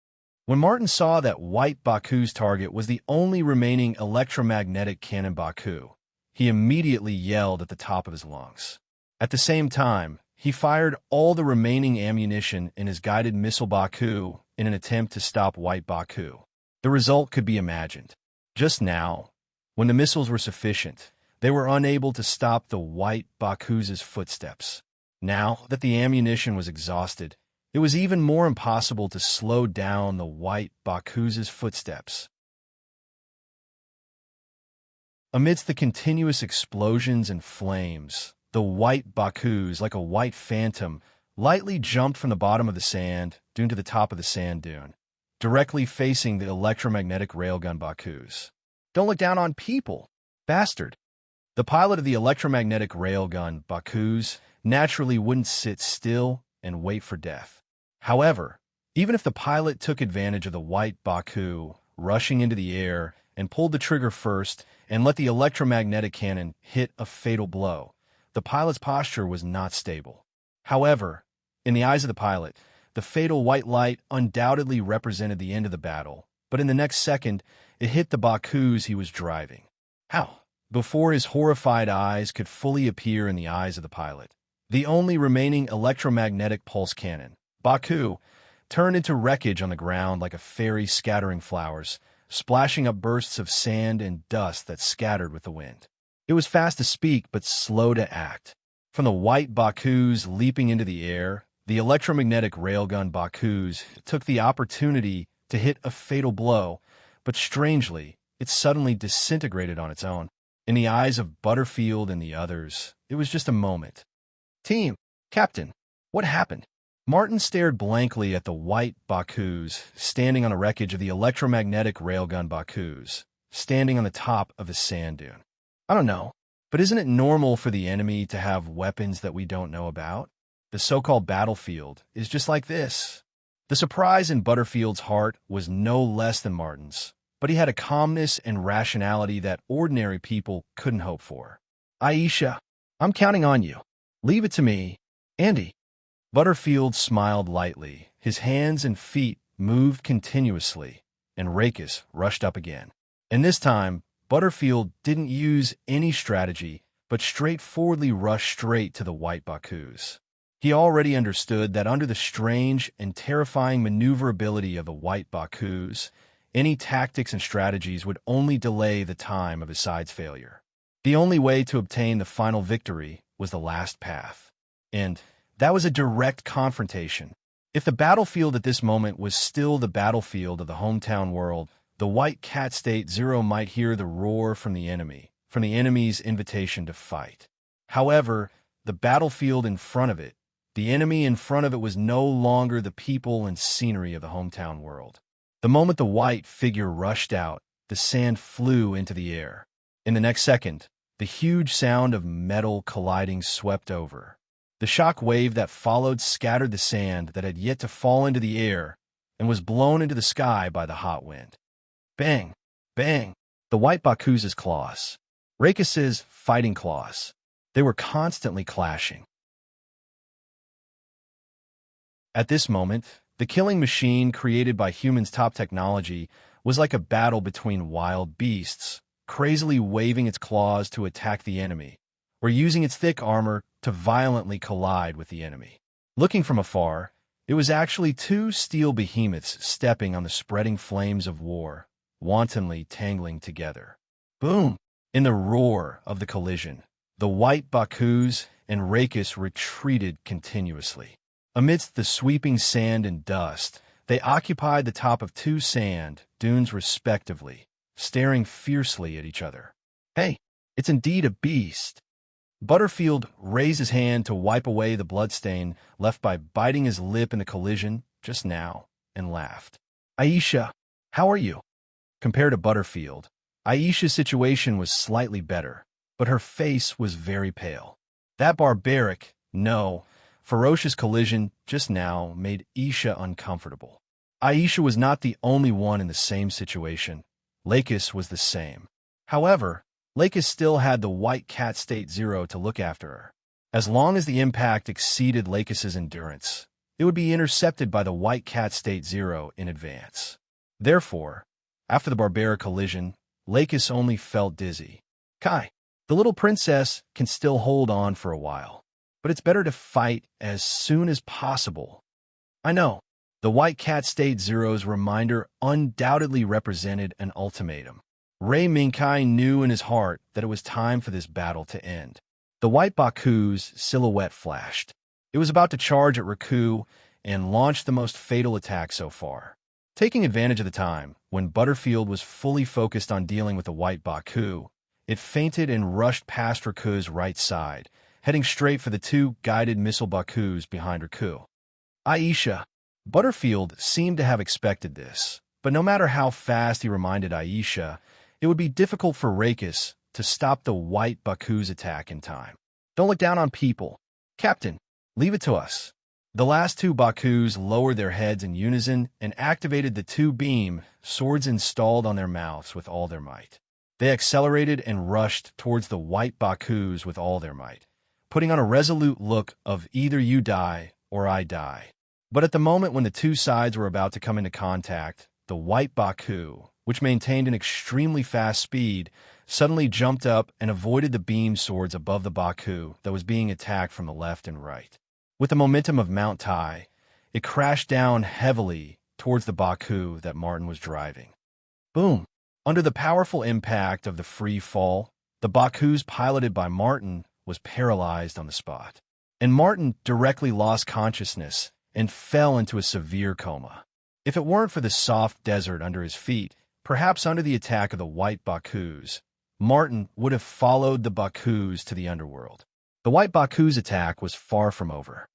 When Martin saw that White Baku's target was the only remaining electromagnetic cannon Baku, he immediately yelled at the top of his lungs. At the same time, he fired all the remaining ammunition in his guided missile Baku in an attempt to stop White Baku. The result could be imagined. Just now, when the missiles were sufficient, they were unable to stop the White Baku's footsteps. Now that the ammunition was exhausted, it was even more impossible to slow down the White Baku's footsteps. Amidst the continuous explosions and flames, the White Bakus, like a white phantom, lightly jumped from the bottom of the sand dune to the top of the sand dune, directly facing the electromagnetic railgun Bakus. Don't look down on people, bastard! The pilot of the electromagnetic railgun Bakus naturally wouldn't sit still and wait for death. However, even if the pilot took advantage of the White Baku rushing into the air and pulled the trigger first and let the electromagnetic cannon hit a fatal blow, the pilot's posture was not stable. However, in the eyes of the pilot, the fatal white light undoubtedly represented the end of the battle, but in the next second, it hit the Bakus he was driving. How? Before his horrified eyes could fully appear in the eyes of the pilot, the only remaining electromagnetic pulse cannon, Baku, turned into wreckage on the ground like a fairy scattering flowers, splashing up bursts of sand and dust that scattered with the wind. It was fast to speak but slow to act. From the White Bakus leaping into the air, the electromagnetic railgun Bakus took the opportunity to hit a fatal blow, but strangely, it suddenly disintegrated on its own. In the eyes of Butterfield and the others, it was just a moment. Team, Captain, what happened? Martin stared blankly at the White Bakus standing on the wreckage of the electromagnetic railgun Bakus, standing on the top of the sand dune. I don't know, but isn't it normal for the enemy to have weapons that we don't know about? The so-called battlefield is just like this. The surprise in Butterfield's heart was no less than Martin's, but he had a calmness and rationality that ordinary people couldn't hope for. Aisha, I'm counting on you. Leave it to me. Andy. Butterfield smiled lightly. His hands and feet moved continuously, and Rakus rushed up again. And this time, Butterfield didn't use any strategy, but straightforwardly rushed straight to the White Bakus. He already understood that under the strange and terrifying maneuverability of the White Bakus, any tactics and strategies would only delay the time of his side's failure. The only way to obtain the final victory was the last path. And that was a direct confrontation. If the battlefield at this moment was still the battlefield of the hometown world, the White Cat State Zero might hear the roar from the enemy's invitation to fight. However, the battlefield in front of it, the enemy in front of it was no longer the people and scenery of the hometown world. The moment the white figure rushed out, the sand flew into the air. In the next second, the huge sound of metal colliding swept over. The shock wave that followed scattered the sand that had yet to fall into the air and was blown into the sky by the hot wind. Bang! Bang! The white Baku's claws. Rakis's fighting claws. They were constantly clashing. At this moment, the killing machine created by humans' top technology was like a battle between wild beasts, crazily waving its claws to attack the enemy, or using its thick armor to violently collide with the enemy. Looking from afar, it was actually two steel behemoths stepping on the spreading flames of war, wantonly tangling together. Boom! In the roar of the collision, the white Bakus and Rakis retreated continuously. Amidst the sweeping sand and dust, they occupied the top of two sand dunes respectively, staring fiercely at each other. Hey, it's indeed a beast. Butterfield raised his hand to wipe away the bloodstain left by biting his lip in the collision just now, and laughed. Aisha, how are you? Compared to Butterfield, Aisha's situation was slightly better, but her face was very pale. That barbaric, no, ferocious collision just now made Isha uncomfortable. Aisha was not the only one in the same situation. Lakis was the same. However, Lakis still had the White Cat State Zero to look after her. As long as the impact exceeded Lakis's endurance, it would be intercepted by the White Cat State Zero in advance. Therefore, after the barbaric collision, Lakis only felt dizzy. Kai, the little princess can still hold on for a while, but it's better to fight as soon as possible. I know. The White Cat State Zero's reminder undoubtedly represented an ultimatum. Rei Minkai knew in his heart that it was time for this battle to end. The white Baku's silhouette flashed. It was about to charge at Riku and launch the most fatal attack so far. Taking advantage of the time, when Butterfield was fully focused on dealing with the white Baku, it feinted and rushed past Riku's right side, heading straight for the two guided missile Bakus behind Riku. Aisha. Butterfield seemed to have expected this, but no matter how fast he reminded Aisha, it would be difficult for Rakis to stop the white Baku's attack in time. Don't look down on people. Captain, leave it to us. The last two Bakus lowered their heads in unison and activated the two-beam swords installed on their mouths with all their might. They accelerated and rushed towards the white Bakus with all their might, putting on a resolute look of either you die or I die. But at the moment when the two sides were about to come into contact, the white Baku, which maintained an extremely fast speed, suddenly jumped up and avoided the beam swords above the Baku that was being attacked from the left and right. With the momentum of Mount Tai, it crashed down heavily towards the Baku that Martin was driving. Boom! Under the powerful impact of the free fall, the Bakus piloted by Martin was paralyzed on the spot, and Martin directly lost consciousness and fell into a severe coma. If it weren't for the soft desert under his feet, perhaps under the attack of the white Bakus, Martin would have followed the Bakus to the underworld. The white Baku's attack was far from over.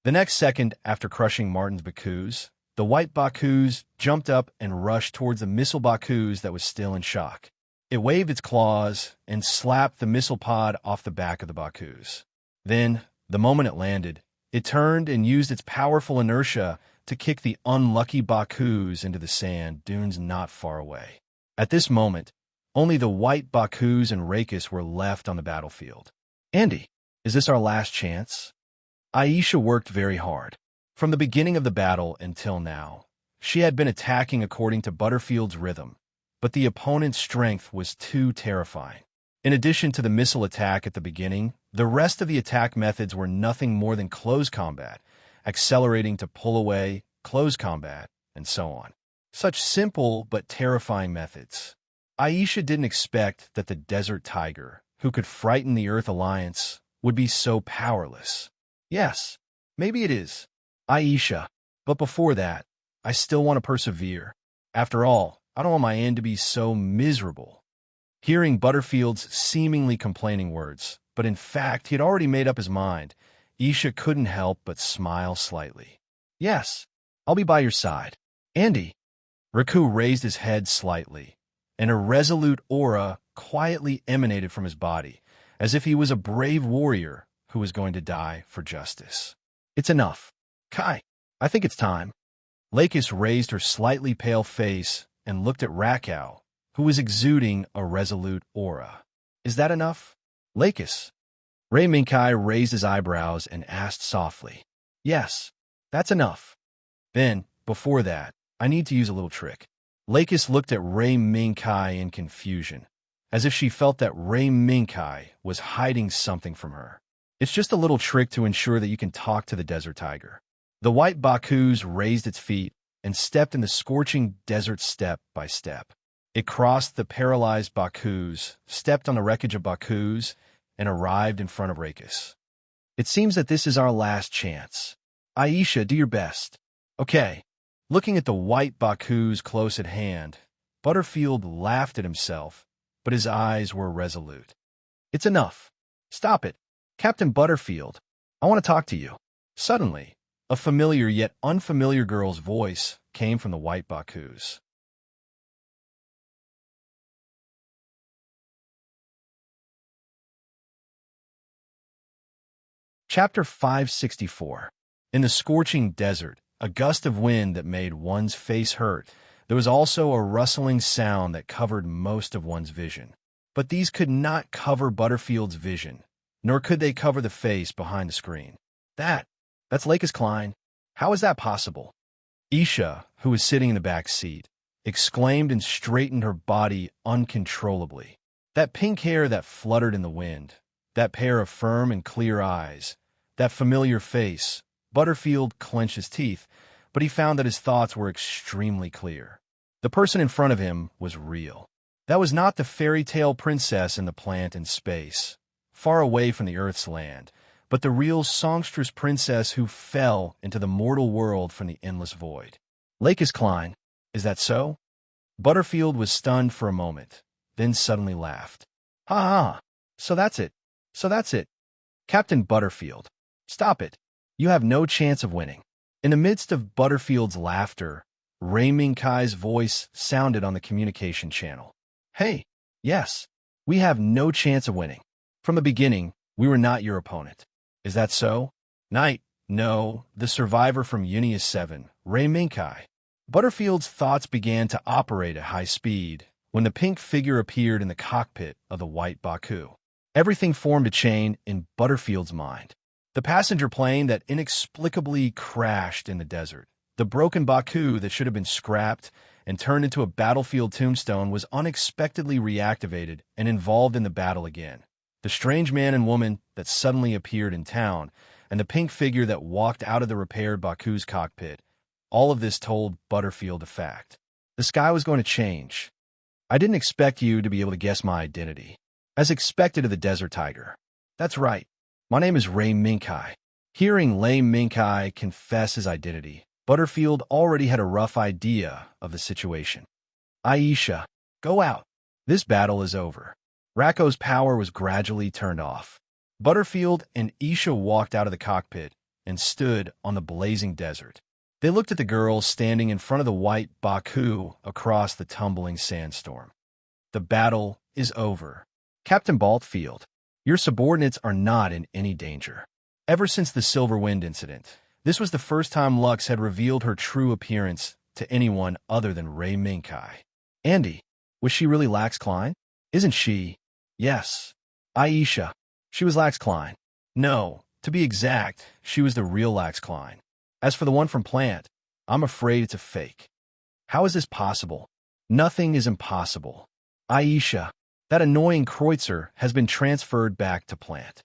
The next second after crushing Martin's Bakus, the white Bakus jumped up and rushed towards the missile Bakus that was still in shock. It waved its claws and slapped the missile pod off the back of the Bakus. Then, the moment it landed, it turned and used its powerful inertia to kick the unlucky Bakus into the sand dunes not far away. At this moment, only the white Bakus and Rakis were left on the battlefield. Andy, is this our last chance? Aisha worked very hard. From the beginning of the battle until now, she had been attacking according to Butterfield's rhythm, but the opponent's strength was too terrifying. In addition to the missile attack at the beginning, the rest of the attack methods were nothing more than close combat, accelerating to pull away, close combat, and so on. Such simple but terrifying methods. Aisha didn't expect that the Desert Tiger, who could frighten the Earth Alliance, would be so powerless. Yes, maybe it is, Aisha, but before that, I still want to persevere. After all, I don't want my end to be so miserable. Hearing Butterfield's seemingly complaining words, but in fact he had already made up his mind, Isha couldn't help but smile slightly. Yes, I'll be by your side. Andy. Riku raised his head slightly, and a resolute aura quietly emanated from his body, as if he was a brave warrior who was going to die for justice. It's enough. Kai, I think it's time. Lakis raised her slightly pale face and looked at Rakow, who was exuding a resolute aura. Is that enough? Lakis. Ray Minkai raised his eyebrows and asked softly. Yes, that's enough. Then, before that, I need to use a little trick. Lakis looked at Ray Minkai in confusion, as if she felt that Ray Minkai was hiding something from her. It's just a little trick to ensure that you can talk to the desert tiger. The white Bakus raised its feet and stepped in the scorching desert step by step. It crossed the paralyzed Bakus, stepped on the wreckage of Bakus, and arrived in front of Rakis. It seems that this is our last chance. Aisha, do your best. Okay. Looking at the white Bakus close at hand, Butterfield laughed at himself, but his eyes were resolute. It's enough. Stop it. Captain Butterfield, I want to talk to you. Suddenly, a familiar yet unfamiliar girl's voice came from the white Bakus. Chapter 564. In the scorching desert, a gust of wind that made one's face hurt, there was also a rustling sound that covered most of one's vision. But these could not cover Butterfield's vision, nor could they cover the face behind the screen. That's Lakis Klein. How is that possible? Isha, who was sitting in the back seat, exclaimed and straightened her body uncontrollably. That pink hair that fluttered in the wind, that pair of firm and clear eyes, that familiar face. Butterfield clenched his teeth, but he found that his thoughts were extremely clear. The person in front of him was real. That was not the fairy tale princess in the plant in space, far away from the Earth's land, but the real songstress princess who fell into the mortal world from the endless void. Lakis Klein, is that so? Butterfield was stunned for a moment, then suddenly laughed. Ha ha, so that's it. Captain Butterfield, stop it. You have no chance of winning. In the midst of Butterfield's laughter, Ray Minkai's voice sounded on the communication channel. Hey, yes, we have no chance of winning. From the beginning, we were not your opponent. Is that so? Knight, no, the survivor from Unius 7, Ray Minkai. Butterfield's thoughts began to operate at high speed when the pink figure appeared in the cockpit of the white Baku. Everything formed a chain in Butterfield's mind. The passenger plane that inexplicably crashed in the desert. The broken Baku that should have been scrapped and turned into a battlefield tombstone was unexpectedly reactivated and involved in the battle again. The strange man and woman that suddenly appeared in town, and the pink figure that walked out of the repaired Baku's cockpit. All of this told Butterfield a fact. The sky was going to change. I didn't expect you to be able to guess my identity. As expected of the desert tiger. That's right. My name is Ray Minkai. Hearing Ray Minkai confess his identity, Butterfield already had a rough idea of the situation. Aisha, go out. This battle is over. Rako's power was gradually turned off. Butterfield and Isha walked out of the cockpit and stood on the blazing desert. They looked at the girls standing in front of the white Baku across the tumbling sandstorm. The battle is over. Captain Baltfield, your subordinates are not in any danger. Ever since the Silver Wind incident, this was the first time Lux had revealed her true appearance to anyone other than Ray Minkai. Andy, was she really Lax Klein? Isn't she? Yes. Aisha, she was Lax Klein. No, to be exact, she was the real Lax Klein. As for the one from Plant, I'm afraid it's a fake. How is this possible? Nothing is impossible. Aisha, that annoying Kreutzer has been transferred back to Plant.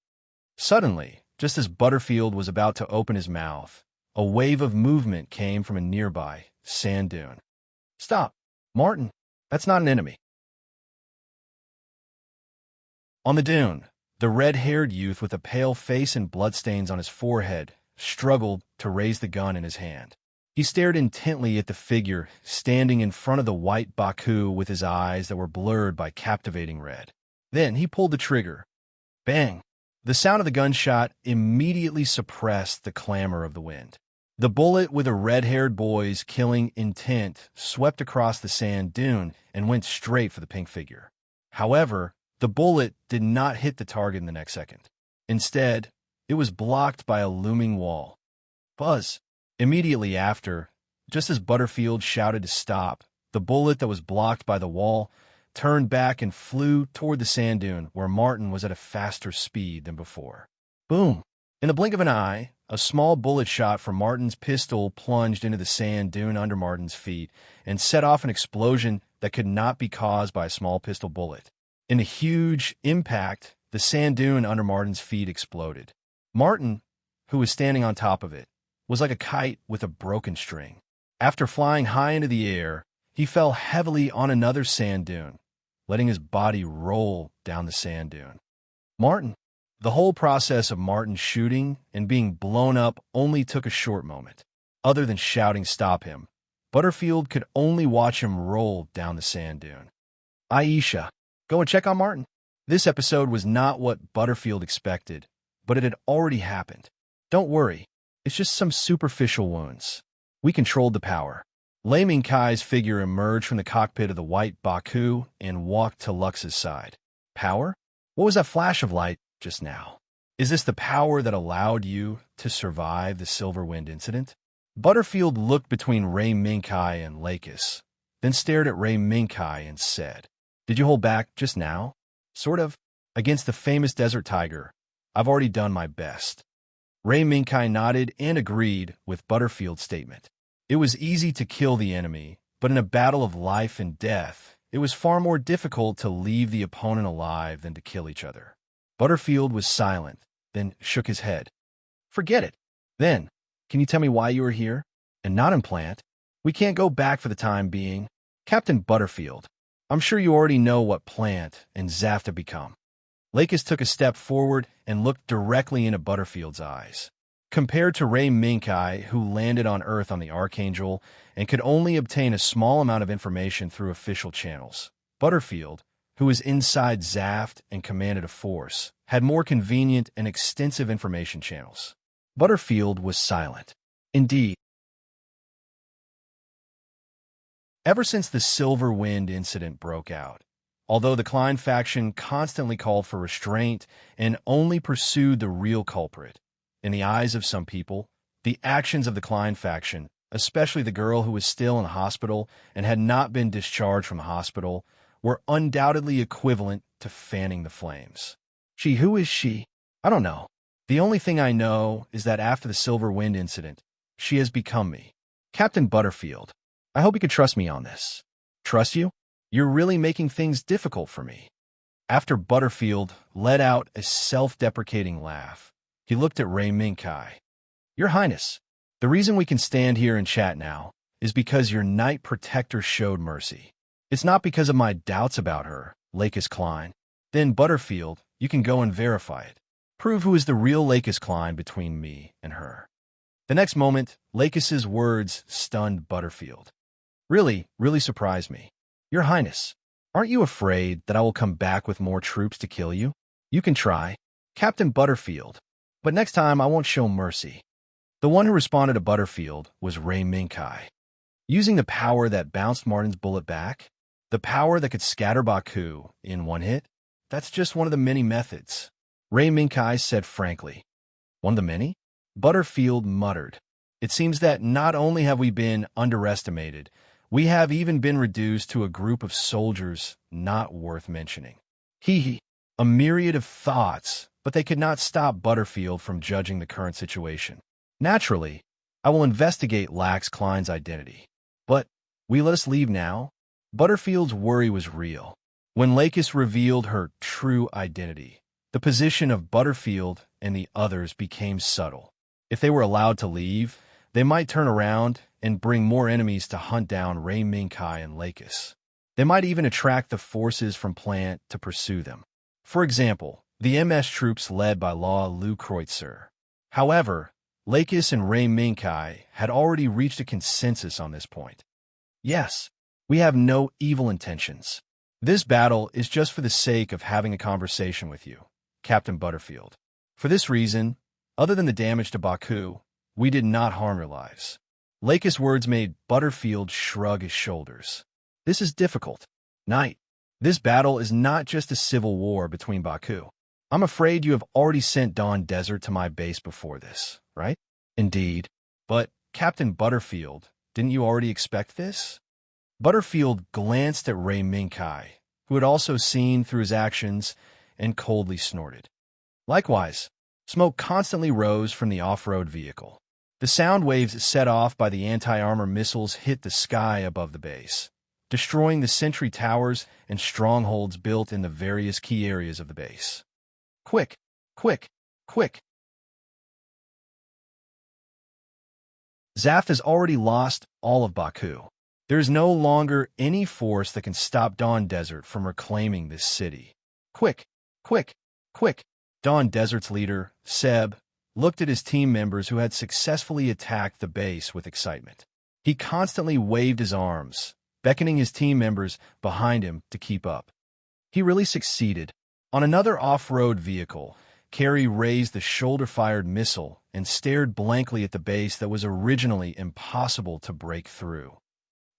Suddenly, just as Butterfield was about to open his mouth, a wave of movement came from a nearby sand dune. Stop, Martin, that's not an enemy. On the dune, the red-haired youth with a pale face and bloodstains on his forehead struggled to raise the gun in his hand. He stared intently at the figure standing in front of the white Baku with his eyes that were blurred by captivating red. Then he pulled the trigger. Bang! The sound of the gunshot immediately suppressed the clamor of the wind. The bullet with a red-haired boy's killing intent swept across the sand dune and went straight for the pink figure. However, the bullet did not hit the target in the next second. Instead, it was blocked by a looming wall. Buzz! Immediately after, just as Butterfield shouted to stop, The bullet that was blocked by the wall turned back and flew toward the sand dune where Martin was at a faster speed than before. Boom! In the blink of an eye, a small bullet shot from Martin's pistol plunged into the sand dune under Martin's feet and set off an explosion that could not be caused by a small pistol bullet. In a huge impact, the sand dune under Martin's feet exploded. Martin, who was standing on top of it, was like a kite with a broken string. After flying high into the air, he fell heavily on another sand dune, letting his body roll down the sand dune. The whole process of Martin shooting and being blown up only took a short moment. Other than shouting, "Stop him," Butterfield could only watch him roll down the sand dune. Aisha, go and check on Martin. This episode was not what Butterfield expected, but it had already happened. Don't worry, it's just some superficial wounds. We controlled the power. Lei Mingkai's figure emerged from the cockpit of the white Baku and walked to Lux's side. Power? What was that flash of light just now? Is this the power that allowed you to survive the Silver Wind incident? Butterfield looked between Rei Mingkai and Lakis, then stared at Rei Mingkai and said, "Did you hold back just now?" "Sort of. Against the famous desert tiger, I've already done my best." Rei Mingkai nodded and agreed with Butterfield's statement. It was easy to kill the enemy, but in a battle of life and death, it was far more difficult to leave the opponent alive than to kill each other. Butterfield was silent, then shook his head. "Forget it. Then, can you tell me why you are here? And not in Plant? We can't go back for the time being. Captain Butterfield, I'm sure you already know what Plant and Zaft have become." Lakis took a step forward and looked directly into Butterfield's eyes. Compared to Rei Mingkai, who landed on Earth on the Archangel and could only obtain a small amount of information through official channels, Butterfield, who was inside Zaft and commanded a force, had more convenient and extensive information channels. Butterfield was silent. Indeed. Ever since the Silver Wind incident broke out, although the Klein faction constantly called for restraint and only pursued the real culprit, in the eyes of some people, the actions of the Klein faction, especially the girl who was still in the hospital and had not been discharged from the hospital, were undoubtedly equivalent to fanning the flames. Who is she? I don't know. The only thing I know is that after the Silver Wind incident, she has become me. Captain Butterfield, I hope you could trust me on this. Trust you? You're really making things difficult for me. After Butterfield let out a self-deprecating laugh, he looked at Rei Mingkai. Your Highness, the reason we can stand here and chat now is because your Knight Protector showed mercy. It's not because of my doubts about her, Lakis Klein. Then, Butterfield, you can go and verify it. Prove who is the real Lakis Klein between me and her. The next moment, Lakis's words stunned Butterfield. Really surprised me. Your Highness, aren't you afraid that I will come back with more troops to kill you? You can try, Captain Butterfield, but next time I won't show mercy. The one who responded to Butterfield was Rei Mingkai. Using the power that bounced Martin's bullet back, the power that could scatter Baku in one hit, that's just one of the many methods. Rei Mingkai said frankly. One of the many? Butterfield muttered. It seems that not only have we been underestimated, we have even been reduced to a group of soldiers not worth mentioning. A myriad of thoughts, but they could not stop Butterfield from judging the current situation. Naturally, I will investigate Lax Klein's identity. But, will you let us leave now? Butterfield's worry was real. When Lakis revealed her true identity, the position of Butterfield and the others became subtle. If they were allowed to leave, they might turn around and bring more enemies to hunt down Rei Mingkai and Lakis. They might even attract the forces from Plant to pursue them. For example, the MS troops led by Law Lu Kreutzer. However, Lakis and Rei Mingkai had already reached a consensus on this point. Yes, we have no evil intentions. This battle is just for the sake of having a conversation with you, Captain Butterfield. For this reason, other than the damage to Baku, we did not harm your lives. Lakis' words made Butterfield shrug his shoulders. This is difficult. Knight, this battle is not just a civil war between Baku. I'm afraid you have already sent Dawn Desert to my base before this, right? Indeed. But, Captain Butterfield, didn't you already expect this? Butterfield glanced at Ray Minkai, who had also seen through his actions, and coldly snorted. Likewise, smoke constantly rose from the off-road vehicle. The sound waves set off by the anti-armor missiles hit the sky above the base, destroying the sentry towers and strongholds built in the various key areas of the base. Quick! Quick! Quick! Zaf has already lost all of Baku. There is no longer any force that can stop Dawn Desert from reclaiming this city. Quick! Quick! Quick! Dawn Desert's leader, Seb, looked at his team members who had successfully attacked the base with excitement. He constantly waved his arms, beckoning his team members behind him to keep up. He really succeeded. On another off-road vehicle, Carrie raised the shoulder-fired missile and stared blankly at the base that was originally impossible to break through.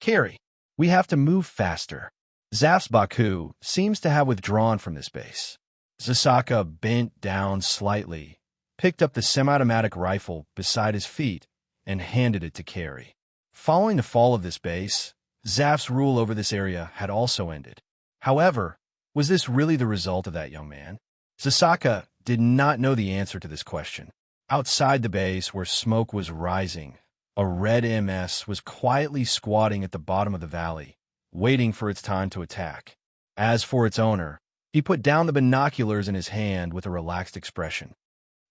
Carrie, we have to move faster. Zaf's Baku seems to have withdrawn from this base. Zasaka bent down slightly, picked up the semi-automatic rifle beside his feet, and handed it to Carrie. Following the fall of this base, Zaf's rule over this area had also ended. However, was this really the result of that young man? Zasaka did not know the answer to this question. Outside the base, where smoke was rising, a red MS was quietly squatting at the bottom of the valley, waiting for its time to attack. As for its owner, he put down the binoculars in his hand with a relaxed expression.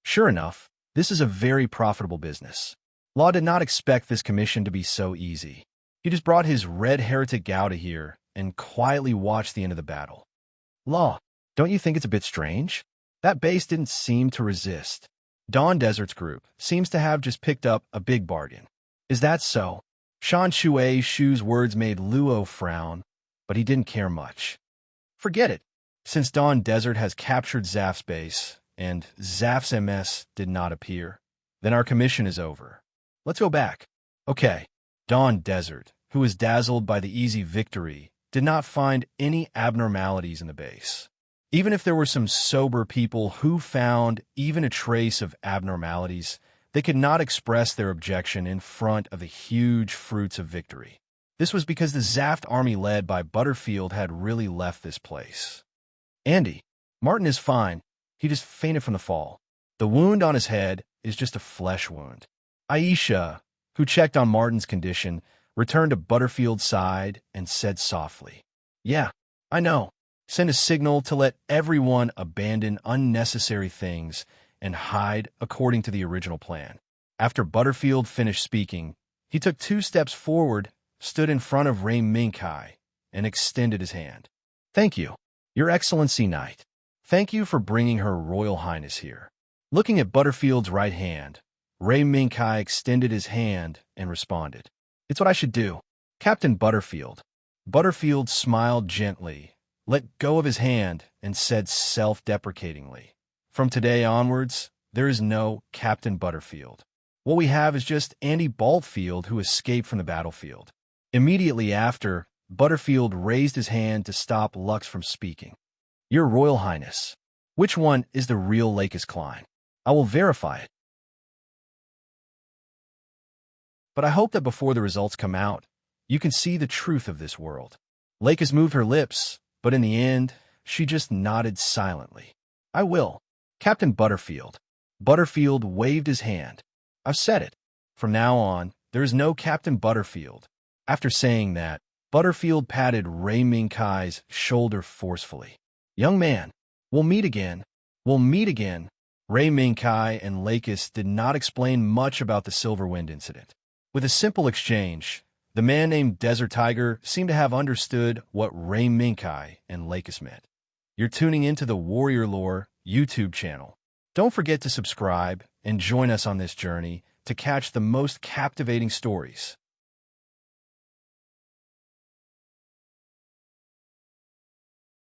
Sure enough, this is a very profitable business. Law did not expect this commission to be so easy. He just brought his red heretic Gauda here and quietly watched the end of the battle. Law, don't you think it's a bit strange? That base didn't seem to resist. Dawn Desert's group seems to have just picked up a big bargain. Is that so? Shan Shu's words made Luo frown, but he didn't care much. Forget it. Since Dawn Desert has captured Zaf's base, and Zaf's MS did not appear, then our commission is over. Let's go back. Okay. Dawn Desert, who was dazzled by the easy victory, did not find any abnormalities in the base. Even if there were some sober people who found even a trace of abnormalities, they could not express their objection in front of the huge fruits of victory. This was because the Zaft army led by Butterfield had really left this place. Andy, Martin is fine. He just fainted from the fall. The wound on his head is just a flesh wound. Aisha, who checked on Martin's condition, returned to Butterfield's side and said softly, "Yeah, I know. Send a signal to let everyone abandon unnecessary things and hide according to the original plan." After Butterfield finished speaking, he took 2 steps forward, stood in front of Ray Minkai, and extended his hand. "Thank you, Your Excellency Knight. Thank you for bringing Her Royal Highness here." Looking at Butterfield's right hand, Ray Minkai extended his hand and responded, "It's what I should do, Captain Butterfield." Butterfield smiled gently, let go of his hand, and said self-deprecatingly, "From today onwards, there is no Captain Butterfield. What we have is just Andy Baltfield who escaped from the battlefield." Immediately after, Butterfield raised his hand to stop Lux from speaking. "Your Royal Highness, which one is the real Lakis Klein? I will verify it. But I hope that before the results come out, you can see the truth of this world." Lakis moved her lips, but in the end, she just nodded silently. "I will, Captain Butterfield." Butterfield waved his hand. "I've said it. From now on, there is no Captain Butterfield." After saying that, Butterfield patted Ray Minkai's shoulder forcefully. "Young man, we'll meet again. We'll meet again." Ray Minkai and Lakis did not explain much about the Silverwind incident. With a simple exchange, the man named Desert Tiger seemed to have understood what Ray Minkai and Lakis meant. You're tuning into the Warrior Lore YouTube channel. Don't forget to subscribe and join us on this journey to catch the most captivating stories.